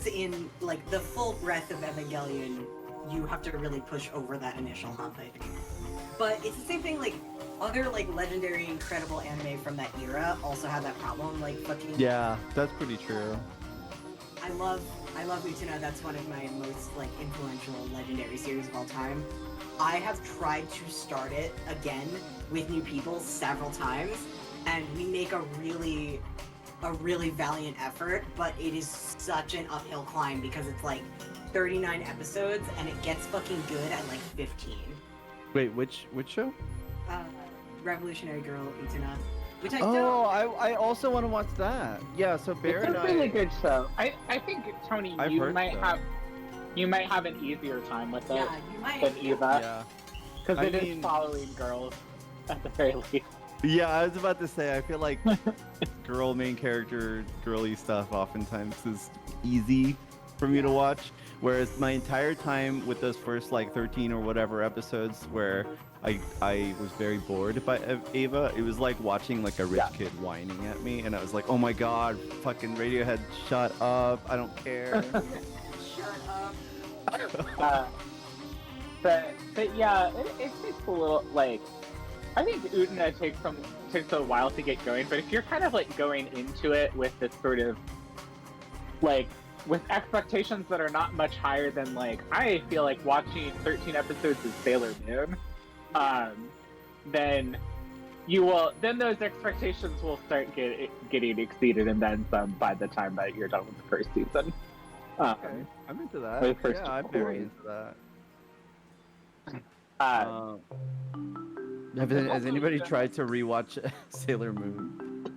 S3: in like the full breadth of Evangelion. You have to really push over that initial hump, I think. But it's the same thing like other like legendary incredible anime from that era also had that problem, like fucking.
S2: Yeah, that's pretty true.
S3: I love Utena. That's one of my most like influential legendary series of all time. I have tried to start it again with new people several times, and we make a really valiant effort, but it is such an uphill climb because it's like 39 episodes and it gets fucking good at like 15.
S2: Wait, which show?
S3: Revolutionary Girl Utena. Which I
S2: I also want to watch that. Yeah, so Bear
S4: It's
S2: and
S4: a really good show. I think Tony,
S2: I've
S4: you
S2: heard
S4: might
S2: so.
S4: have an easier time with it
S3: Yeah, you might.
S4: than Eva.
S2: Yeah.
S4: Because
S2: I
S4: it is
S2: mean-
S4: following girls at the very least.
S2: Yeah, I was about to say, I feel like girl main character, girly stuff oftentimes is easy for me to watch. Whereas my entire time with those first like 13 or whatever episodes where I was very bored by Ava, it was like watching like a rich kid whining at me, and I was like, oh my god, fucking Radiohead, shut up, I don't care.
S3: Shut up.
S4: But yeah, it takes a little, like, I think Utena takes a while to get going, but if you're kind of like going into it with this sort of like with expectations that are not much higher than like I feel like watching 13 episodes of Sailor Moon, then you will then those expectations will start getting exceeded and then some by the time that you're done with the first season.
S2: Okay, I'm into that.
S4: or the first
S2: Yeah, I'm very into that. Has anybody tried to rewatch Sailor Moon?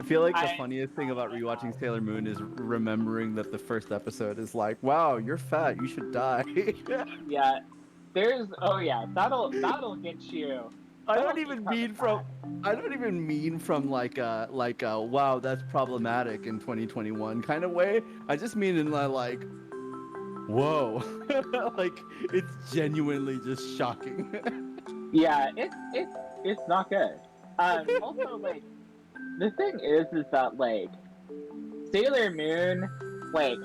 S2: I feel like the funniest thing about rewatching Sailor Moon is remembering that the first episode is like, "Wow, you're fat. You should die."
S4: Yeah, there's that'll get you.
S2: I don't even mean from like a wow, that's problematic in 2021 kind of way. I just mean in a like, whoa, like it's genuinely just shocking.
S4: Yeah, it's not good. Also, like, the thing is that like Sailor Moon, like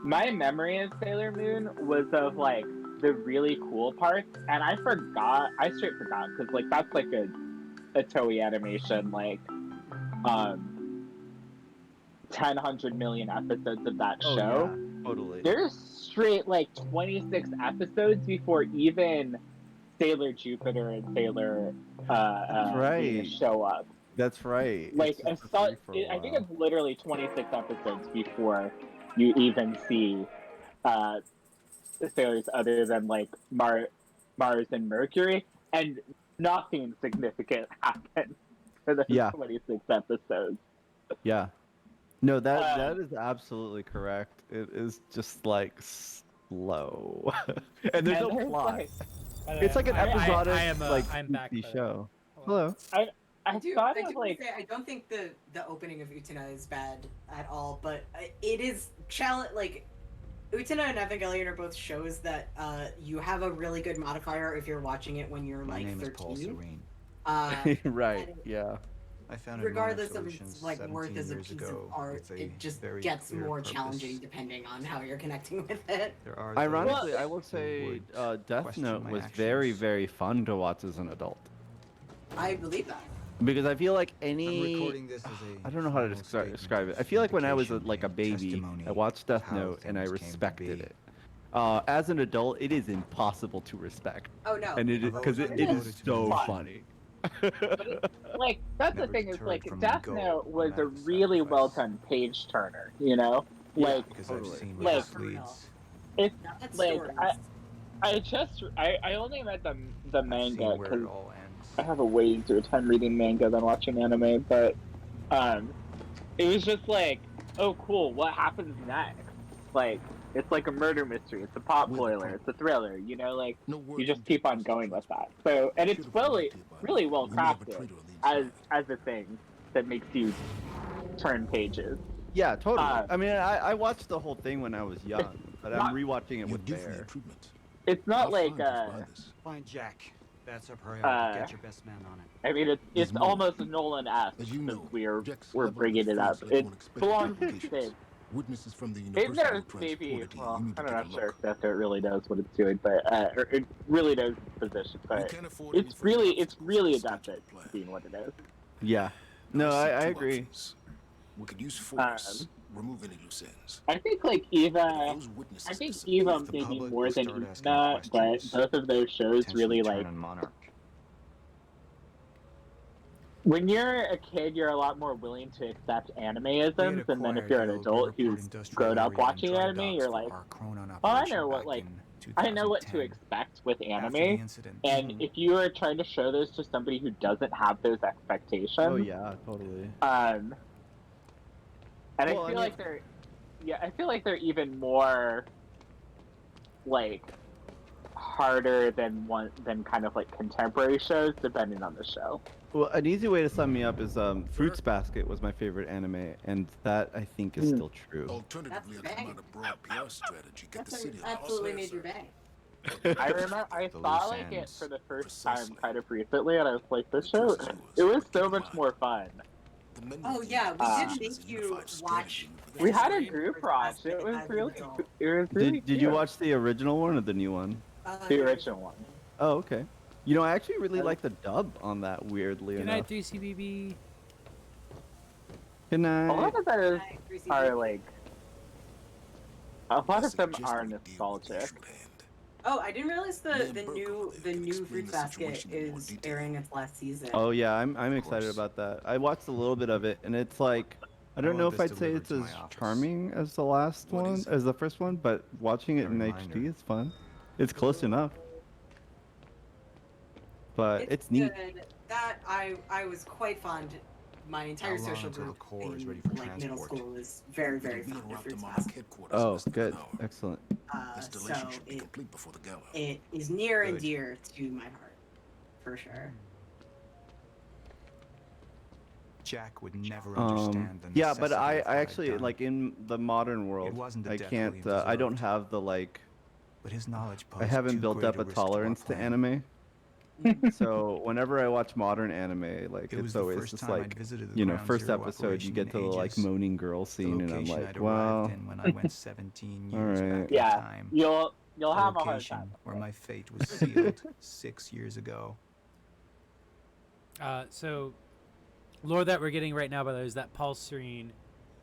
S4: my memory of Sailor Moon was of like the really cool parts, and I straight forgot because like that's like a Toei animation, like 100 million episodes of that show.
S2: Yeah, totally.
S4: There's straight like 26 episodes before even Sailor Jupiter and Sailor Venus show up.
S2: That's right.
S4: Like I think it's literally 26 episodes before you even see sailors other than like Mars and Mercury, and nothing significant happens for those 26 episodes.
S2: Yeah. No, that is absolutely correct. It is just like slow, and there's no plot. It's like an episodic
S1: I'm back,
S2: show. Hello.
S3: I don't think the opening of Utena is bad at all, but it is like Utena and Evangelion are both shows that you have a really good modifier if you're watching it when you're like 13.
S2: Right. Yeah.
S12: I found
S3: regardless of its like worth as a piece of art, it just gets more challenging depending on how you're connecting with it.
S2: Ironically, I will say Death Note was very, very fun to watch as an adult.
S3: I believe that.
S2: Because I feel like I don't know how to describe it. I feel like when I was like a baby, I watched Death Note and I respected it. As an adult, it is impossible to respect.
S3: Oh no!
S2: And because it is so funny.
S4: Like that's the thing is like Death Note was a really well done page turner, you know? Like like it's like I only read the manga because I have a way easier time reading manga than watching anime, but it was just like, oh cool, what happens next? Like it's like a murder mystery, it's a pop boiler, it's a thriller, you know, like you just keep on going with that. So and it's really well crafted as a thing that makes you turn pages.
S2: Yeah, totally. I mean I watched the whole thing when I was young, but I'm rewatching it with Bear.
S4: It's not like
S12: Find Jack. That's our priority. Get your best man on it.
S4: I mean, it's almost Nolan-esque since we're bringing it up. It belongs to Stig.
S14: Witnesses from the
S4: It knows maybe, well, I'm not sure if Death Note really knows what it's doing, but it really knows its position. But it's really adept at being what it is.
S2: Yeah. No, I agree.
S14: We could use force. Remove any loose ends.
S4: I think like Eva maybe more than Utena, but both of those shows really like. When you're a kid, you're a lot more willing to accept anime-isms, and then if you're an adult who's grown up watching anime, you're like, oh, I know what to expect with anime. And if you are trying to show those to somebody who doesn't have those expectations,
S2: oh yeah, totally.
S4: And I feel like they're even more like harder than kind of like contemporary shows, depending on the show.
S2: Well, an easy way to sum me up is Fruits Basket was my favorite anime, and that I think is still true.
S14: Alternatively, I come out a broad PR strategy. Get the city
S3: absolutely made your bang.
S4: I remember I saw like it for the first time kind of recently, and I was like, this show, it was so much more fun.
S3: Oh yeah, we did make you watch.
S4: We had a group watch. It was really.
S2: Did you watch the original one or the new one?
S4: The original one.
S2: Oh, okay. You know, I actually really like the dub on that, weirdly
S1: enough.
S2: enough.
S1: Good night, 3CBB.
S2: Good night.
S4: A lot of those are like... A lot of them are nostalgic.
S3: Oh, I didn't realize
S14: Me
S3: the
S14: and
S3: the
S14: Burke
S3: new
S14: over
S3: the
S14: there can
S3: new
S14: explain
S3: Fruits
S14: the
S3: Basket
S14: situation in more
S3: is
S14: detail.
S3: airing its last season.
S2: Oh yeah, I'm excited
S14: course.
S2: about that. I watched a little bit of it, and it's like I don't
S12: I
S2: know
S12: want
S2: if
S12: this
S2: I'd say
S12: delivered
S2: it's
S12: to
S2: as
S12: my office.
S2: charming as the last
S14: What
S2: one,
S14: is it?
S2: as the first one, but watching it
S12: A
S2: in
S12: reminder.
S2: HD is fun. It's close enough, but
S3: It's
S2: it's neat.
S3: good. That I was quite fond. My entire
S12: How long
S3: social
S12: until the
S3: group
S12: core is
S3: in
S12: ready for
S3: like middle
S12: transport?
S3: school was very
S14: It'll
S3: very
S14: be
S3: fond
S14: en
S3: of
S14: route to
S3: Fruits
S14: Monarch
S3: Basket.
S14: headquarters in
S2: Oh,
S14: less than
S2: good,
S14: an hour.
S2: excellent.
S14: Installation
S3: So
S14: should be complete before the gala.
S3: it is near and
S12: Good.
S3: dear to my heart, for sure.
S12: Jack would never understand the necessity
S2: Yeah, but
S12: of
S2: I
S12: what I'd
S2: actually
S12: done.
S2: like in the modern world,
S12: wasn't the
S2: I
S12: death
S2: can't.
S12: William
S2: I don't
S12: deserved.
S2: have the like.
S12: But his knowledge
S2: I
S12: posed
S2: haven't
S12: too
S2: built
S12: great
S2: up a
S12: risk to our
S2: tolerance to
S12: plan.
S2: anime. So whenever I watch modern anime, like
S12: It was
S2: it's
S12: the
S2: always
S12: first
S2: just
S12: time I'd
S2: like,
S12: visited the
S2: you know,
S12: Ground
S2: first
S12: Zero
S2: episode you
S12: operation
S2: get to
S12: in
S2: the like
S12: ages.
S2: moaning girl
S12: The
S2: scene, and I'm
S12: location
S2: like,
S12: I'd
S2: well,
S12: arrived in when I went 17
S2: all
S12: years
S2: right.
S12: back in
S4: Yeah,
S12: time.
S4: you'll
S12: A
S4: have a hard time.
S12: location where my fate was sealed 6 years ago.
S1: So, lore that we're getting right now, by the way, is that Pulse screen.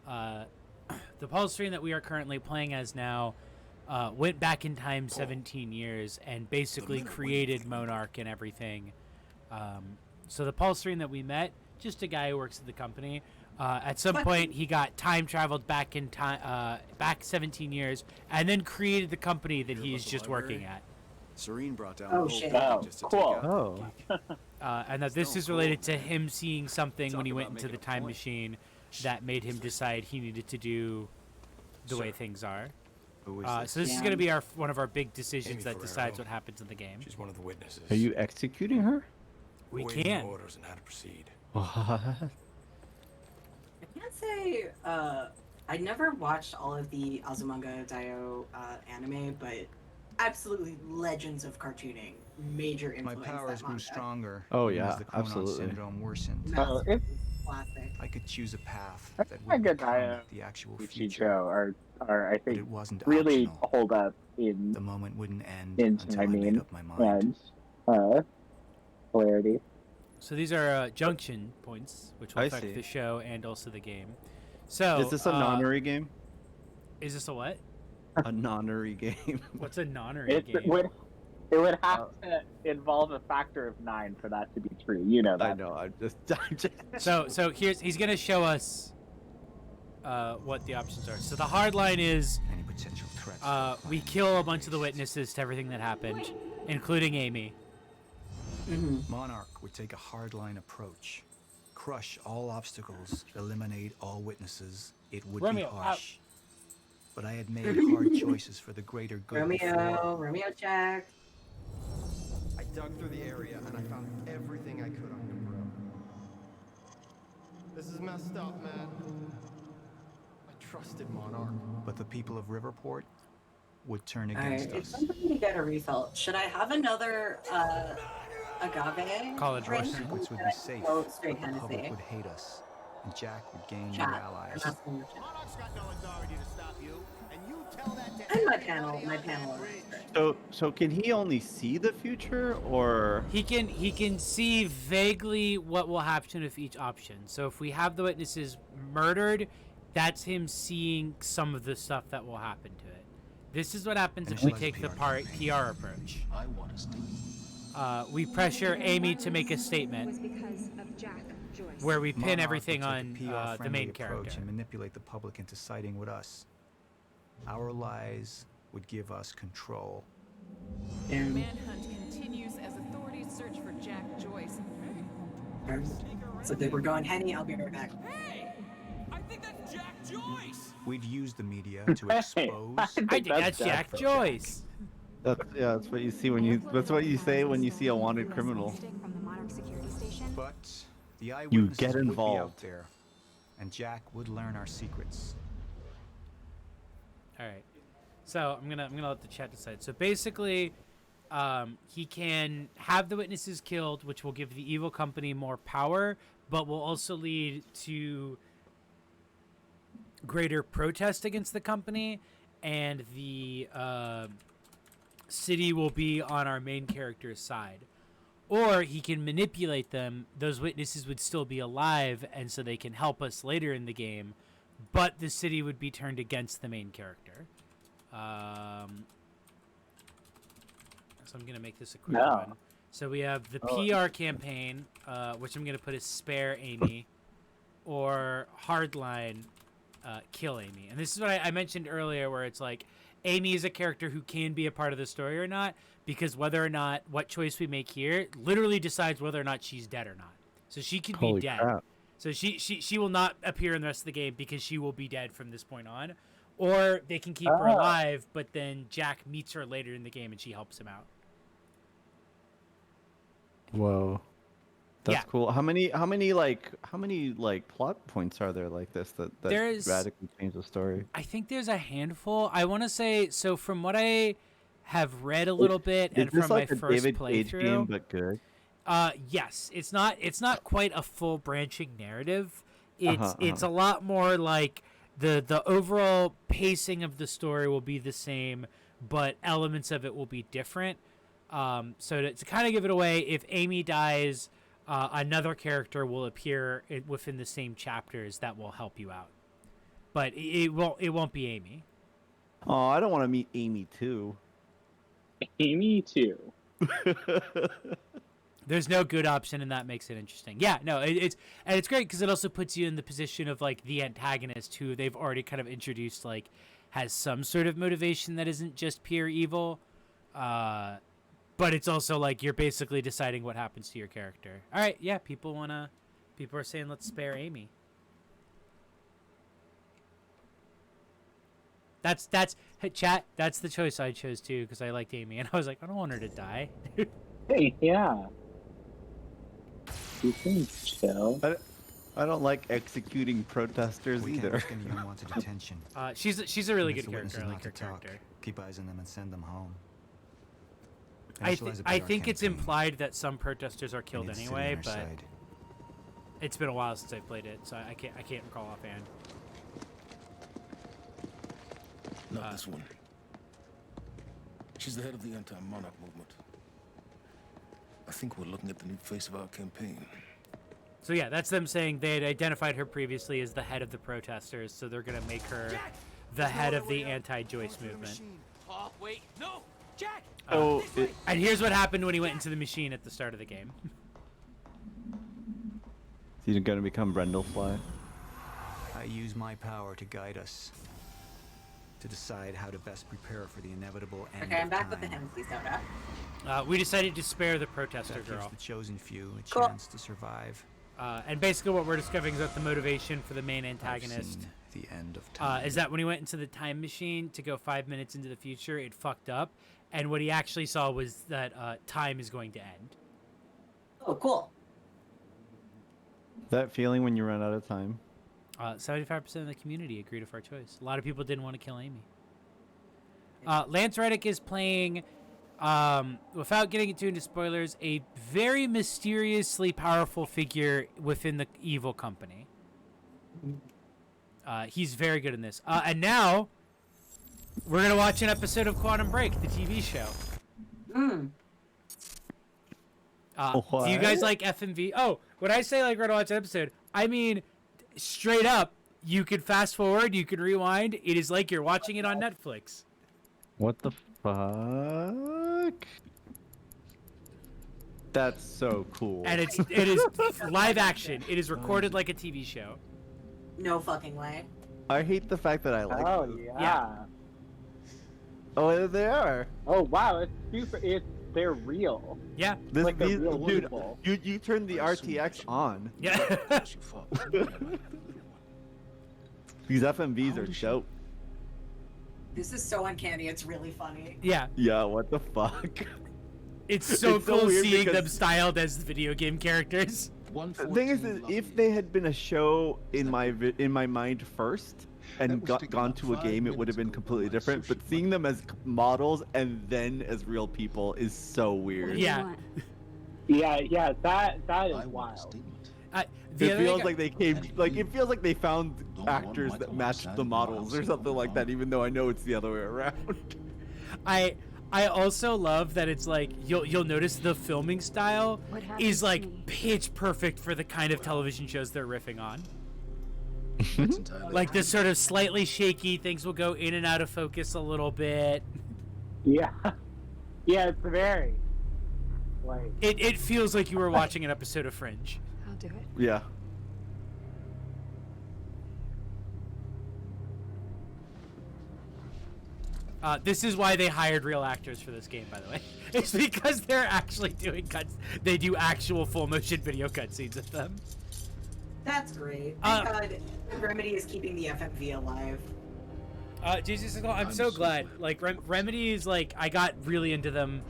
S1: The Pulse screen that we are currently playing as now went back in time 17 years and basically created Monarch and everything. So the Pulse screen that we met, just a guy who works at the company. At some point, he got time traveled back in time, back 17 years, and then created the company that he's just working at.
S14: Serene brought down
S3: Oh,
S14: the whole
S3: shit.
S14: party
S4: Oh,
S14: just to
S4: cool.
S14: take out the
S2: Oh,
S1: And that this
S14: Stone
S1: is related
S14: cold,
S1: to
S14: man.
S1: him seeing something when
S11: Talk
S1: he went
S11: about
S1: into the
S11: making a
S1: time
S11: point.
S1: machine that made him decide he needed to do the way things are.
S12: Who is this?
S1: So this is
S3: Yeah.
S1: going to be one of our big decisions
S7: Amy
S1: that
S7: Ferrero.
S1: decides what happens in the game.
S7: She's one of the witnesses.
S2: are you executing her?
S1: We
S7: Awaiting
S1: can.
S7: orders on how to proceed.
S2: What?
S3: I can't say I never watched all of the Azumanga Daioh anime, but absolutely legends of cartooning. Major
S12: My
S3: influence.
S12: powers
S3: that
S12: grew
S3: manga.
S12: stronger.
S2: Oh,
S12: even
S2: yeah,
S12: as the Chronon
S2: absolutely.
S12: syndrome worsened.
S4: Oh,
S3: Massive
S4: it's
S3: classic.
S12: I could choose a path
S4: I
S12: that
S4: think
S12: would
S4: good
S12: become
S4: Daioh
S12: the actual
S4: Ichijo
S12: future.
S4: are I
S12: But
S4: think
S12: it wasn't
S4: really
S12: optional.
S4: hold up in
S12: The moment wouldn't end
S4: in
S12: until I made
S4: timing
S12: up my mind.
S4: and clarity.
S1: So these are junction points, which will
S2: I
S1: affect
S2: see.
S1: the show and also the game. So
S2: Is this a nonary game?
S1: Is this a what?
S2: A nonary game.
S1: What's a nonary
S4: It
S1: game?
S4: would have to involve a factor of 9 for that to be true. You know that.
S2: I know. I'm just.
S1: So he's gonna show us what the options are. So the hard line is
S12: Any potential threats?
S1: we kill a bunch of the witnesses to everything that happened, including Amy.
S12: Monarch would take a hardline approach. Crush all obstacles, eliminate all witnesses. It would
S1: Romeo,
S12: be harsh. But I had made hard choices for the greater good before.
S3: Romeo Jack.
S15: I dug through the area and I found everything I could on your bro. This is messed up, man. I trusted Monarch.
S12: But the people of Riverport would turn
S3: Alright,
S12: against
S3: it's
S12: us.
S3: time for me to get a refill. Should I have another agave?
S1: College
S3: drink?
S1: Russian.
S12: Secrets would
S3: Should
S12: be
S3: I
S12: safe,
S3: go
S12: but
S3: straight
S12: the public
S3: Hennessy?
S12: would hate us, and Jack would gain new
S3: Chat.
S12: allies.
S3: I'm asking the chat.
S15: Monarch's got no authority to stop you, and you tell that to
S3: And my
S15: everybody
S3: panel
S15: on that bridge.
S2: So can he only see the future, or
S1: He can see vaguely what will happen with each option. So if we have the witnesses murdered, that's him seeing some of the stuff that will happen to it. This is what happens if we take the PR approach.
S13: I want to stay.
S1: We pressure Amy to make a statement
S9: Was because of Jack Joyce.
S1: where we pin
S12: Monarch
S1: everything
S12: would
S1: on
S12: take a
S1: the
S12: PR-friendly
S1: main
S12: approach
S1: character.
S12: and manipulate the public into siding with us. Our lies would give us control.
S16: Manhunt continues as authorities search for Jack Joyce.
S3: So they were going Henny, I'll be right back.
S11: Hey! I think that's Jack Joyce!
S12: We'd use the media to expose.
S1: I think that's Jack Joyce.
S2: that's what you see when you. That's what you say when you see a wanted criminal.
S10: From the Monarch security station.
S12: But the eyewitnesses
S2: get
S12: would be out
S2: involved.
S12: there, and Jack would learn our secrets.
S1: All right. So I'm gonna let the chat decide. So basically, he can have the witnesses killed, which will give the evil company more power, but will also lead to greater protest against the company, and the city will be on our main character's side. Or he can manipulate them. Those witnesses would still be alive, and so they can help us later in the game, but the city would be turned against the main character. so I'm gonna make this a quick
S4: No.
S1: one. So we have the PR campaign, which I'm gonna put as spare Amy, or hardline, kill Amy. And this is what I mentioned earlier, where it's like Amy is a character who can be a part of the story or not, because whether or not what choice we make here literally decides whether or not she's dead or not. So she could be dead.
S2: Crap.
S1: So she will not appear in the rest of the game because she will be dead from this point on. Or they can keep her alive, but then Jack meets her later in the game and she helps him out.
S2: Whoa. That's
S1: Yeah.
S2: cool. How many plot points are there like this that
S1: There's-
S2: radically change the story?
S1: I think there's a handful. I want to say, so from what I have read a little bit and
S2: Is this
S1: from
S2: like
S1: my
S2: a
S1: first
S2: David Cage
S1: playthrough,
S2: game but good?
S1: Yes, it's not quite a full branching narrative. It's
S2: Uh-huh,
S1: a lot more like the overall pacing of the story will be the same, but elements of it will be different. So to kind of give it away, if Amy dies, another character will appear within the same chapters that will help you out. But it won't be Amy.
S2: Oh, I don't want to meet Amy too.
S4: Amy too.
S1: There's no good option, and that makes it interesting. Yeah, no, it's great because it also puts you in the position of like the antagonist, who they've already kind of introduced, like has some sort of motivation that isn't just pure evil. But it's also like you're basically deciding what happens to your character. All right, yeah, people are saying let's spare Amy. That's hey, chat. That's the choice I chose too because I liked Amy, and I was like, I don't want her to die.
S4: Hey, yeah. You can chill.
S2: I don't like executing protesters
S12: We can't
S2: either.
S12: risk any unwanted attention.
S1: She's a really
S12: And if
S1: good
S12: the witnesses
S1: character. I like
S12: not
S1: her
S12: to talk,
S1: character.
S12: keep eyes on them and send them home.
S1: I
S12: Initialize a PR
S1: think it's
S12: campaign.
S1: implied that some protesters are killed
S12: need to sit
S1: anyway,
S12: on our
S1: but
S12: side.
S1: it's been a while since I played it, so I can't recall offhand.
S14: Not this one. She's the head of the anti-monarch movement. I think we're looking at the new face of our campaign.
S1: So yeah, that's them saying they had identified her previously as the head of the protesters, so they're gonna make her the head of the anti-Joyce movement.
S11: Oh, wait, no! Jack!
S2: Oh,
S1: And here's what happened when he went into the machine at the start of the game.
S2: He's gonna become Brendlefly.
S12: I use my power to guide us, to decide how to best prepare for the inevitable end
S3: Okay, I'm
S12: of
S3: back with the
S12: time.
S3: Hennessy soda.
S1: We decided to spare the protester
S12: That gives
S1: girl.
S12: the chosen few a
S3: Cool.
S12: chance to survive.
S1: And basically what we're discovering is that the motivation for the main
S12: I've
S1: antagonist
S12: seen the end of time.
S1: is that when he went into the time machine to go 5 minutes into the future, it fucked up. And what he actually saw was that time is going to end.
S3: Oh, cool.
S2: That feeling when you run out of time.
S1: 75% of the community agreed with our choice. A lot of people didn't want to kill Amy. Lance Reddick is playing, without getting into spoilers, a very mysteriously powerful figure within the evil company. He's very good in this. And now, we're going to watch an episode of Quantum Break, the TV show. Do you guys
S2: What?
S1: like FMV? Oh, when I say like we're going to watch an episode, I mean straight up, you could fast forward, you could rewind. It is like you're watching it on Netflix.
S2: What the fuck? That's so cool.
S1: And it is live action. It is recorded like a TV show.
S3: No fucking way.
S2: I hate the fact that I like
S4: Oh,
S2: those.
S4: yeah.
S2: Oh, there they are.
S4: Oh, wow, it's super. They're real.
S1: Yeah.
S2: This,
S4: Like they're
S2: these,
S4: real
S2: dude,
S4: people.
S2: you turn the RTX on.
S1: Yeah.
S2: These FMVs are dope.
S3: This is so uncanny. It's really funny.
S1: Yeah.
S2: Yeah, what the fuck?
S1: It's so
S2: It's so
S1: cool
S2: weird
S1: seeing
S2: because-
S1: them styled as video game characters.
S2: The thing is, if they had been a show in my mind first and gone to a game, it would have been completely different. But seeing them as models and then as real people is so weird.
S1: Yeah.
S4: Yeah, that is wild.
S1: The
S2: It
S1: other
S2: feels
S1: thing-
S2: like they came, like it feels like they found actors that matched the models or something like that. Even though I know it's the other way around.
S1: I also love that it's like you'll notice the filming style
S6: What happened
S1: is
S6: to
S1: like
S6: me?
S1: pitch perfect for the kind of television shows they're riffing on.
S14: That's entirely
S1: Like this sort of slightly shaky, things will go in and out of focus a little bit.
S4: Yeah. Yeah, it's very like
S1: It feels like you were watching an episode of Fringe.
S10: I'll do it.
S2: Yeah.
S1: This is why they hired real actors for this game, by the way. It's because they're actually doing cuts. They do actual full motion video cutscenes of them.
S3: That's great. Thank God Remedy is keeping the FMV alive.
S1: Jesus, I'm so glad. Like Remedy is like, I got really into them.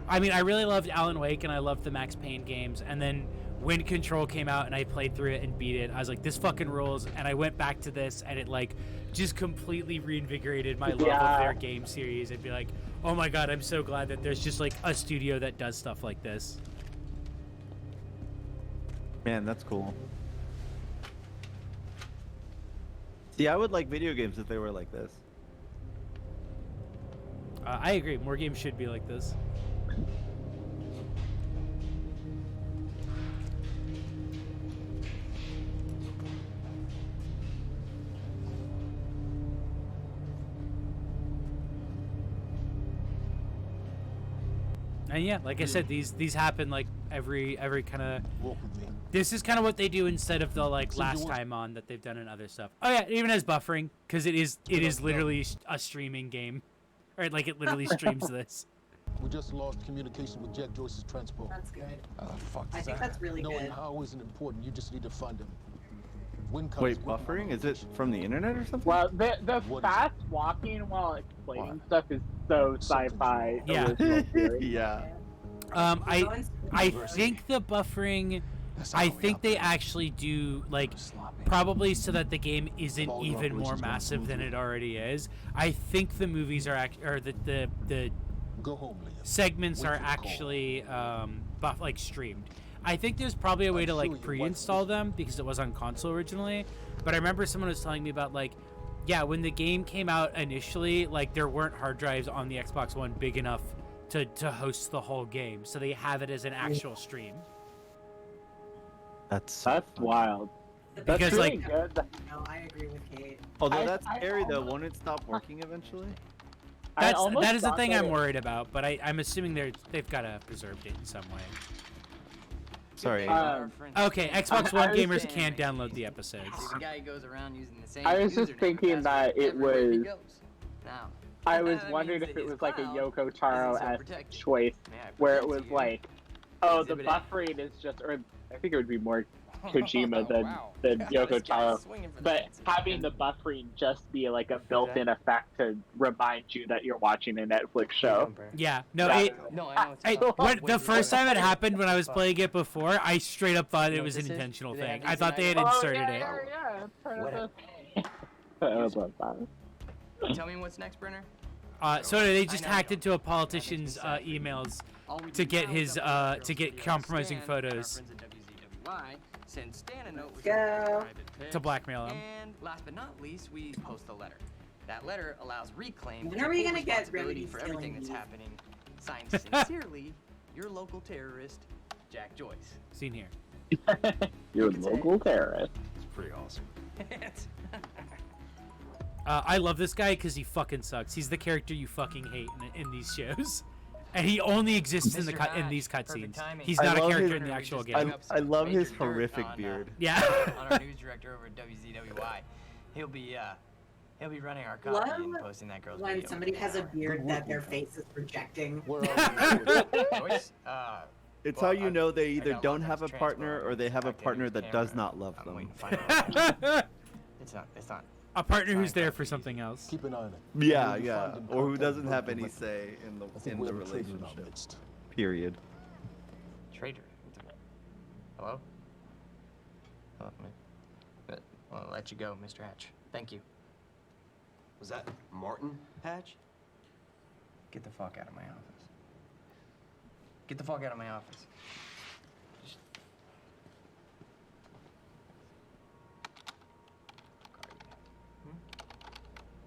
S1: I mean, I really loved Alan Wake and I loved the Max Payne games. And then when Control came out and I played through it and beat it, I was like, this fucking rules. And I went back to this and it like just completely reinvigorated my love of their game series. I'd be like, oh my God, I'm so glad that there's just like a studio that does stuff like this.
S2: Man, that's cool. See, I would like video games if they were like this.
S1: I agree. More games should be like this. And yeah, like I said, these happen like every kind of. This is kind of what they do instead of the like last time on that they've done in other stuff. Oh yeah, it even has buffering because it is literally a streaming game, right? Like it literally streams this.
S14: We just lost communication with Jack Joyce's transport.
S3: That's good.
S14: Fuck
S3: I think that's really
S14: Knowing
S3: good.
S14: how isn't important. You just need to find him.
S2: Wait, buffering? Is it from the internet or something?
S4: Well, the fast walking while explaining stuff is so sci-fi.
S1: Yeah.
S2: Yeah.
S1: I think the buffering. I think they actually do like probably so that the game isn't even more massive than it already is. I think the movies are the segments are actually like streamed. I think there's probably a way to like pre-install them because it was on console originally. But I remember someone was telling me about like, yeah, when the game came out initially, like there weren't hard drives on the Xbox One big enough to host the whole game, so they have it as an actual stream.
S2: That's
S4: wild.
S1: Because like,
S3: No, I agree with Kate.
S2: although that's scary though, won't it stop working eventually?
S1: that is the thing I'm worried about. But I'm assuming they've got to preserved it in some way.
S2: Sorry.
S1: Okay, Xbox One gamers can't download the episodes.
S17: The guy goes around using the same
S4: I was just
S17: username
S4: thinking
S17: and
S4: that
S17: password
S4: it
S17: everywhere he
S4: was.
S17: goes. Now,
S4: I was
S17: that
S4: wondering
S17: means
S4: if
S17: that
S4: it
S17: his
S4: was like a
S17: cloud
S4: Yoko
S17: isn't
S4: Taro
S17: so
S4: esque
S17: protected.
S4: choice,
S17: May I
S4: where it
S17: present
S4: was
S17: to you
S4: like, oh, the
S17: Exhibit A?
S4: buffering is just, or I think it would be more Kojima than
S17: Wow.
S4: than
S17: This
S4: Yoko
S17: guy's
S4: Taro,
S17: swinging for the
S4: but
S17: fences.
S4: having the buffering just be like a built-in effect to remind you that you're watching a Netflix show.
S1: Yeah, no,
S4: Yeah.
S1: when the first time it happened when I was playing it before, I straight up thought it was an intentional thing. I thought they had inserted it.
S4: Yeah,
S17: Whatever.
S4: That was what I thought.
S17: Tell me what's next, Brenner.
S1: So they just hacked into a politician's emails to get his to get compromising photos
S17: Send Stan a note with
S3: Go.
S17: a private pitch.
S1: to blackmail him.
S17: And last but not least, we post a letter. That letter allows Reclaim
S3: When are we
S17: full
S3: gonna get
S17: responsibility
S3: Remedy
S17: for
S3: stealing
S17: everything that's
S3: these?
S17: happening. Signed sincerely, your local terrorist, Jack Joyce.
S1: Seen here.
S4: You're a local terrorist.
S7: It's pretty awesome.
S1: I love this guy because he fucking sucks. He's the character you fucking hate in these shows, and he only exists in the in these cutscenes. He's not a character in the actual game.
S2: I love his horrific beard.
S1: Yeah.
S17: On our news director over at WZWY, he'll be running our copy and
S3: Love
S17: posting that girl's
S3: when
S17: video.
S3: somebody has a beard that their face is projecting.
S17: Joyce,
S2: It's
S17: well,
S2: how you know they
S17: I
S2: either
S17: got
S2: don't
S17: lots
S2: have a
S17: of
S2: partner or they have a
S17: transfer
S2: partner
S17: on
S2: that
S17: camera.
S2: does not love
S17: I'm
S2: them.
S17: waiting to find out. It's not.
S1: A partner who's there for something else.
S14: Keep an eye on it.
S2: Yeah,
S14: When you
S2: yeah,
S14: find him,
S2: or who
S14: contact
S2: doesn't
S14: him
S2: have
S14: directly.
S2: any say in
S14: I think
S2: the
S14: we have a traitor in our
S2: relationship.
S14: midst.
S2: Period.
S17: Traitor. Hello? Oh, man. I'll let you go, Mr. Hatch. Thank you.
S15: Was that Martin Hatch?
S17: Get the fuck out of my office. Get the fuck out of my office.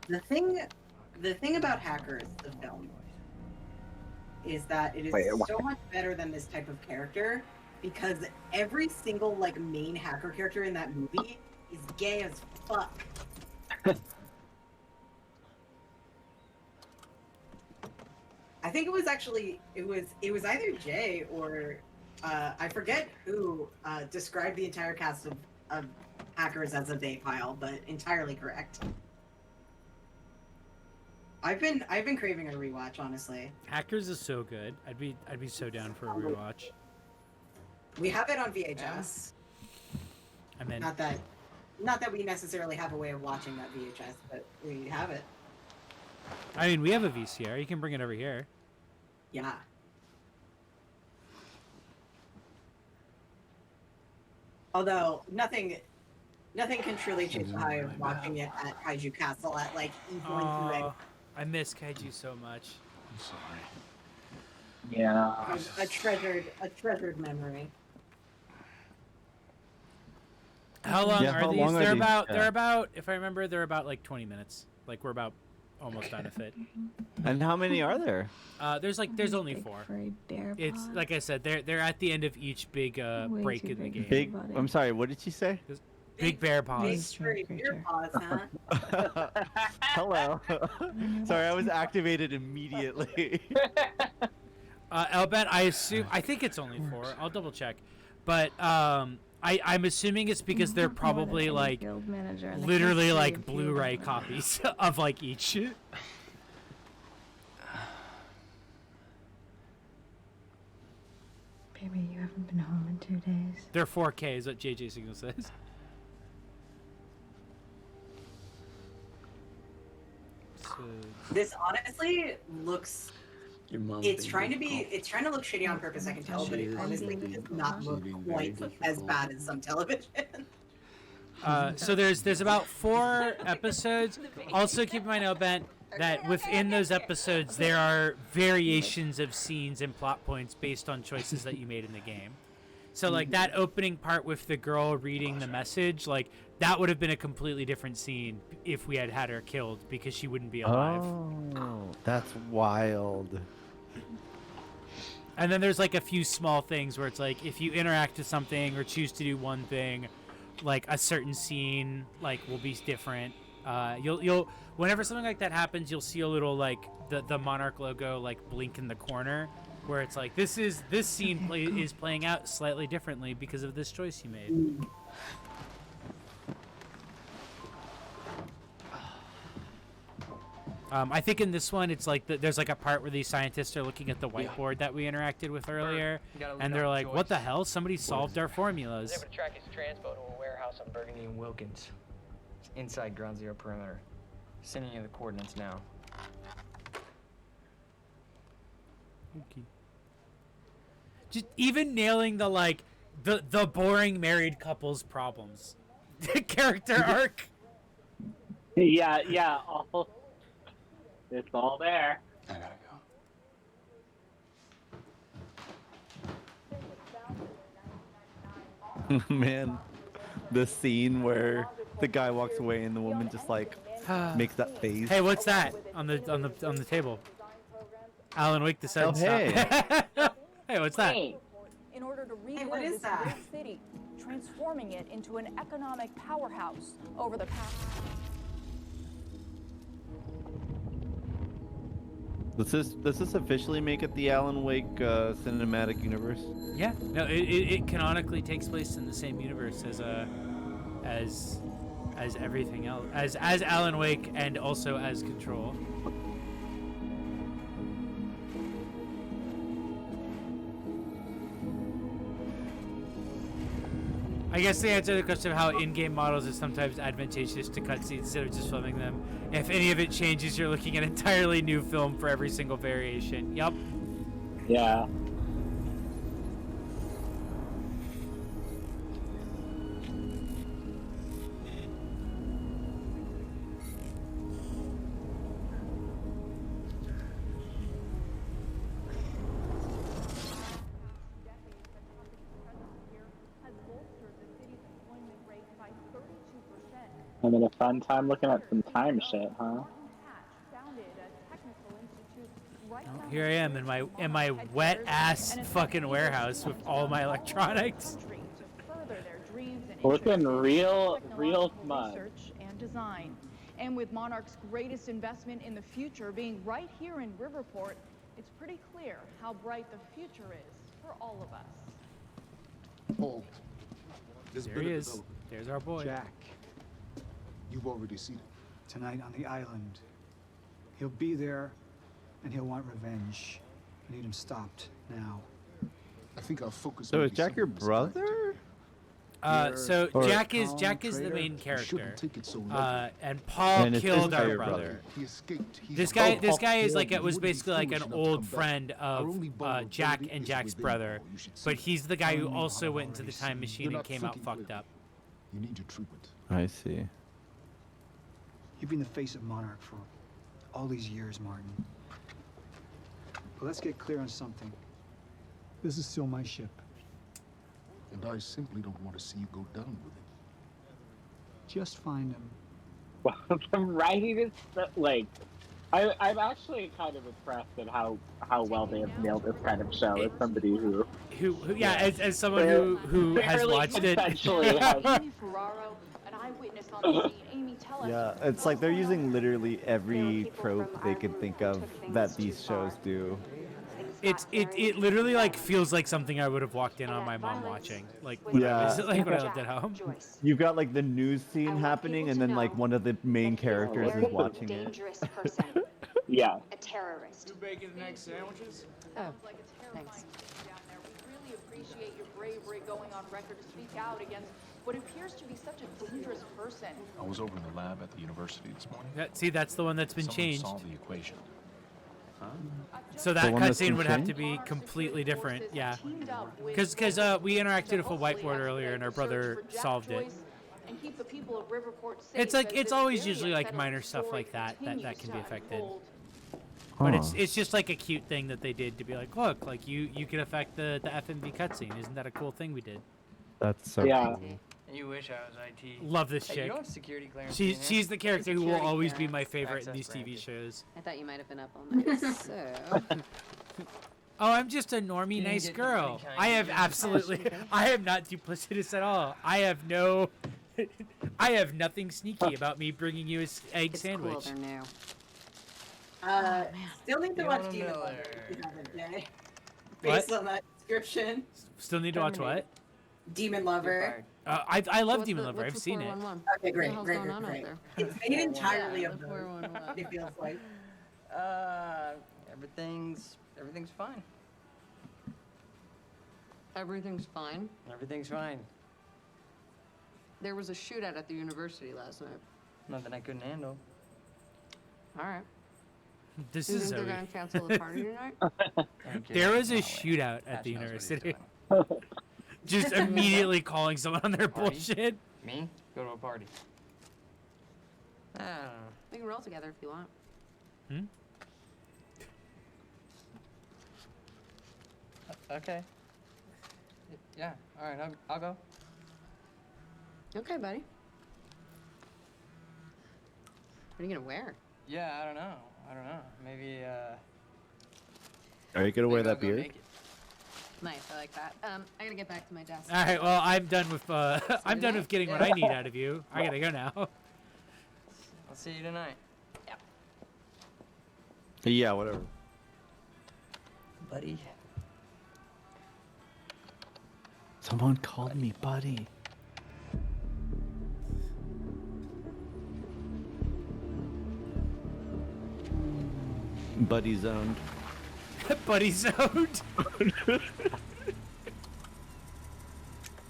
S3: The thing about Hackers, the film, is that it is so much better than this type of character because every single like main hacker character in that movie is gay as fuck. I think it was actually it was either Jay or I forget who described the entire cast of Hackers as a they pile, but entirely correct. I've been craving a rewatch, honestly.
S1: Hackers is so good. I'd be so down for a rewatch.
S3: We have it on VHS.
S1: I mean,
S3: not that we necessarily have a way of watching that VHS, but we have it.
S1: I mean, we have a VCR. You can bring it over here.
S3: Yeah. Although nothing can truly change the high of watching it at Kaiju Castle at like E1 through
S1: I miss Kaiju so much.
S2: I'm sorry.
S4: Yeah.
S3: A treasured memory.
S1: How long
S2: Yeah,
S1: are
S2: how
S1: these?
S2: long are
S1: They're
S2: these?
S1: about.
S2: Yeah.
S1: They're about. If I remember, they're about like 20 minutes. Like we're about almost done with it.
S2: And how many are there?
S1: There's only 4. It's like I said. They're at the end of each big break in the game.
S2: Big. I'm sorry. What did she say?
S1: Big bear paws.
S3: Big furry beer paws, huh?
S2: Hello. Sorry, I was activated immediately.
S1: Elbet, I think it's only 4. I'll double check, but I'm assuming it's because they're probably like literally like Blu-ray copies of like each.
S18: Baby, you haven't been home in 2 days.
S1: They're 4K, is what JJ Signal says. So,
S3: This honestly looks.
S5: Your mom
S3: It's trying to look shitty on purpose. I can tell, but it honestly does not look quite as bad as some television.
S1: so there's about 4 episodes. Also, keep in mind, Elbent, that within those episodes there are variations of scenes and plot points based on choices that you made in the game. So like that opening part with the girl reading the message, like that would have been a completely different scene if we had had her killed because she wouldn't be alive.
S2: Oh, that's wild.
S1: And then there's like a few small things where it's like if you interact with something or choose to do one thing, like a certain scene like will be different. You'll whenever something like that happens, you'll see a little like the Monarch logo like blink in the corner where it's like this scene is playing out slightly differently because of this choice you made. I think in this one, it's like there's like a part where these scientists are looking at the whiteboard that we interacted with earlier, and they're like, "What the hell? Somebody solved our formulas."
S17: I was able to track his transpo to a warehouse on Burgundy and Wilkins. It's inside Ground Zero perimeter. Sending you the coordinates now.
S1: Okay. Just even nailing the like the boring married couple's problems, character arc.
S4: Yeah. It's all there.
S5: I gotta go.
S2: Man, the scene where the guy walks away and the woman just like makes that face.
S1: Hey, what's that on the table? Alan Wake the Sun.
S2: Oh, hey.
S1: Hey, what's that?
S19: In order to rebuild
S3: what is
S19: this
S3: that?
S19: great city, transforming it into an economic powerhouse over the past.
S2: Does this officially make it the Alan Wake cinematic universe?
S1: Yeah. No, it canonically takes place in the same universe as everything else, as Alan Wake and also as Control. I guess the answer to the question of how in-game models is sometimes advantageous to cutscenes instead of just filming them. If any of it changes, you're looking at an entirely new film for every single variation. Yep.
S4: Yeah. Having a fun time looking at some time shit, huh?
S1: Here I am in my wet ass fucking warehouse with all my electronics.
S4: Looking real smart.
S19: Research and design. And with Monarch's greatest investment in the future being right here in Riverport, it's pretty clear how bright the future is for all of us.
S14: Paul, there's
S1: There
S14: been
S1: he
S14: a
S1: is.
S14: development.
S1: There's our boy.
S12: Jack,
S14: You've already seen it.
S12: tonight on the island. He'll be there, and he'll want revenge. I need him stopped now.
S14: I think our focus.
S2: So
S14: may
S2: is
S14: be
S2: Jack your
S14: something else
S2: brother?
S1: So
S2: Or-
S1: Jack is
S12: Colin
S1: the
S12: Trader?
S1: main
S14: You
S1: character,
S14: shouldn't take it so lightly.
S1: and Paul
S2: And it's
S1: killed
S2: this guy
S1: our
S2: your
S1: brother.
S2: brother.
S14: He escaped. He's
S1: This
S14: a
S1: guy,
S14: bug.
S1: this guy is like
S14: You
S1: it was
S14: would be
S1: basically like an
S14: foolish enough to
S1: old
S14: come back.
S1: friend
S14: Our
S1: of
S14: only vulnerability
S1: Jack and
S14: is
S1: Jack's
S14: within
S1: brother,
S14: Paul. You should see
S1: but
S14: it.
S1: he's the guy who
S12: Telling me
S1: also
S12: what
S1: went
S12: I've
S1: into the
S12: already
S1: time
S12: seen.
S1: machine
S14: You're
S1: and
S14: not
S1: came out
S14: thinking
S1: fucked
S14: clearly.
S1: up.
S14: You need your treatment.
S2: I see.
S12: You've been the face of Monarch for all these years, Martin. But let's get clear on something. This is still my ship.
S14: And I simply don't want to see you go down with it.
S12: Just find him.
S4: Well, the writing is like, I'm actually kind of impressed at how well they have nailed this kind of show. As somebody who
S1: Yeah, as someone who has
S4: barely
S1: watched it.
S4: essentially has-
S19: Amy Ferraro, an eyewitness on the scene. Amy, tell us.
S2: Yeah, it's like they're using literally every trope they could think of that these shows do.
S1: It literally like feels like something I would have walked in on my mom watching, like when I was
S2: Yeah.
S1: like when I lived at home.
S2: You've got like the news scene happening, and then like one of the main characters is watching it.
S9: Dangerous person.
S4: Yeah.
S9: A terrorist.
S11: Two bacon and egg sandwiches?
S19: Oh, like a terrible
S6: thanks.
S19: down there. We really appreciate your bravery going on record to speak out against what appears to be such a dangerous person.
S20: I was over in the lab at the university this morning.
S1: See, that's the one that's been
S20: Someone
S1: changed.
S20: solved the equation.
S1: So that
S2: The one that's
S1: cutscene
S2: been
S1: would have to
S2: changed?
S1: be completely different, yeah. Because we interacted with a whiteboard earlier, and our brother solved it.
S19: And keep the people of Riverport safe
S1: It's like
S19: as
S1: it's
S19: this
S1: always
S19: very
S1: usually like
S19: unsettling
S1: minor stuff
S19: story
S1: like that can
S19: continues
S1: be
S19: to
S1: affected.
S19: unfold.
S1: But
S2: Huh.
S1: it's just like a cute thing that they did to be like, look, like you can affect the FMV cutscene. Isn't that a cool thing we did?
S2: That's so
S4: Yeah.
S2: cool.
S17: You wish I was IT.
S1: Love this
S17: Hey,
S1: chick.
S17: you don't have security clearance. in here?
S1: She's the character who will
S17: Security
S1: always be
S17: clearance,
S1: my favorite in
S17: access
S1: these TV
S17: granted.
S1: shows.
S6: I thought you might have been up all night. So.
S1: Oh, I'm just a normie
S17: You
S1: nice
S17: didn't get
S1: girl.
S17: nobody kind
S1: I
S17: of
S1: have
S17: you.
S1: absolutely I am not duplicitous at all. I have no I have nothing sneaky about me bringing you an egg
S6: It's
S1: sandwich.
S6: cool, they're new.
S3: Still need to
S17: You
S3: watch
S17: wanna
S3: Demon
S17: know
S3: Lover
S17: her.
S3: if you haven't yet.
S1: What?
S3: Based on that description.
S1: Still need to watch what?
S3: Demon Lover.
S1: I love
S6: What's
S1: Demon
S6: the-
S1: Lover.
S6: what's
S1: I've
S6: the
S1: seen it.
S6: 411?
S3: Okay, great,
S6: What the hell's
S3: great,
S6: going
S3: great,
S6: on
S3: great.
S6: out there?
S3: It's made entirely
S6: Yeah,
S3: of
S6: the
S3: those.
S6: 411.
S3: It feels like.
S17: Everything's fine.
S6: Everything's fine.
S17: Everything's fine.
S6: There was a shootout at the university last night.
S17: Nothing I couldn't handle.
S6: All right.
S1: This
S6: You
S1: is
S6: think
S1: so
S6: they're gonna cancel the party tonight?
S1: There was a shootout at the university. Just immediately calling someone on their
S17: Party?
S1: bullshit.
S17: Me? Go to a party. I don't know.
S6: We can roll together if you want.
S1: Hmm?
S17: Okay. Yeah. All right. I'll go.
S6: Okay, buddy. What are you gonna wear?
S17: Yeah. I don't know. Maybe.
S2: Are you gonna wear
S17: maybe I'll
S2: that
S17: go
S2: beard?
S17: naked.
S6: Nice, I like that. I gotta get back to my desk.
S1: All right, well, I'm done with I'm done
S6: tonight?
S1: with getting what I need out of you. I gotta go now.
S17: I'll see you tonight.
S2: Yeah, whatever.
S17: Buddy.
S2: Someone called me buddy. Buddy zoned.
S1: Buddy zoned.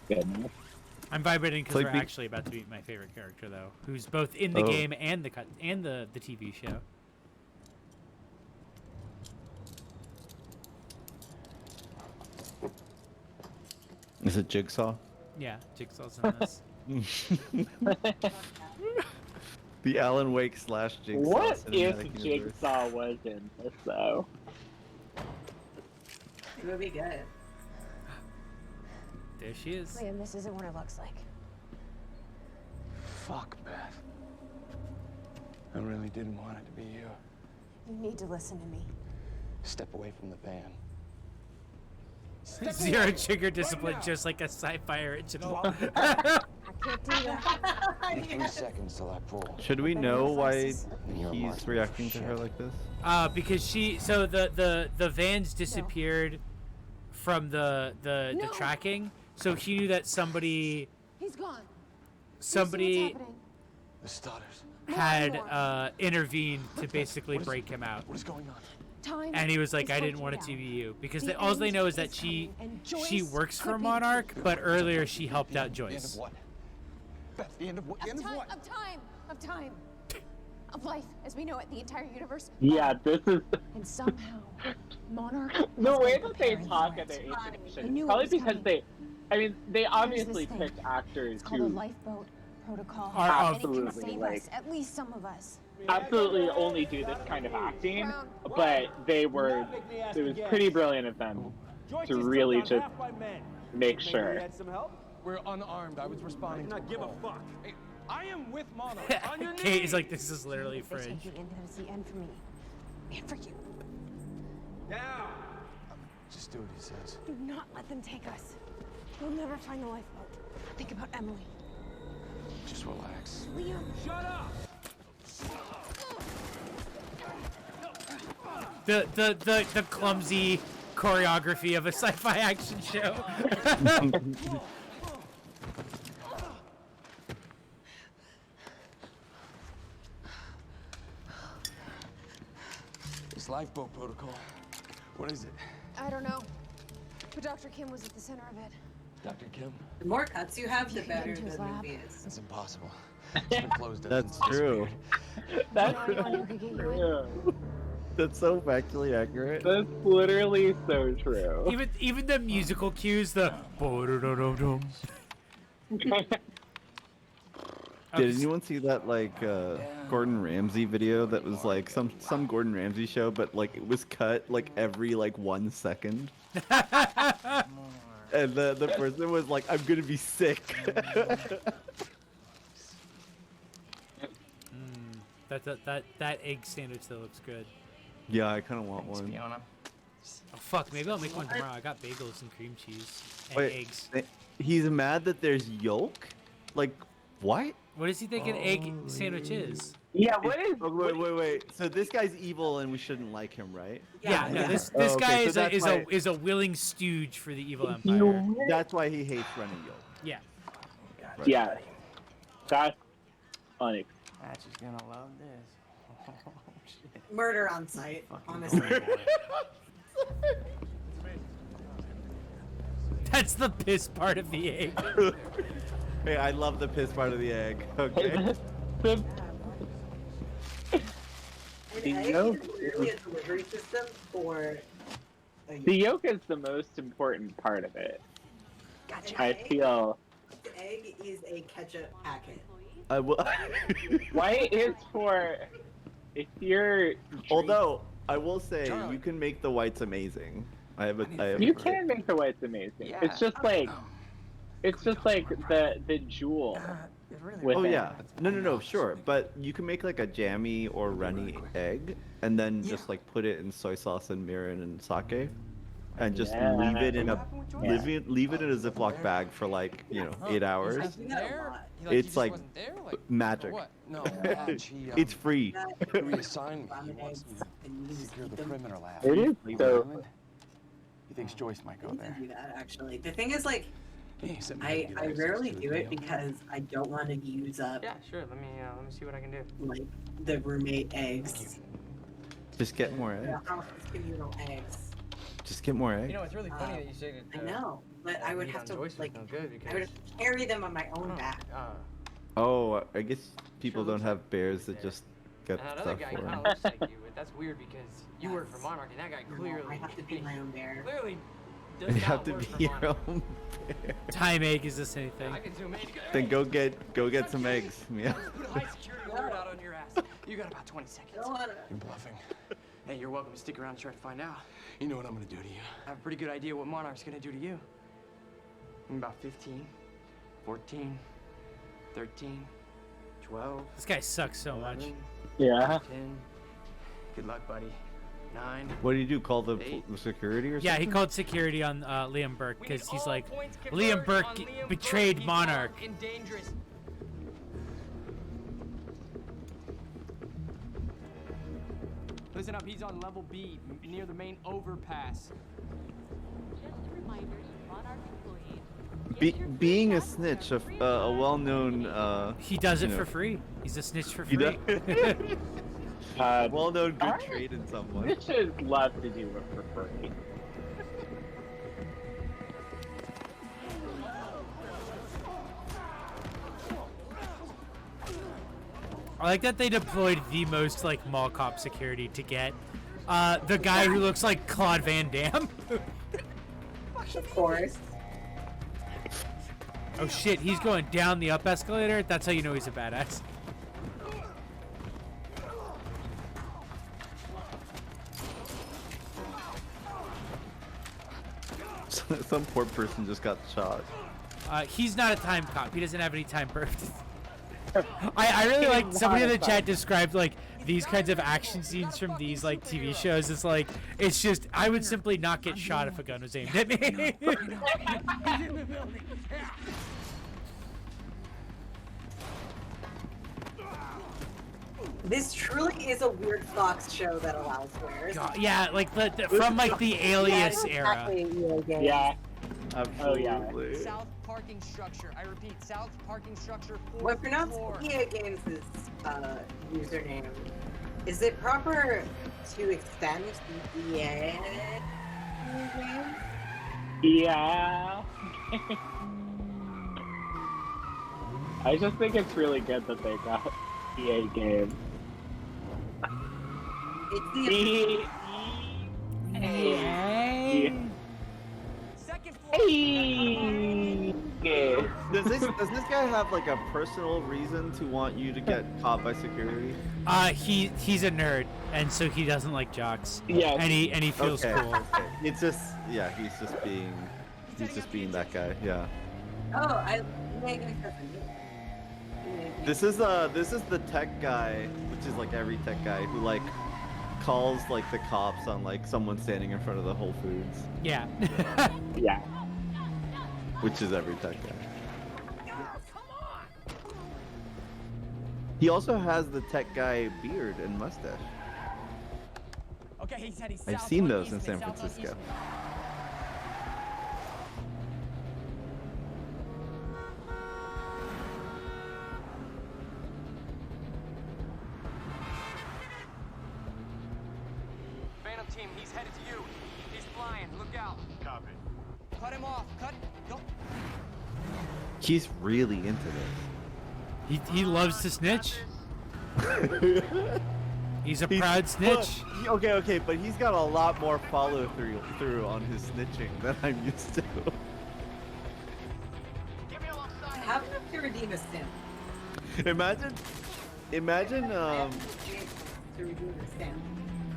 S4: Goodness.
S1: I'm vibrating because
S2: It's like
S1: we're
S2: be-
S1: actually about to meet my favorite character, though, who's both in the
S2: Oh.
S1: game and the TV show.
S2: Is it Jigsaw?
S1: Yeah, Jigsaw's in this.
S2: The Alan Wake / Jigsaw
S4: What if
S2: cinematic universe.
S4: Jigsaw was in this though?
S3: It would be good.
S1: There she is.
S9: Liam, this isn't what it looks like.
S14: Fuck, Beth. I really didn't want it to be you.
S9: You need to listen to me.
S14: Step away from the van.
S1: Zero trigger discipline, just like a sci-fi original.
S9: I can't do that.
S13: 3 seconds till I pull.
S2: Should we know why he's reacting to her like this?
S1: Because the vans disappeared from the tracking, so he knew that somebody
S9: He's gone.
S1: somebody
S13: The stutters.
S1: had intervened to basically break him out.
S13: What is going on?
S9: Time
S1: And he was like,
S9: is
S1: I didn't
S9: running
S1: want it
S9: out.
S1: to be you. Because
S9: The
S1: all they
S9: end
S1: know is that
S9: is
S1: she
S9: coming, and
S1: works
S9: Joyce
S1: for
S9: could be-
S1: Monarch, but earlier she helped out
S13: The end of
S1: Joyce.
S13: what? Beth, the end of what? The end
S9: Of
S13: of
S9: time,
S13: what?
S9: of time. Of life as we know it, the entire universe.
S4: Yeah, this is
S9: And somehow, Monarch.
S4: the
S9: has
S4: way
S9: been
S4: that they
S9: preparing
S4: talk
S9: for
S4: in
S9: it.
S4: their Asian
S9: I
S4: accent.
S9: knew it
S4: Probably
S9: was
S4: because
S9: coming.
S4: they
S9: There's
S4: obviously
S9: this thing.
S4: picked actors
S9: It's called a
S4: who
S9: lifeboat protocol.
S1: Are
S9: and it
S4: absolutely,
S9: can save
S4: like-
S9: us, at least some of us.
S4: absolutely only do this kind of acting, but it was pretty brilliant of them to really just make sure.
S15: We're unarmed. I was responding. Not give a fuck. Hey, I am with Monarch. On your
S1: Kate is
S15: knees.
S1: like, this is literally
S9: If they
S1: fringe.
S9: take you in, it's the end for me. And for you.
S15: Down.
S13: Just do what he says.
S9: Do not let them take us. We'll never find the lifeboat. Think about Emily.
S13: Just relax.
S9: Liam.
S15: Shut up.
S1: The clumsy choreography of a sci-fi action show.
S13: This lifeboat protocol. What is it?
S9: I don't know. But Dr. Kim was at the center of it.
S13: Dr. Kim?
S3: The more cuts you have, the
S9: You can get
S3: better
S9: into his
S3: the
S9: lab.
S3: movie is.
S13: That's impossible. It's been closed ever
S2: That's
S13: since he
S2: true.
S13: disappeared.
S4: That's
S9: Anyone who could get you in.
S4: true.
S2: That's so factually accurate.
S4: That's literally so true.
S1: even the musical cues, the
S2: Did anyone see that Gordon Ramsay video that was like some Gordon Ramsay show, but like it was cut like every 1 second? And the person was like, I'm gonna be sick.
S1: that egg sandwich that looks good.
S2: Yeah, I kind of want one.
S17: Fiona.
S1: Oh fuck, maybe I'll make one tomorrow. I got bagels and cream cheese and
S2: Wait,
S1: eggs.
S2: He's mad that there's yolk? Like, what?
S1: What does he think an egg sandwich is?
S4: Yeah, what is?
S2: Oh, wait. So this guy's evil and we shouldn't like him, right?
S1: Yeah, no, this
S2: Oh,
S1: guy
S2: okay, so that's why-
S1: is a willing stooge for the evil empire.
S2: That's why he hates running yolk.
S1: Yeah.
S2: Right.
S4: Yeah, that's funny.
S17: Patch is gonna love this. Oh, shit.
S3: Murder on site, honestly.
S1: That's the piss part of the egg.
S2: Hey, I love the piss part of the egg. Okay.
S3: An
S4: The
S3: egg
S4: yolk
S3: is really a delivery system for a
S4: The yolk is the most important part of it.
S3: Gotcha.
S4: I feel
S3: The egg is a ketchup packet.
S2: I will.
S4: white is for if you're.
S2: Although I will say you can make the whites amazing. I have
S4: You can make the whites amazing.
S17: Yeah.
S4: It's just like the jewel.
S2: Oh yeah, no, sure, but you can make like a jammy or runny egg, and then just like put it in soy sauce and mirin and sake, and just leave it in a leave it in a Ziploc bag for 8 hours.
S3: I do that a lot.
S2: It's like magic.
S13: No, Patch, he,
S2: It's free.
S13: reassigned me. He wants me to secure the perimeter lab.
S4: It is so.
S13: He thinks Joyce might go
S3: I
S13: there.
S3: can do that actually. The thing is, like,
S13: Hey, he sent me
S3: I
S13: to get access
S3: rarely
S13: to the
S3: do it
S13: deal.
S3: because I don't want to use up
S17: Yeah, sure. Let me see what I can do.
S3: like the roommate eggs.
S2: Just get more
S3: The
S2: eggs.
S3: house's communal eggs.
S2: Just get more eggs.
S17: You know, it's really funny that you say that.
S3: I know, but I would
S17: meat
S3: have
S17: on
S3: to
S17: Joyce is
S3: like
S17: no good
S3: I would have to carry them on my own back.
S2: Oh, I guess people don't have bears that just get
S17: And that
S2: stuff
S17: other guy
S2: for
S17: kind
S2: them.
S17: of looks like you, but that's weird because you work for Monarch, and that guy
S3: No,
S17: clearly.
S3: I have to be my own bear.
S17: Clearly does
S2: You
S17: not
S2: have to
S17: work
S2: be
S17: for
S2: your
S17: Monarch.
S2: own bear.
S1: Time egg is this anything?
S17: I can zoom in.
S2: Then go get some eggs. Yeah.
S17: Put a high security alert out on your ass. You got about 20 seconds.
S13: You're bluffing.
S17: Hey, you're welcome to stick around and try to find out.
S13: You know what I'm gonna do to you.
S17: I have a pretty good idea what Monarch's gonna do to you. In about 15, 14, 13, 12.
S1: This guy sucks so much.
S17: 11,
S4: Yeah.
S17: 10. Good luck, buddy. 9.
S2: What did you do? Call the security or something?
S1: Yeah, he called security on Liam Burke because he's like, Liam Burke betrayed Monarch.
S17: And dangerous. Listen up, he's on level B, near the main overpass.
S19: Just a reminder, you Monarch employees.
S2: Being a snitch, a well-known.
S1: He does it
S2: you know,
S1: for free. He's a snitch for
S2: He
S1: free.
S2: well-known good trade in someone.
S4: Snitches love to do it for free.
S1: I like that they deployed the most like mall cop security to get the guy who looks like Claude Van Damme.
S3: Of course.
S1: Oh shit, he's going down the up escalator. That's how you know he's a badass.
S2: Some poor person just got shot.
S1: He's not a time cop. He doesn't have any time birth. I really like somebody in the chat described like these kinds of action scenes from these like TV shows. It's like it's just I would simply not get shot if a gun was aimed at me.
S3: This truly is a weird Fox show that allows swears.
S1: God, yeah, like from like the Alias era.
S4: Yeah.
S2: Absolutely.
S17: South parking structure. I repeat, south parking structure.
S3: When pronounced EA Games' username, is it proper to extend the EA name?
S4: Yeah. I just think it's really good that they got EA Games.
S3: It's the
S4: EA.
S2: Does this guy have like a personal reason to want you to get caught by security?
S1: He's a nerd, and so he doesn't like jocks.
S4: Yeah.
S1: And he feels cool.
S2: Okay. It's just he's just being that guy. Yeah.
S3: Oh,
S2: This is the tech guy, which is like every tech guy who like calls like the cops on like someone standing in front of the Whole Foods.
S1: Yeah.
S4: Yeah.
S2: Which is every tech guy. He also has the tech guy beard and mustache.
S17: Okay, he said he's
S2: I've seen those in San Francisco.
S17: Phantom team, he's headed to you. He's flying. Look out. Copy. Cut him off. Cut. Go.
S2: He's really into this.
S1: He loves to snitch. He's a proud snitch.
S2: Okay, but he's got a lot more follow through on his snitching than I'm used to.
S3: How can I redeem a simp?
S2: Imagine
S3: To redeem a simp.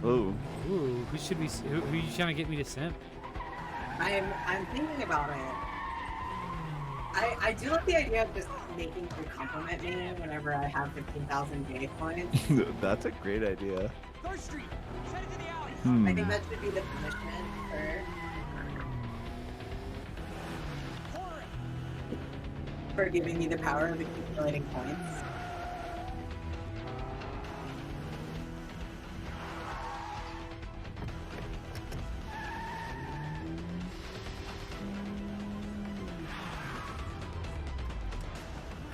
S2: Ooh,
S1: who you trying to get me to simp?
S3: I'm thinking about it. I do like the idea of just making you compliment me whenever I have 15,000 J points.
S2: that's a great idea.
S17: Third Street. Send it to the alley.
S3: I think that should be the punishment for giving me the power of accumulating points.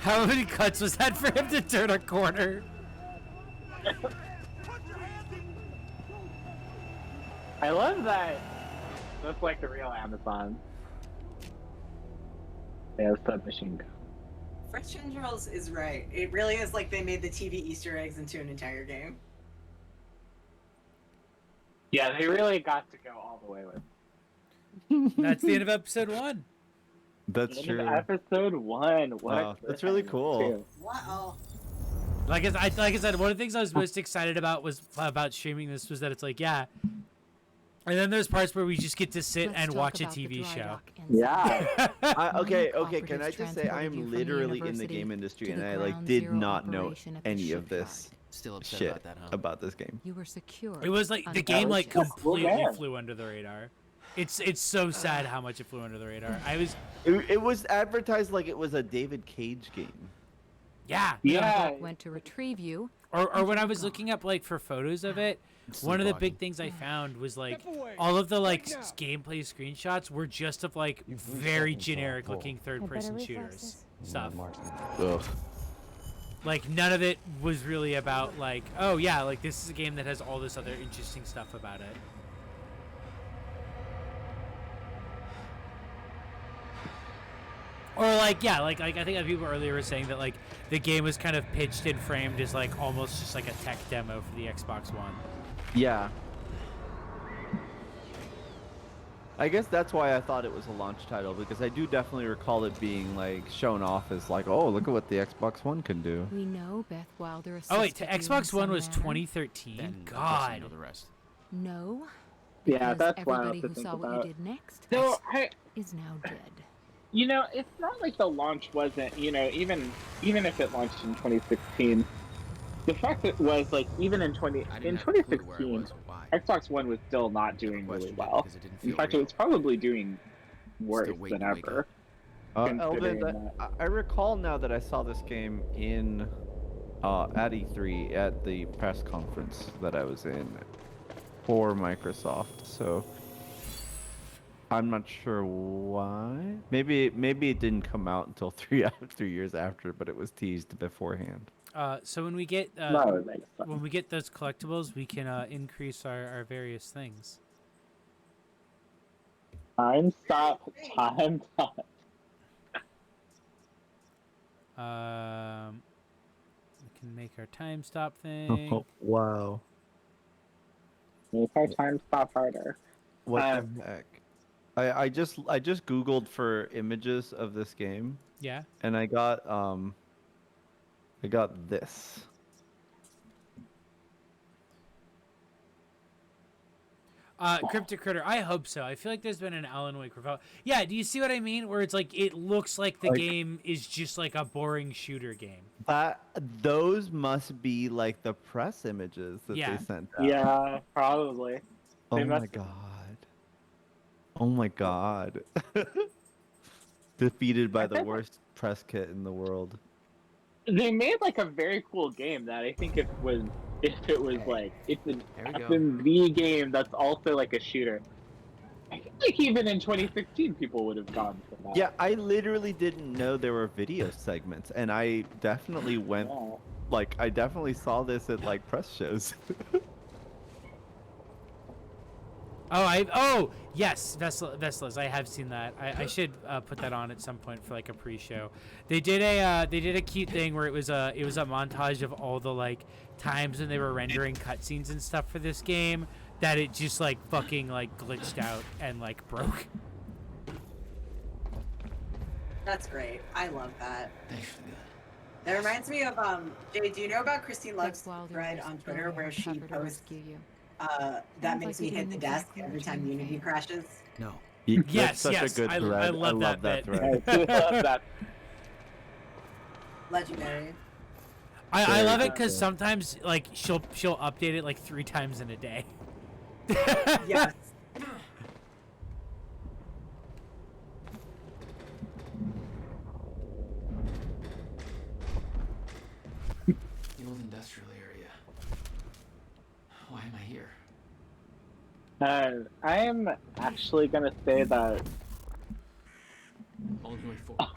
S1: How many cuts was that for him to turn a corner?
S4: I love that. That's like the real Amazon. They have submachine gun.
S3: Fresh Tendrils is right. It really is like they made the TV Easter eggs into an entire game.
S4: Yeah, they really got to go all the way with.
S1: That's the end of episode 1.
S2: That's true.
S4: Episode 1. What?
S2: Wow, that's really cool.
S3: Wow.
S1: Like I said, one of the things I was most excited about streaming this was that it's like, yeah. And then there's parts where we just get to sit and watch a TV show.
S4: Yeah.
S2: Okay. Can I just say I am literally in the game industry and I like did not know any of this
S5: Still upset
S2: shit
S5: about that, huh?
S2: about this game.
S6: You were secure.
S1: It was like the game like completely flew under the radar. It's so sad how much it flew under the radar.
S2: It was advertised like it was a David Cage game.
S1: Yeah.
S6: Went to retrieve you.
S1: Or when I was looking up like for photos of it, one of the big things I found was like all of the like gameplay screenshots were just of like very generic looking third-person shooters stuff.
S2: Ugh.
S1: Like none of it was really about like, oh yeah, like this is a game that has all this other interesting stuff about it. Or like, yeah, like I think people earlier were saying that like the game was kind of pitched and framed as like almost just like a tech demo for the Xbox One.
S2: Yeah. I guess that's why I thought it was a launch title, because I do definitely recall it being like shown off as like, oh, look at what the Xbox One can do.
S6: We know Beth Wilder.
S1: Oh wait, Xbox One was 2013. God.
S5: Know the rest.
S6: No.
S4: Yeah,
S6: because
S4: that's wild
S6: everybody
S4: to
S6: who
S4: think
S6: saw what
S4: about.
S6: you did next is now dead.
S4: You know, it's not like the launch wasn't, you know, even if it launched in 2016, the fact that it was like even in 2016, Xbox One was still not doing really well. In fact, it was probably doing worse than ever.
S2: Elvin, I recall now that I saw this game in at E3 at the press conference that I was in for Microsoft. So I'm not sure why. Maybe it didn't come out until 3 years after, but it was teased beforehand.
S1: So when we get when we get those collectibles, we can increase our various things.
S4: Time stop.
S1: We can make our time stop thing.
S2: Oh, wow.
S4: Make our time stop harder.
S2: What the heck? I just Googled for images of this game.
S1: Yeah.
S2: And I got this.
S1: Cryptic Critter, I hope so. I feel like there's been an Alan Wake revolt. Yeah, do you see what I mean? Where it's like it looks like the game is just like a boring shooter game.
S2: Those must be like the press images that they sent out.
S4: Yeah, probably.
S2: Oh my god. Oh my god. Defeated by the worst press kit in the world.
S4: They made like a very cool game that I think if it was like it's an FMV game that's also like a shooter. I think like even in 2016 people would have gone for that.
S2: Yeah, I literally didn't know there were video segments, and I definitely went I definitely saw this at like press shows.
S1: Oh yes, Veslas. I have seen that. I should put that on at some point for like a pre-show. They did a cute thing where it was a montage of all the like times when they were rendering cutscenes and stuff for this game that it just like fucking like glitched out and like broke.
S3: That's great. I love that. That reminds me of Jay. Do you know about Christine Love's thread on Twitter where she posts that makes me hit the desk every time Unity crashes?
S5: No.
S1: Yes,
S2: such a good
S1: I
S2: thread.
S1: love that bit.
S2: thread.
S4: I love that.
S3: Legendary.
S1: I love it because sometimes like she'll update it like 3 times in a day.
S3: Yes.
S5: The old industrial area. Why am I here?
S4: I am actually gonna say that.
S5: Only way forward.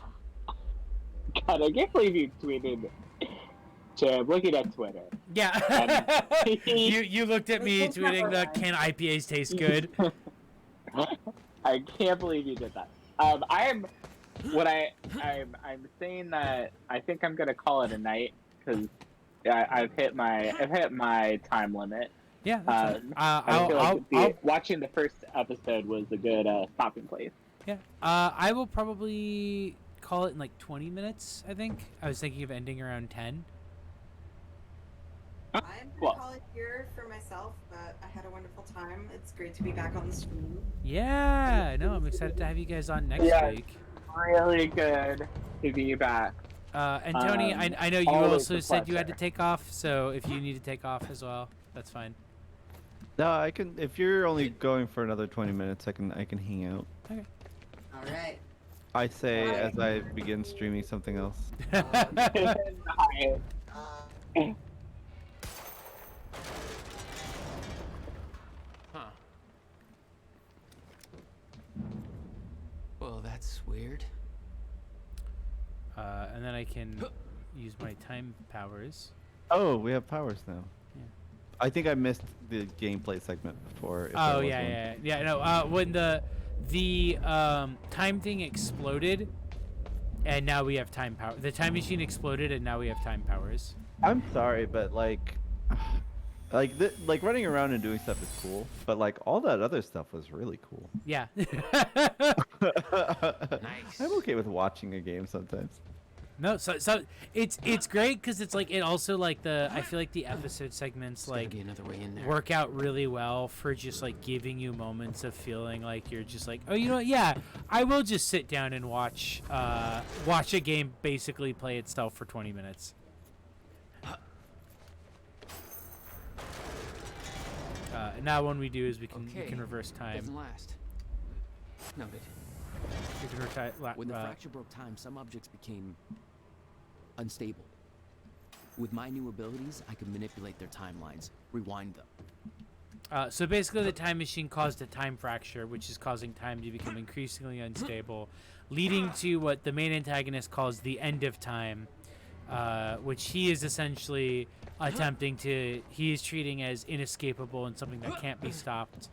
S4: God, I can't believe you tweeted. I'm looking at Twitter.
S1: Yeah. you looked at me tweeting the can IPAs taste good?
S4: I can't believe you did that. I'm saying that I think I'm gonna call it a night because I've hit my time limit.
S1: Yeah.
S4: I feel like watching the first episode was a good stopping place.
S1: Yeah. I will probably call it in like 20 minutes. I think I was thinking of ending around 10.
S3: I'm gonna call it here for myself, but I had a wonderful time. It's great to be back on the stream.
S1: Yeah, no, I'm excited to have you guys on next week.
S4: Really good to be back.
S1: And Tony, I know you
S4: always
S1: also
S4: a
S1: said you had to
S4: pleasure.
S1: take off, so if you need to take off as well, that's fine.
S2: No, I can. If you're only going for another 20 minutes, I can hang out.
S1: Okay.
S3: All right.
S2: I say
S3: Alright.
S2: as I begin streaming something else.
S4: Nice.
S17: Huh. Well, that's weird.
S1: And then I can use my time powers.
S2: Oh, we have powers now.
S1: Yeah.
S2: I think I missed the gameplay segment before. If there
S1: Oh
S2: was
S1: yeah,
S2: one.
S1: yeah, yeah. No, when the time thing exploded, and now we have time power. The time machine exploded, and now we have time powers.
S2: I'm sorry, but like running around and doing stuff is cool, but like all that other stuff was really cool.
S1: Yeah.
S2: I'm okay with watching a game sometimes.
S1: No, so it's great because it's like it also like I feel like the episode segments like
S17: another way in there.
S1: work out really well for just like giving you moments of feeling like you're just like, oh, you know what, yeah, I will just sit down and watch a game basically play itself for 20 minutes. And now what we do is we can reverse time.
S17: Doesn't last. Noted.
S1: We can
S17: When the fracture broke time, some objects became unstable. With my new abilities, I can manipulate their timelines, rewind them.
S1: So basically, the time machine caused a time fracture, which is causing time to become increasingly unstable, leading to what the main antagonist calls the end of time, which he is essentially attempting to. He is treating as inescapable and something that can't be stopped.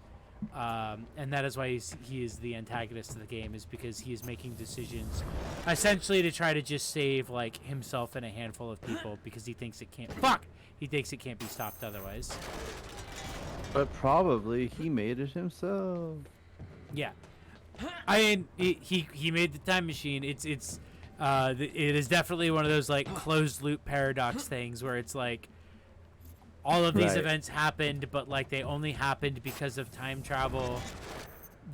S1: And that is why he is the antagonist of the game, is because he is making decisions essentially to try to just save like himself and a handful of people because he thinks it can't be stopped otherwise.
S2: But probably he made it himself.
S1: Yeah, I mean he made the time machine. It is definitely one of those like closed loop paradox things where it's like all of these events happened, but like they only happened because of time travel,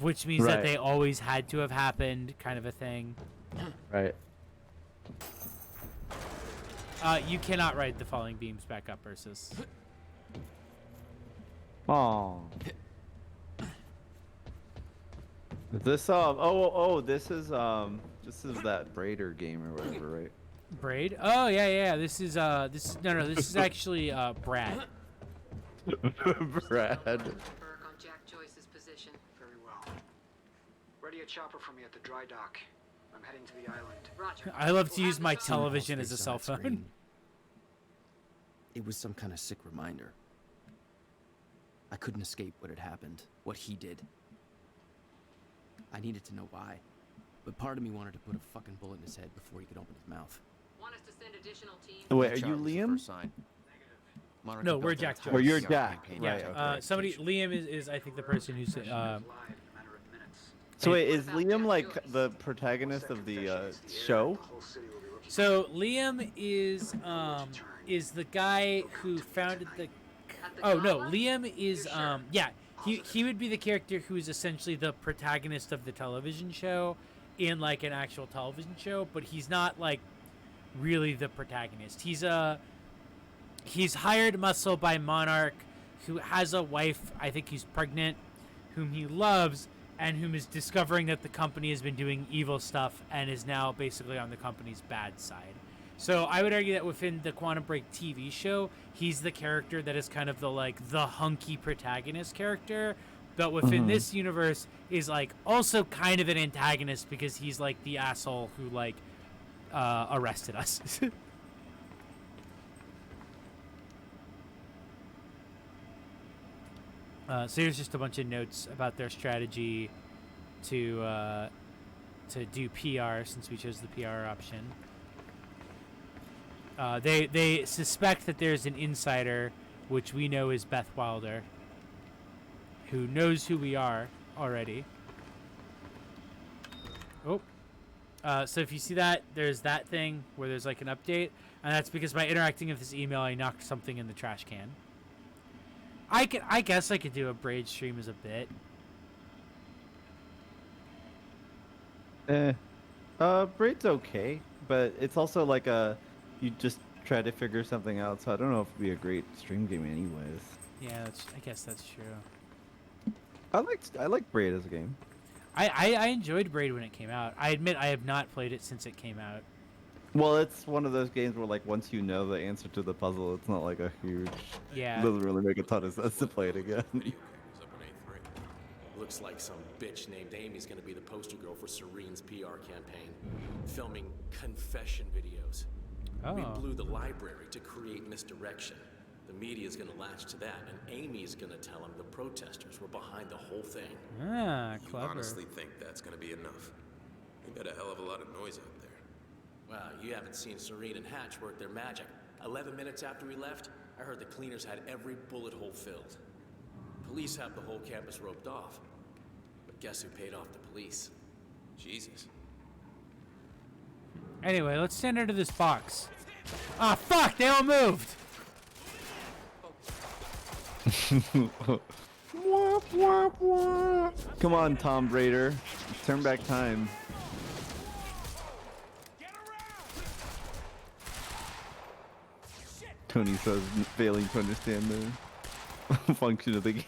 S1: which means that they always had to have happened, kind of a thing.
S2: Right.
S1: You cannot ride the falling beams back up, Ursus.
S2: Oh. This this is that Braider game or whatever, right?
S1: Braid? Oh yeah. This is this is actually Brad.
S2: Brad.
S21: On Jack Joyce's position.
S12: Very well. Ready a chopper for me at the dry dock. I'm heading to the island.
S21: Roger.
S1: I love to use my television as a cell phone.
S5: It was some kind of sick reminder. I couldn't escape what had happened, what he did. I needed to know why, but part of me wanted to put a fucking bullet in his head before he could open his mouth.
S21: Want us to send additional teams?
S2: Wait, are you Liam?
S1: No, we're Jack Joyce.
S2: Or you're Jack.
S1: Yeah.
S2: Right, okay.
S1: Liam is I think the person who's
S2: So wait, is Liam like the protagonist of the show?
S1: So Liam is the guy who founded the. Oh no, Liam is yeah. He would be the character who is essentially the protagonist of the television show, in like an actual television show, but he's not like really the protagonist. He's hired muscle by Monarch, who has a wife, I think he's pregnant, whom he loves, and whom is discovering that the company has been doing evil stuff and is now basically on the company's bad side. So I would argue that within the Quantum Break TV show, he's the character that is kind of the hunky protagonist character, but within this universe is like also kind of an antagonist because he's like the asshole who like arrested us. So here's just a bunch of notes about their strategy to do PR, since we chose the PR option. They suspect that there's an insider, which we know is Beth Wilder, who knows who we are already. Oh. So if you see that, there's that thing where there's like an update, and that's because by interacting with this email, I knocked something in the trash can. I guess I could do a Braid stream as a bit.
S2: Braid's okay, but it's also like you just try to figure something out. So I don't know if it'd be a great stream game, anyways.
S1: Yeah, I guess that's true.
S2: I like Braid as a game.
S1: I enjoyed Braid when it came out. I admit I have not played it since it came out.
S2: Well, it's one of those games where like once you know the answer to the puzzle, it's not like a huge.
S1: Yeah.
S2: It doesn't really make a ton of sense to play it again.
S13: Looks like some bitch named Amy's gonna be the poster girl for Serene's PR campaign, filming confession videos. We
S1: Oh.
S13: blew the library to create misdirection. The media's gonna latch to that, and Amy's gonna tell them the protesters were behind the whole thing.
S1: Ah,
S8: You
S1: clever.
S8: honestly think that's gonna be enough? We got a hell of a lot of noise out there.
S13: Well, you haven't seen Serene and Hatch work their magic. 11 minutes after we left, I heard the cleaners had every bullet hole filled. Police have the whole campus roped off. But guess who paid off the police?
S8: Jesus.
S1: Anyway, let's send her to this box. Ah, fuck! They all moved.
S2: Come on, Tom Raider, turn back time. Tony says, failing to understand the function of the game.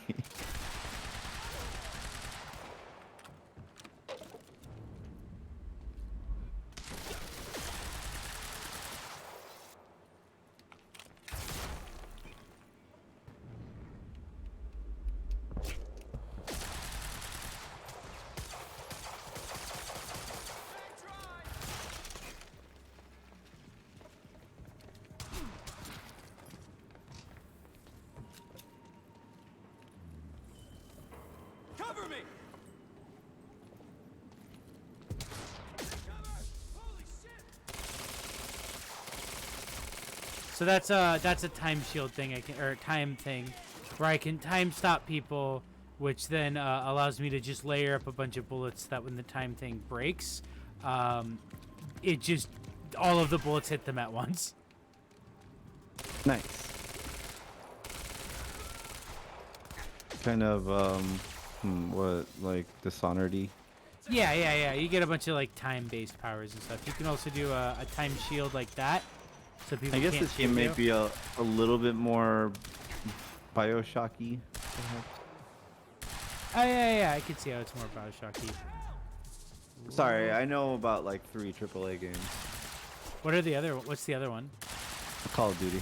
S7: Cover me!
S1: So that's a time shield thing or time thing, where I can time stop people, which then allows me to just layer up a bunch of bullets that when the time thing breaks, it just all of the bullets hit them at once.
S2: Nice. Kind of what, like Dishonored-y?
S1: Yeah. You get a bunch of like time-based powers and stuff. You can also do a time shield like that, so people
S2: I guess
S1: can't
S2: this game
S1: shoot
S2: may
S1: you.
S2: be a little bit more Bioshocky, perhaps.
S1: Oh yeah, I could see how it's more Bioshocky.
S2: Sorry, I know about like 3 AAA games.
S1: What's the other one?
S2: Call of Duty.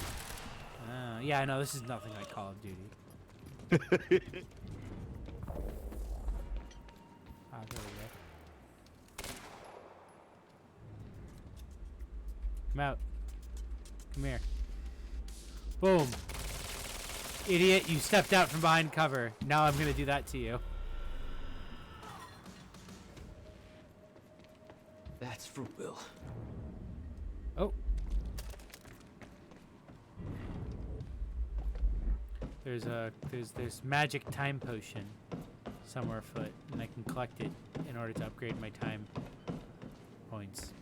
S1: Yeah, I know this is nothing like Call of Duty. Ah, there we go. Come out. Come here. Boom. Idiot, you stepped out from behind cover. Now I'm gonna do that to you.
S5: That's for Will.
S1: Oh. There's magic time potion somewhere afoot, and I can collect it in order to upgrade my time points.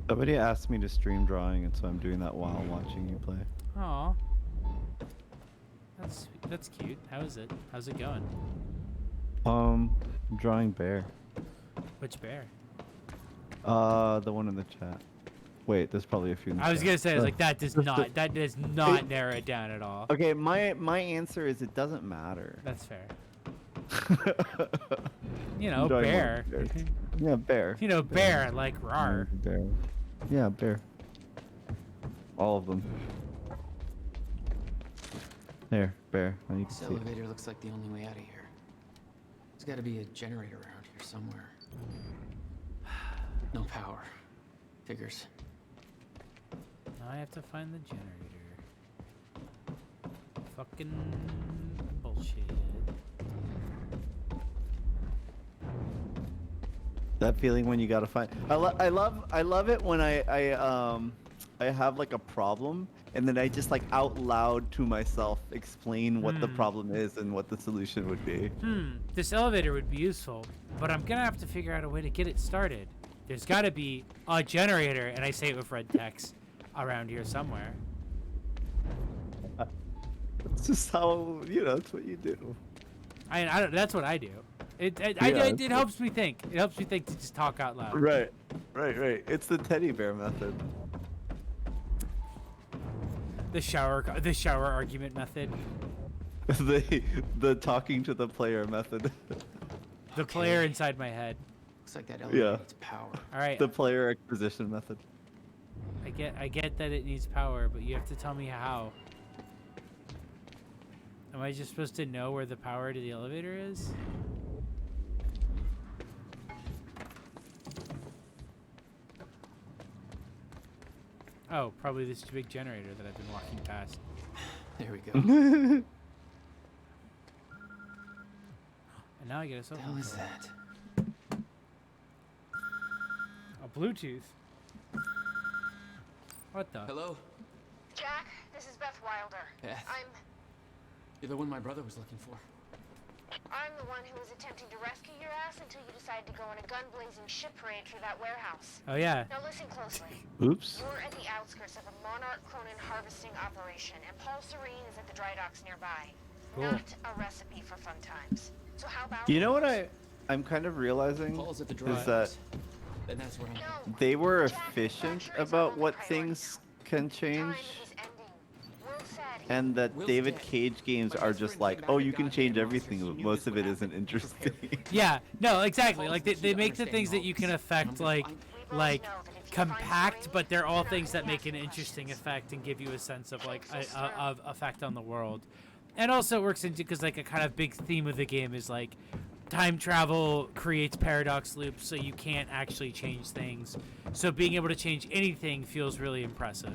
S2: Somebody asked me to stream drawing, and so I'm doing that while watching you play.
S1: Aw. That's cute. How is it? How's it going?
S2: I'm drawing bear.
S1: Which bear?
S2: The one in the chat. Wait, there's probably a few in the
S1: I was
S2: chat.
S1: gonna say, I was like, that does not narrow it down at all.
S2: Okay, my answer is it doesn't matter.
S1: That's fair. You know,
S2: I'm drawing
S1: bear.
S2: more bears. Yeah, bear.
S1: You know, bear, like rar.
S2: Bear. Yeah, bear. All of them. There, bear. Now you can
S17: This
S2: see it.
S17: elevator looks like the only way out of here. There's got to be a generator around here somewhere. No power. Figures.
S1: Now I have to find the generator. Fucking bullshit.
S2: That feeling when you gotta find. I love it when I have like a problem and then I just like out loud to myself explain what the problem is and what the solution would be.
S1: This elevator would be useful, but I'm gonna have to figure out a way to get it started. There's gotta be a generator, and I say it with red text, around here somewhere.
S2: That's just how, that's what you do.
S1: I don't. That's what I do. It helps me think. It helps me think to just talk out loud.
S2: Right. It's the teddy bear method.
S1: The shower argument method.
S2: the talking to the player method.
S1: The player inside my head.
S17: Looks like that elevator needs power.
S1: All right.
S2: The player acquisition method.
S1: I get that it needs power, but you have to tell me how. Am I just supposed to know where the power to the elevator is? Oh, probably this big generator that I've been walking past.
S17: There we go.
S1: And now I get a cell phone.
S17: What is that?
S1: A Bluetooth. What the?
S17: Hello?
S9: Jack, this is Beth Wilder.
S17: Beth.
S9: I'm
S17: You're the one my brother was looking for.
S9: the one who was attempting to rescue your ass until you decided to go on a gun-blazing shit parade through that warehouse.
S1: Oh yeah.
S9: Now listen closely.
S2: Oops.
S9: You're at the outskirts of a Monarch Cronin harvesting operation, and Paul Serene is at the dry docks nearby.
S1: Cool.
S9: Not a recipe for fun times. So how about
S2: You know what I'm kind of realizing
S17: Paul's at the
S2: is
S17: dry
S2: that
S17: docks. And that's where I'm
S2: they were efficient about what things can change, and that David Cage games are just like, oh, you can change everything, but most of it isn't interesting.
S1: Yeah. No. Exactly. Like they make the things that you can affect like compact, but they're all things that make an interesting effect and give you a sense of like of effect on the world. And also it works into because like a kind of big theme of the game is like time travel creates paradox loops, so you can't actually change things. So being able to change anything feels really impressive.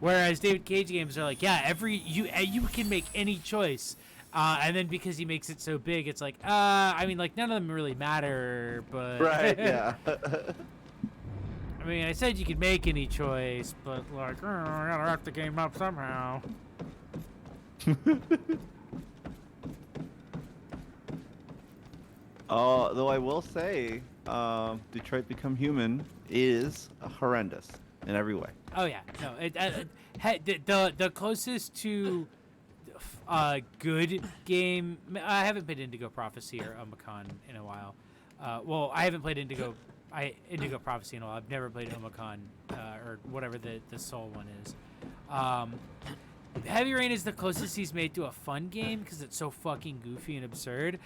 S1: Whereas David Cage games are like, yeah, you can make any choice, and then because he makes it so big, it's like, I mean, like none of them really matter, but
S2: Right? Yeah.
S1: I mean, I said you could make any choice, but like, I gotta wrap the game up somehow.
S2: Though I will say, Detroit Become Human is horrendous in every way.
S1: Oh yeah, no, the closest to good game. I haven't played Indigo Prophecy or Omicron in a while. Well, I haven't played Indigo Prophecy in a while. I've never played Omicron or whatever the Soul one is. Heavy Rain is the closest he's made to a fun game because it's so fucking goofy and absurd.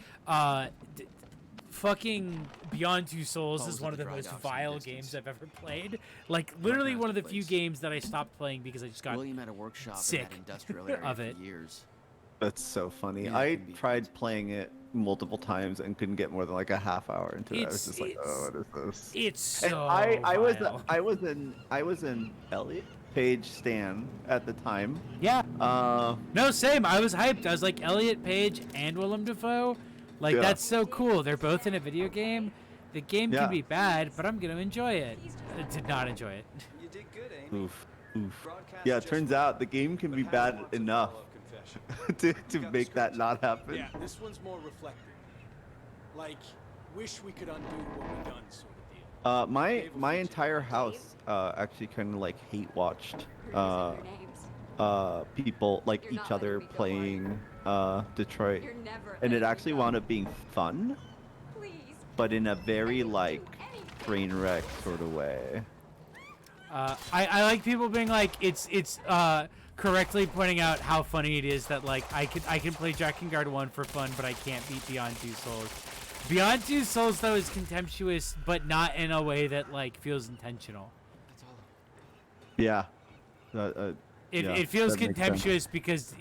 S1: Fucking Beyond Two Souls is one of the most vile games I've ever played. Like literally one of the few games that I stopped playing because I just got
S17: William had a workshop
S1: sick
S17: in that industrial area
S1: of
S17: for
S1: it.
S17: years.
S2: That's so funny.
S17: Yeah,
S2: I
S17: it can be
S2: tried playing it multiple times and couldn't get more than like a half hour into it. I was just like, oh, what is this?
S1: It's
S2: And
S1: so
S2: I was
S1: vile.
S2: in Elliot Page stan at the time.
S1: Yeah.
S2: Uh,
S1: No, same. I was hyped. I was like Elliot Page and Willem Dafoe. Like
S2: Yeah.
S1: that's so cool. They're both in a video game. The game
S2: Yeah.
S1: can be bad, but I'm gonna enjoy it. I did not enjoy it.
S11: You did good, Amy.
S2: oof. Yeah, it turns out the game can be bad enough to make that not happen.
S7: Yeah, this one's more reflective. Like, wish we could undo what we've done, sort of deal.
S2: My entire house actually kind of like hate watched people like each other playing Detroit, and it actually wound up being fun, but in a very like train wreck sort of way.
S1: I like people being like it's correctly pointing out how funny it is that like I can play Drakengard 1 for fun, but I can't beat Beyond Two Souls. Beyond Two Souls though is contemptuous, but not in a way that like feels intentional.
S2: Yeah.
S1: It feels contemptuous because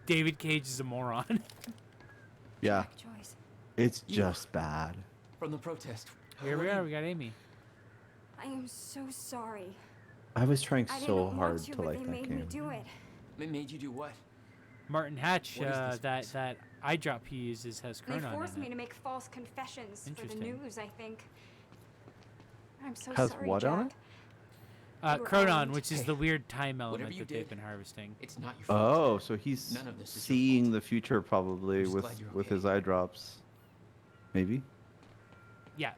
S1: David Cage is a moron.
S2: Yeah. It's just bad.
S17: From the protest.
S1: Here we are. We got Amy.
S10: I am so sorry.
S2: I was trying
S10: I
S2: so
S10: didn't
S2: hard
S10: want to,
S2: to
S10: but
S2: like
S10: they
S2: that
S10: made me
S2: game.
S10: do it.
S17: They made you do what?
S1: Martin Hatch,
S17: What is this
S1: that eye drop he uses has
S10: They
S1: Chronon
S10: forced
S1: in
S10: me
S1: it.
S10: to make false confessions for the
S1: Interesting.
S10: news, I think. I'm so
S2: Has
S10: sorry,
S2: what
S10: Jack.
S2: on it?
S10: You were
S1: Chronon,
S10: armed.
S1: which is the weird time element
S17: you
S1: that they've
S17: did,
S1: been harvesting.
S17: It's not your fault.
S2: Oh, so he's
S17: None of this is your
S2: seeing the future probably
S17: just
S2: with
S17: glad you're
S2: with
S17: okay.
S2: his eye drops. Maybe.
S1: Yeah.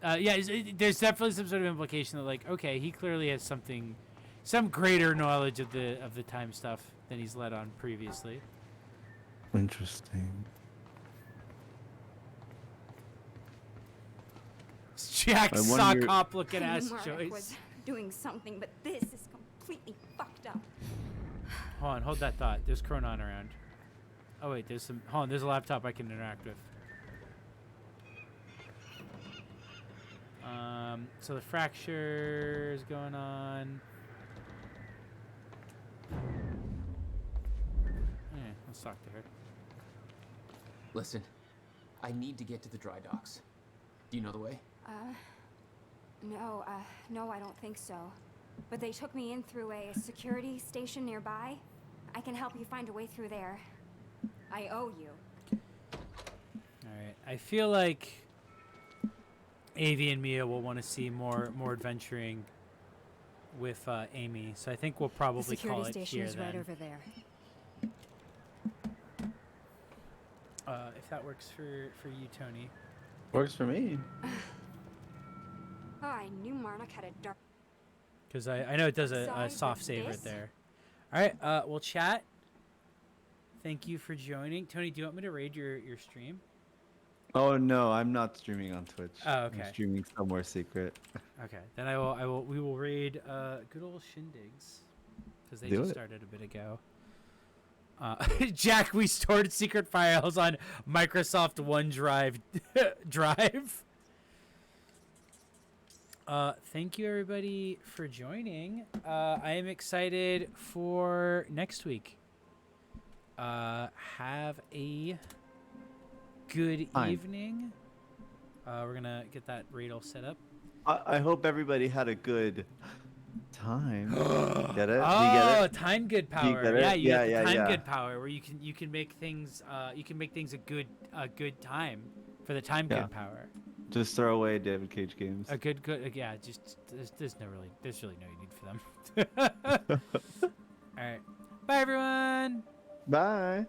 S1: There's definitely some sort of implication that like, okay, he clearly has some greater knowledge of the time stuff than he's let on previously.
S2: Interesting.
S1: Jack
S2: I
S1: sock
S2: wonder-
S1: hop looking
S10: I knew
S1: ass
S10: Marek
S1: Joyce.
S10: was doing something, but this is completely fucked up.
S1: Hold on, hold that thought. There's Chronon around. Oh wait, there's some. Hold on, there's a laptop I can interact with. So the fracture is going on. Yeah, let's talk to her.
S17: Listen, I need to get to the dry docks. Do you know the way?
S10: No, I don't think so. But they took me in through a security station nearby. I can help you find a way through there. I owe you.
S1: Alright, I feel like Avi and Mia will want to see more adventuring with Amy, so I think we'll probably call it
S10: Security station
S1: here
S10: is
S1: then.
S10: right over there.
S1: If that works for you, Tony.
S2: Works for me.
S10: Oh, I knew Marnock had a dark.
S1: Because I know it does a
S10: Sorry,
S1: soft
S10: but
S1: save right
S10: this?
S1: there. Alright, we'll chat. Thank you for joining. Tony, do you want me to raid your stream?
S2: Oh no, I'm not streaming on Twitch.
S1: Oh, okay.
S2: I'm streaming somewhere secret.
S1: Okay, then we will raid good old Shindigs. Because they
S2: Do
S1: just
S2: it.
S1: started a bit ago. Jack, we stored secret files on Microsoft OneDrive drive. Thank you everybody for joining. I am excited for next week. Have a good evening. We're gonna get that raid all set up.
S2: I hope everybody had a good time. Get it?
S1: Oh,
S2: Do you get it?
S1: time good
S2: Do you
S1: power.
S2: get it?
S1: Yeah, you
S2: Yeah,
S1: get the
S2: yeah,
S1: time
S2: yeah.
S1: good power where you can make things a good time for the time
S2: Yeah.
S1: good power.
S2: Just throw away David Cage games.
S1: A good yeah. Just there's really no need for them. All right, bye everyone.
S2: Bye.